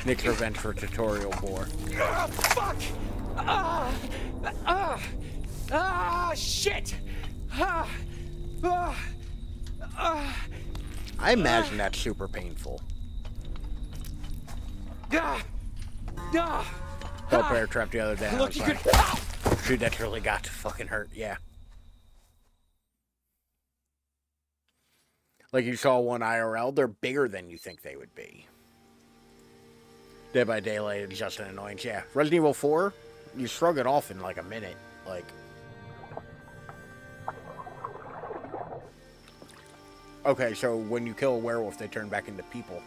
Nick's revenge for tutorial bore. Fuck! Shit! I imagine that's super painful. Felt bear trap the other day. I was like, dude, that's really got to fucking hurt. Yeah. Like you saw one IRL, they're bigger than you think they would be. Dead by Daylight is just an annoyance. Yeah. Resident Evil 4, you shrug it off in like a minute. Like. Okay, so when you kill a werewolf, they turn back into people.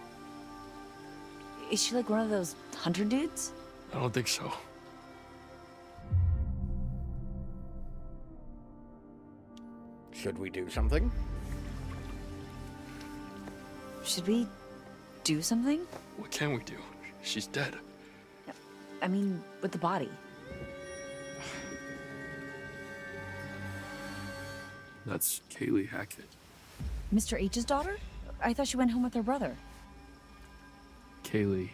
Is she like one of those hunter dudes? I don't think so. Should we do something? Should we do something? What can we do? She's dead. I mean, with the body. That's Kaylee Hackett. Mr. H's daughter? I thought she went home with her brother. Kaylee.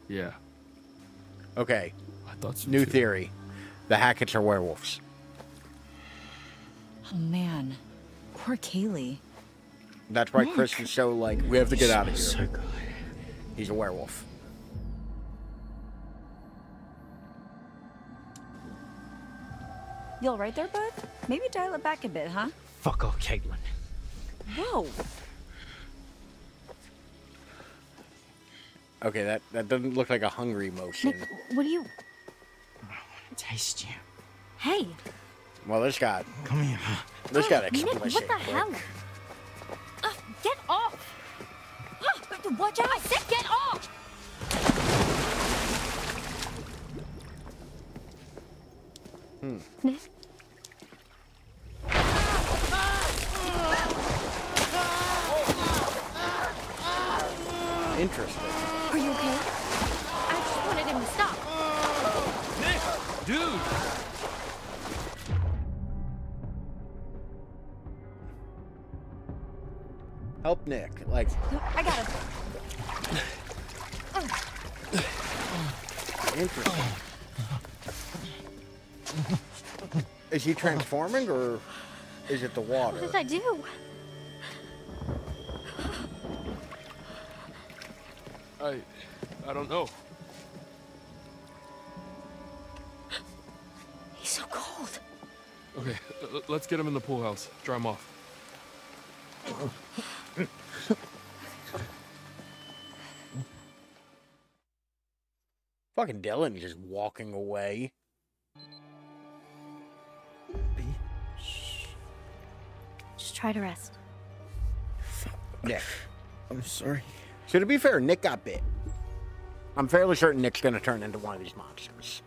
Yeah. Okay. I thought so New too. theory. The Hacketts are werewolves. Oh man. Poor Kaylee. That's why Chris is so like, we have to get out of here. So good. He's a werewolf. You all right there, bud? Maybe dial it back a bit, huh? Fuck off, Caitlin. Whoa. Okay, that doesn't look like a hungry motion. Nick, what do you... Taste you. Hey! Well, this got... Come here. This got Nick, explicit. what the hell? Get off! Watch out! I said get off! Nick? Interesting. Are you okay? I just wanted him to stop. Nick! Dude! Help Nick. Like, I got it. interesting. Is he transforming or is it the water? What did I do? I don't know. He's so cold. Okay, let's get him in the pool house. Dry him off. Fucking Dylan just walking away. Just try to rest. Nick. I'm sorry. So to be fair, Nick got bit. I'm fairly certain Nick's gonna turn into one of these monsters.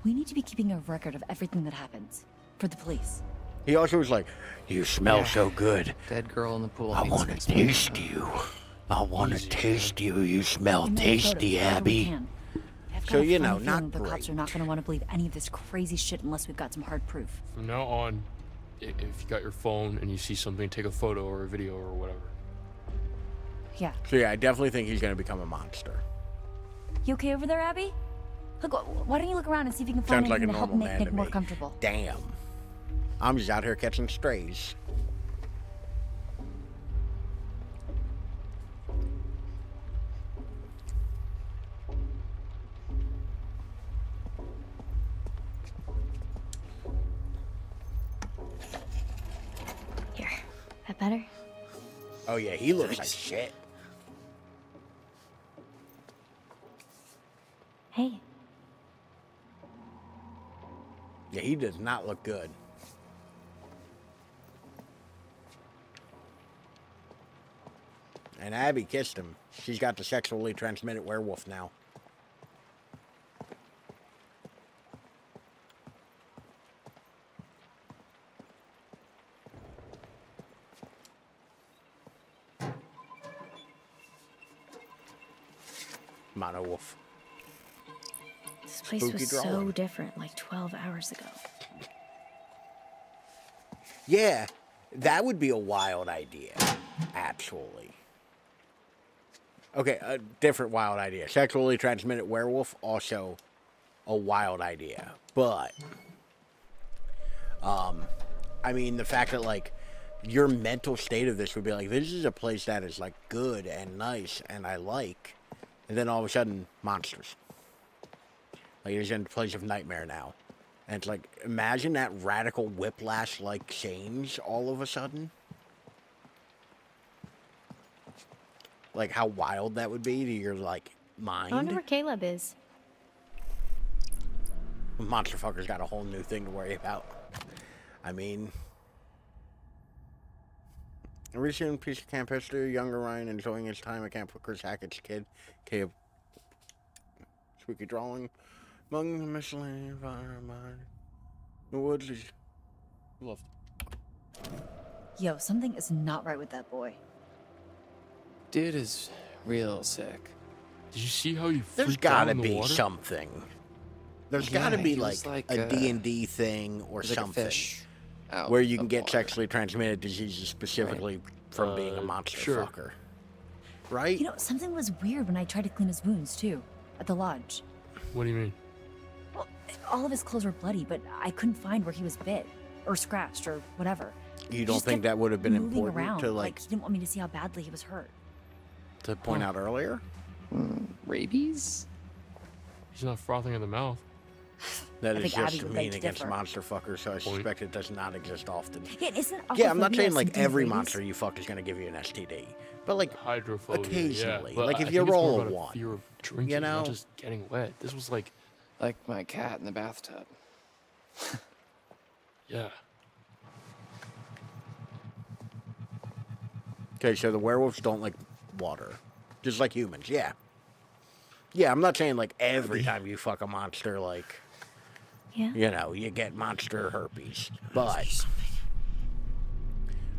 We need to be keeping a record of everything that happens for the police. He also was like, "You smell so good. Dead girl in the pool. I want to taste you. I want to taste you. You smell tasty, Abby." So, you know, not the cops are not going to want to believe any of this crazy shit unless we've got some hard proof. From now on, if you got your phone and you see something, take a photo or a video or whatever. Yeah. So yeah, I definitely think he's gonna become a monster. You okay over there, Abby? Look, why don't you look around and see if you can find Sounds like anything a to help normal make man Nick to more me. comfortable. Damn. I'm just out here catching strays. Here. That better? Oh yeah, he looks like shit. Hey. Yeah, he does not look good. And Abby kissed him. She's got the sexually transmitted werewolf now. Mono wolf. This place Spooky was drawing. so different like 12 hours ago. Yeah, that would be a wild idea, actually. Okay, a different wild idea. Sexually transmitted werewolf, also a wild idea. But, I mean, the fact that, like, your mental state of this would be like, this is a place that is, like, good and nice and I like. And then all of a sudden, monsters. Like, it's in a place of nightmare now. And it's like, imagine that radical whiplash-like change all of a sudden. Like, how wild that would be to your, like, mind. I wonder where Caleb is. Monster fucker's got a whole new thing to worry about. I mean... A recent piece of camp history, younger Ryan enjoying his time at camp with Chris Hackett's kid, Caleb. Spooky drawing. Among the miscellaneous environment. The woods is loved. Yo, something is not right with that boy. Dude is real sick. Did you see how you There's freaked out gotta in the be water? something. There's Yeah, gotta be he was like like, a D&D thing or like a something. fish out where you can of get water. sexually transmitted diseases specifically from being a monster sure. fucker. Right? You know, something was weird when I tried to clean his wounds, too, at the lodge. What do you mean? Well, all of his clothes were bloody, but I couldn't find where he was bit, or scratched, or whatever. You He don't just think kept that would have been moving important around, to like he didn't want me to see how badly he was hurt. to point out earlier? Rabies? He's not frothing at the mouth. That I is think just Abby would mean beg to against differ. monster fuckers, so I suspect it does not exist often. Yeah, isn't Yeah, I'm not aquaphobia saying a like symptom of every rabies? monster you fuck is gonna give you an STD, but like Hydrophobia. occasionally, Yeah, but like I if think you it's more roll a about one, fear of drinking, you know, not just getting wet. This was like my cat in the bathtub. Yeah. Okay, so the werewolves don't like water, just like humans. Yeah. Yeah, I'm not saying like every time you fuck a monster, like, Yeah. you know, you get monster herpes, but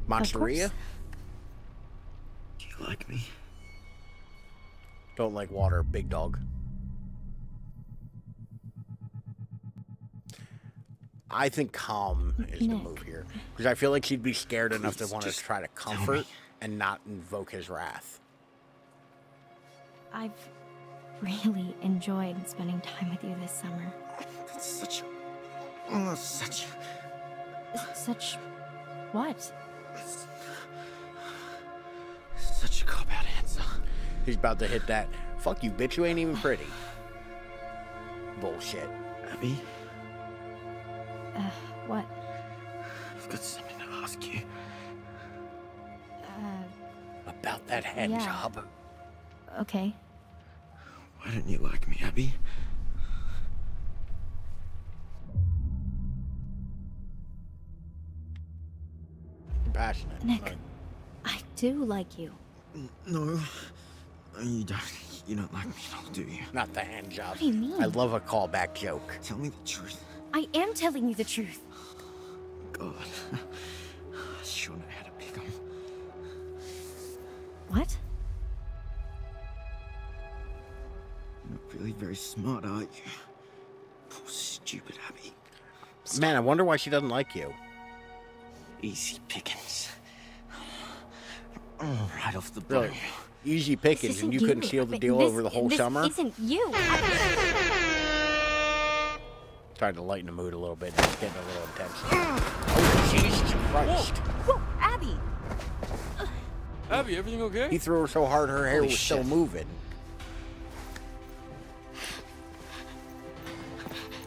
monsteria. Do you like me? Don't like water, big dog. I think calm is the Nick. move here. Because I feel like she'd be scared enough to Please, want to just try to tell comfort me. and not invoke his wrath. I've really enjoyed spending time with you this summer. That's such... Oh, such... Such what? Such a cop-out answer. He's about to hit that, fuck you, bitch, you ain't even pretty. Bullshit. Abby, What? I've got something to ask you. About that hand Yeah. job. Okay. Why don't you like me, Abby? Compassionate. Nick, I do like you. No, you don't. You don't like me at all, do you? Not the hand job. What do you mean? I love a callback joke. Tell me the truth. I am telling you the truth. God. I sure know how to pick 'em. What? You're not really very smart, are you? Poor stupid Abby. Man, I wonder why she doesn't like you. Easy pickings. Right off the bat. Really? Easy pickings, and you couldn't seal the deal over the whole summer? This isn't you. Tried to lighten the mood a little bit. It's getting a little intense. Oh, Jesus Christ. Whoa, Abby! Abby, everything okay? He threw her so hard her hair was still moving.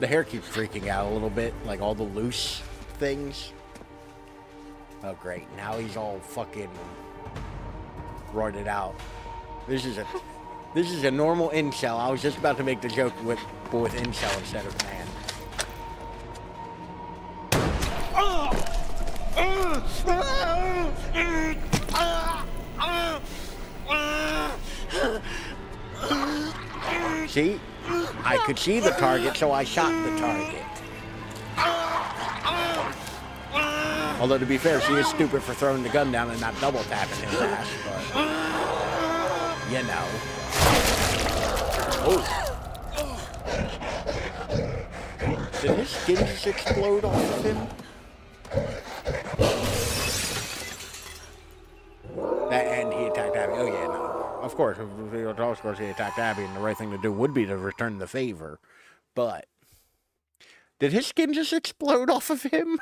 The hair keeps freaking out a little bit, like all the loose things. Oh, great. Now he's all fucking roided out. This is a normal incel. I was just about to make the joke with incel instead of man. See? I could see the target, so I shot the target. Although, to be fair, she is stupid for throwing the gun down and not double tapping his ass, but... You know. Oh. Did his skin just explode off of him? And he attacked Abby. Oh, yeah, no. Of course, he attacked Abby, and the right thing to do would be to return the favor. But... did his skin just explode off of him?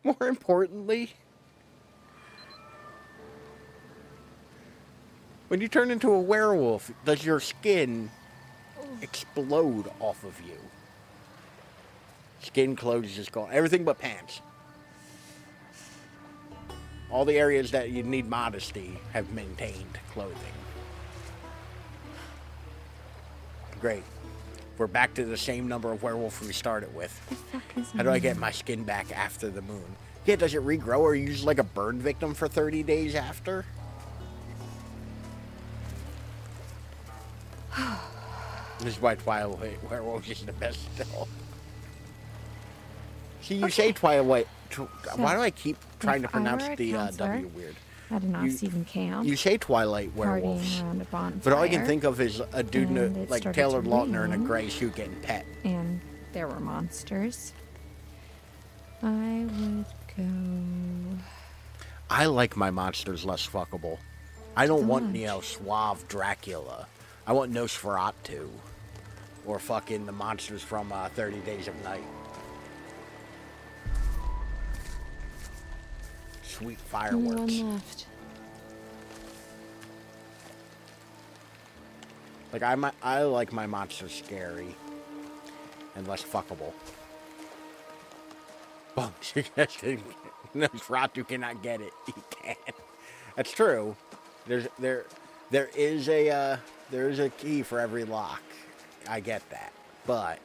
More importantly, when you turn into a werewolf, does your skin explode off of you? Skin, clothes, just gone. Everything but pants. All the areas that you need modesty have maintained clothing. Great. We're back to the same number of werewolves we started with. How do I get my skin back after the moon? Yeah, does it regrow or are you just like a burn victim for 30 days after? This is why Twilight Werewolf is the best still. See, you say Twilight... why do I keep trying to pronounce the W weird? At an off-season camp. You say Twilight Werewolves, around a bonfire, but all I can think of is a dude like Taylor Lautner in a rain. gray suit getting pet. And there were monsters. I would go... I like my monsters less fuckable. I don't want, Lodge. suave Dracula. I want Nosferatu. Or fucking the monsters from 30 Days of Night. Sweet fireworks. Only one left. Like, I like my monsters scary. And less fuckable. Oh, Nosferatu cannot get it. He can't. That's true. There is a key for every lock. I get that. But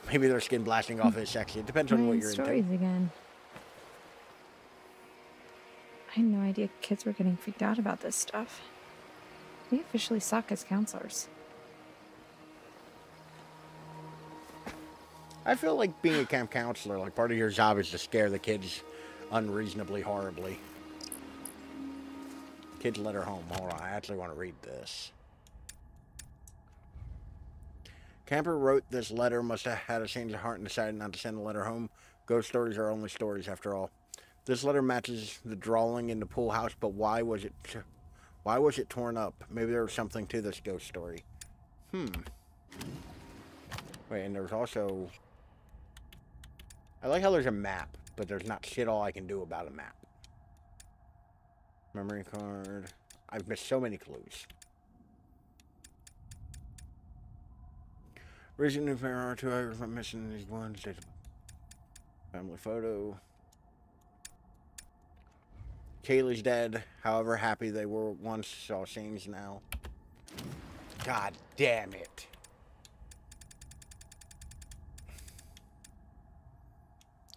maybe their skin blasting off is sexy. It depends on what you're stories into. again. I had no idea kids were getting freaked out about this stuff. We officially suck as counselors. I feel like being a camp counselor, like part of your job is to scare the kids unreasonably horribly. Kids letter home. Hold on, I actually want to read this. Camper wrote this letter, must have had a change of heart and decided not to send the letter home. Ghost stories are only stories after all. This letter matches the drawing in the pool house, but why was it torn up? Maybe there was something to this ghost story. Wait, and there's also... I like how there's a map, but there's not shit all I can do about a map. Memory card. I've missed so many clues. Reason if there are 2 items I'm missing these ones. Family photo. Kaylee's dead. However happy they were once, all change now. God damn it.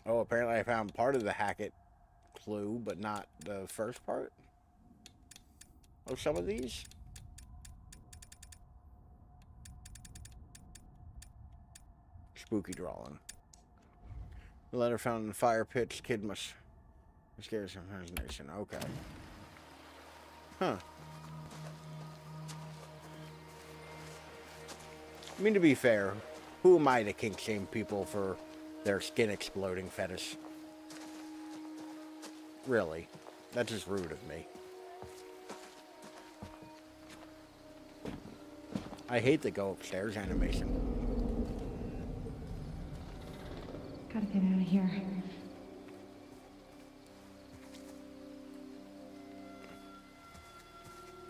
Oh, apparently I found part of the Hackett clue, but not the first part of some of these. Spooky drawing. The letter found in the fire pits. Kid must scare some imagination. Okay. Huh. I mean, to be fair, who am I to kink shame people for their skin exploding fetish? Really. That's just rude of me. I hate the go upstairs animation. Gotta get out of here.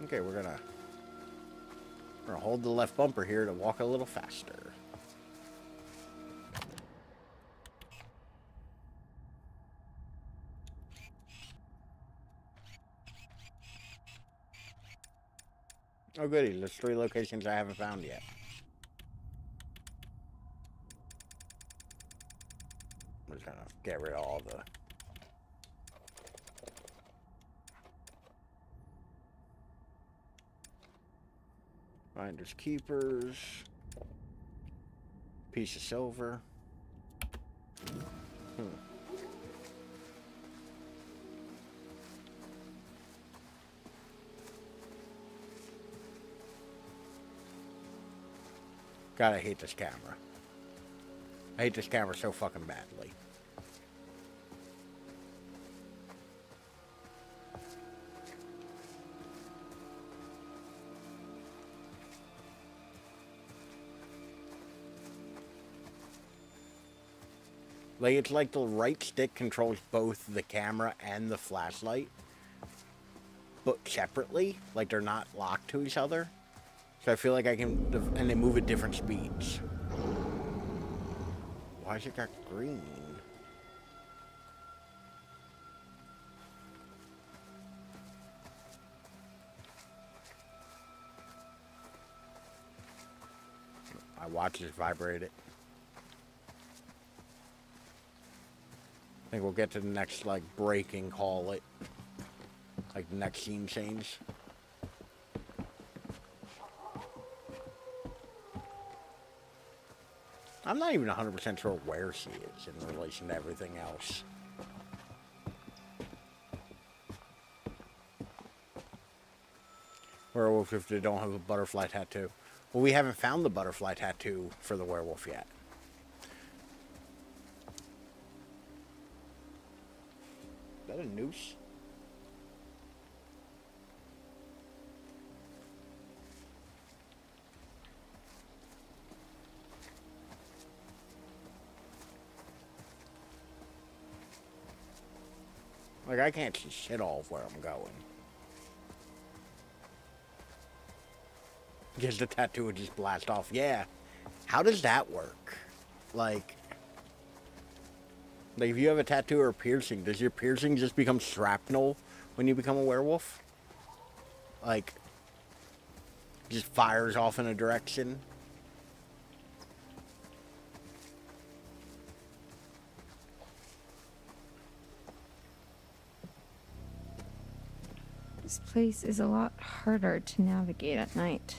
Okay, we're gonna hold the left bumper here to walk a little faster. Oh goody, there's 3 locations I haven't found yet. I'm just gonna get rid of all the... Finders keepers. Piece of silver. God, I hate this camera. I hate this camera so fucking badly. Like, it's like the right stick controls both the camera and the flashlight, but separately. Like, they're not locked to each other. So I feel like I can, and they move at different speeds. Why is it got green? My watch just vibrated. I think we'll get to the next, like, break and call it. Like, the next scene change. I'm not even 100% sure where she is in relation to everything else. Werewolf if they don't have a butterfly tattoo. Well, we haven't found the butterfly tattoo for the werewolf yet. Is that a noose? Like, I can't see shit all of where I'm going. Because the tattoo would just blast off. Yeah. How does that work? Like, if you have a tattoo or a piercing, does your piercing just become shrapnel when you become a werewolf? Like, just fires off in a direction? This place is a lot harder to navigate at night.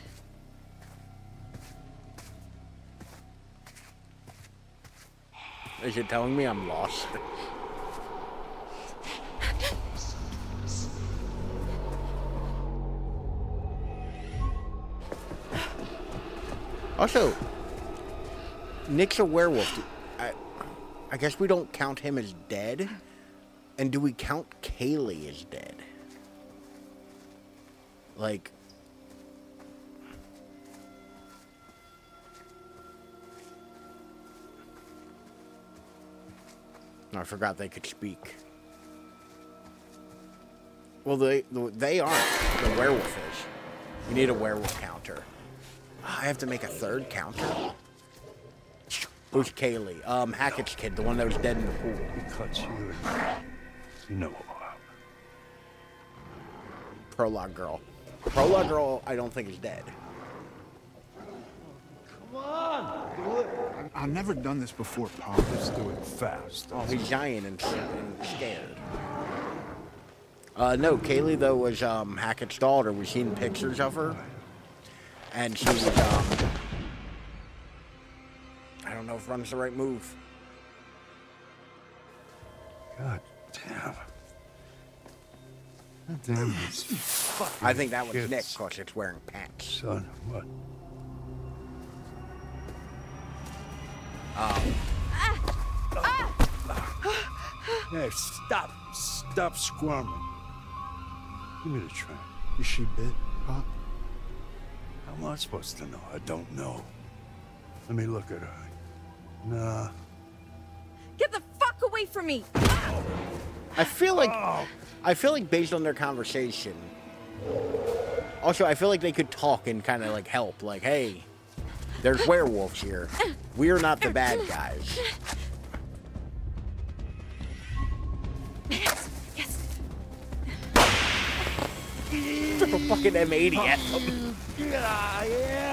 Is it telling me I'm lost? Also, Nick's a werewolf. I guess we don't count him as dead. And do we count Kaylee as dead? Like... I forgot they could speak. Well, they aren't. The werewolf is. You need a werewolf counter. I have to make a third counter? Who's Kaylee? Hackett's kid, the one that was dead in the pool. Because you know about. Prologue girl. Prologue girl, I don't think is dead. I've never done this before, Pop. Let's do it fast. Oh, he's giant and scared. No, Kaylee, though, was Hackett's daughter. We've seen pictures of her. And she was, I don't know if run's the right move. God damn. God damn this fucking I think that was kids. Nick, because it's wearing pants. Son, what? Hey, stop. Stop squirming. Give me the tray. Is she bit, Pop? How am I supposed to know? I don't know. Let me look at her. Nah. Get the fuck away from me! I feel like based on their conversation. Also, I feel like they could talk and kind of like help. Like, hey, there's werewolves here. We're not the bad guys. Yes. Throw a fucking M80 at them. Yeah.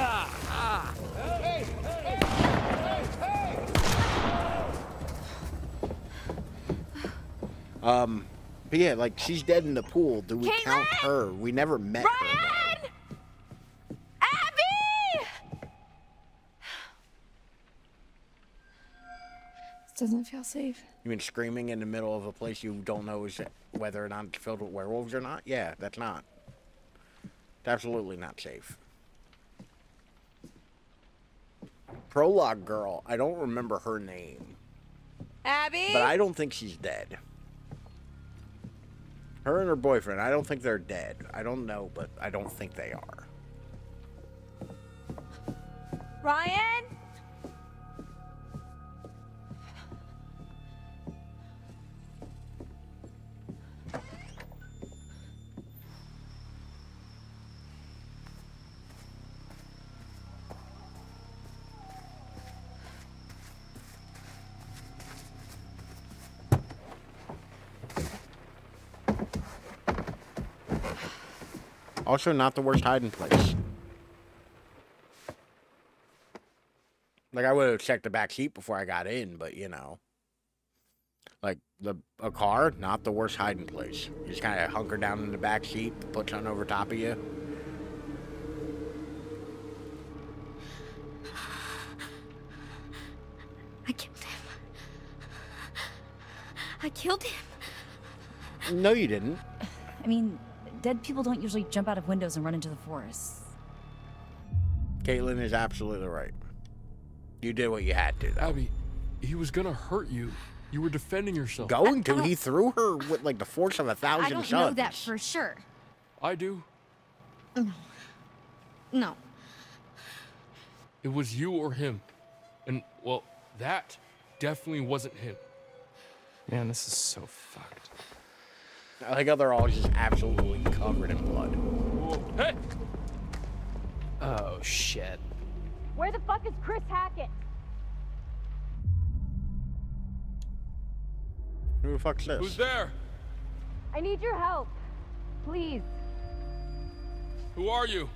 But yeah, like, she's dead in the pool. Do we count her? We never met her. Ryan! Abby! This doesn't feel safe. You mean screaming in the middle of a place you don't know is whether or not it's filled with werewolves or not? Yeah, that's not. It's absolutely not safe. Prologue girl. I don't remember her name. Abby? But I don't think she's dead. Her and her boyfriend, I don't think they're dead. I don't know, but I don't think they are. Ryan? Also, not the worst hiding place. Like, I would have checked the back seat before I got in, but, you know. Like, a car, not the worst hiding place. You just kind of hunker down in the back seat, put something over top of you. I killed him. I killed him. No, you didn't. I mean, dead people don't usually jump out of windows and run into the forest. Caitlin is absolutely right. You did what you had to, though. Abby, he was gonna hurt you. You were defending yourself. Going to? He threw her with, like, the force of 1,000 I don't suns. know that for sure. I do. No. It was you or him. And, well, that definitely wasn't him. Man, this is so fucked. I like how they're all just absolutely covered in blood. Whoa. Hey! Oh, shit. Where the fuck is Chris Hackett? Who the fuck's this? Who's there? I need your help. Please. Who are you?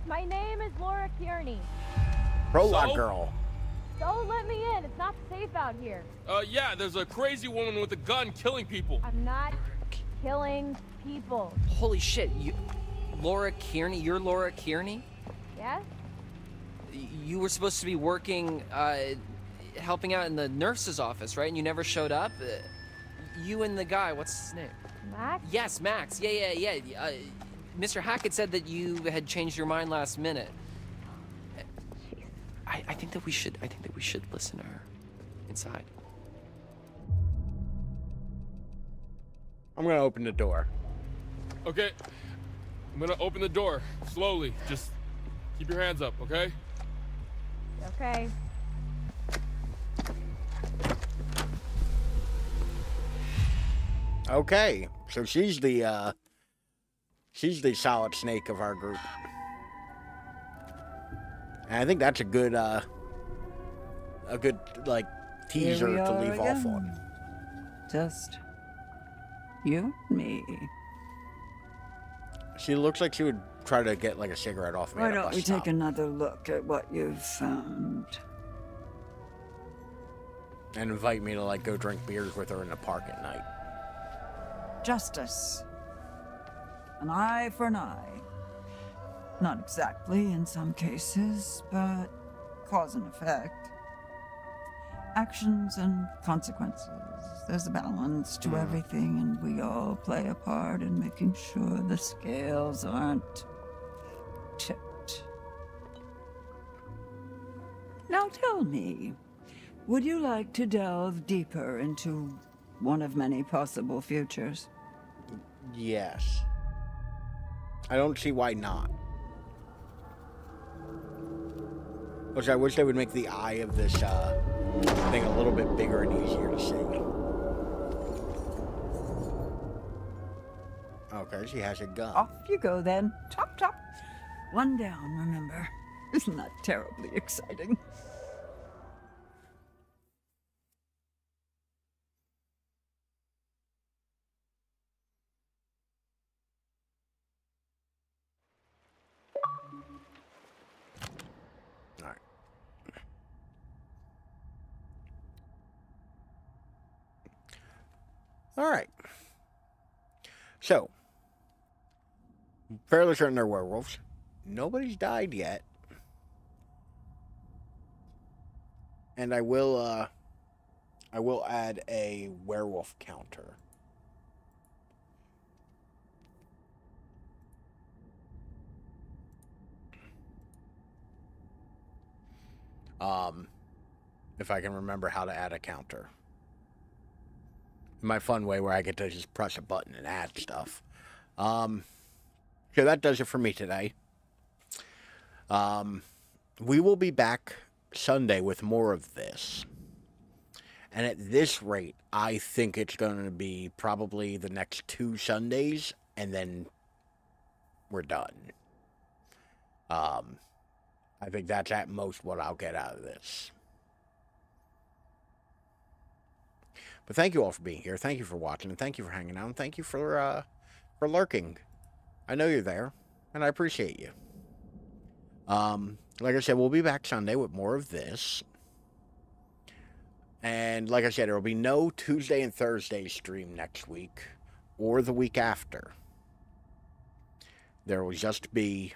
My name is Laura Kearney. Prologue girl. Don't let me in. It's not safe out here. Yeah, there's a crazy woman with a gun killing people. I'm not killing people. Holy shit, Laura Kearney? You're Laura Kearney? Yes? You were supposed to be working, helping out in the nurse's office, right? And you never showed up? You and the guy, what's his name? Max? Yes, Max. Yeah. Mr. Hackett said that you had changed your mind last minute. I think that we should listen to her inside. I'm gonna open the door. Okay. I'm gonna open the door slowly. Just keep your hands up, okay? Okay. Okay, so she's the solid snake of our group. And I think that's a good like teaser Here we to are leave off again. on. Just you and me. She looks like she would try to get like a cigarette off me. Why at a don't bus we stop. take another look at what you've found? And invite me to like go drink beers with her in the park at night. Justice. An eye for an eye. Not exactly in some cases, but cause and effect. Actions and consequences. There's a balance to everything, and we all play a part in making sure the scales aren't tipped. Now tell me, would you like to delve deeper into one of many possible futures? Yes. I don't see why not. Which I wish they would make the eye of this thing a little bit bigger and easier to see. Okay, she has a gun. Off you go then. Chop, chop. One down, remember. Isn't that terribly exciting? Alright. Alright. So, fairly certain they're werewolves. Nobody's died yet. And I will add a werewolf counter. If I can remember how to add a counter. In my fun way where I get to just press a button and add stuff. So that does it for me today. We will be back Sunday with more of this. And at this rate, I think it's going to be probably the next 2 Sundays, and then we're done. I think that's at most what I'll get out of this. But thank you all for being here. Thank you for watching, and thank you for hanging out, and thank you for lurking. I know you're there, and I appreciate you. Like I said, we'll be back Sunday with more of this. And like I said, there will be no Tuesday and Thursday stream next week or the week after. There will just be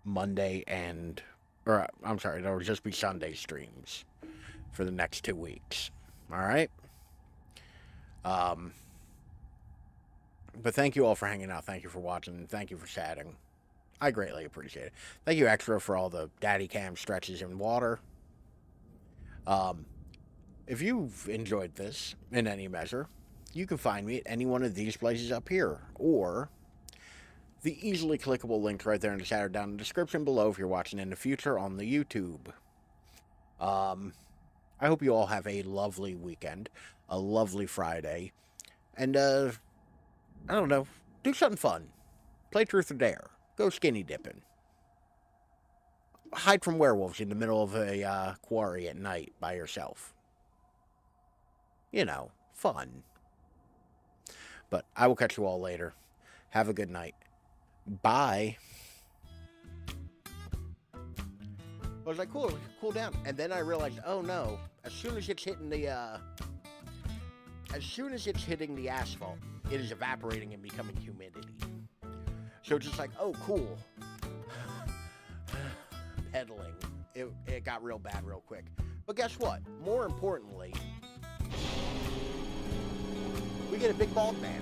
Monday and... Or, I'm sorry, there will just be Sunday streams for the next 2 weeks. Alright? But thank you all for hanging out. Thank you for watching. Thank you for chatting. I greatly appreciate it. Thank you, Extra, for all the daddy cam stretches in water. If you've enjoyed this in any measure, you can find me at any one of these places up here, or the easily clickable links right there in the shadow down in the description below if you're watching in the future on the YouTube. I hope you all have a lovely weekend, a lovely Friday, and, I don't know, do something fun. Play Truth or Dare. Go skinny dipping. Hide from werewolves in the middle of a quarry at night by yourself. You know, fun. But I will catch you all later. Have a good night. Bye. I was like, cool down. And then I realized, oh no, as soon as it's hitting the asphalt, it is evaporating and becoming humidity. So it's just like, oh, cool. Pedaling. It got real bad real quick. But guess what? More importantly, we get a big bald man.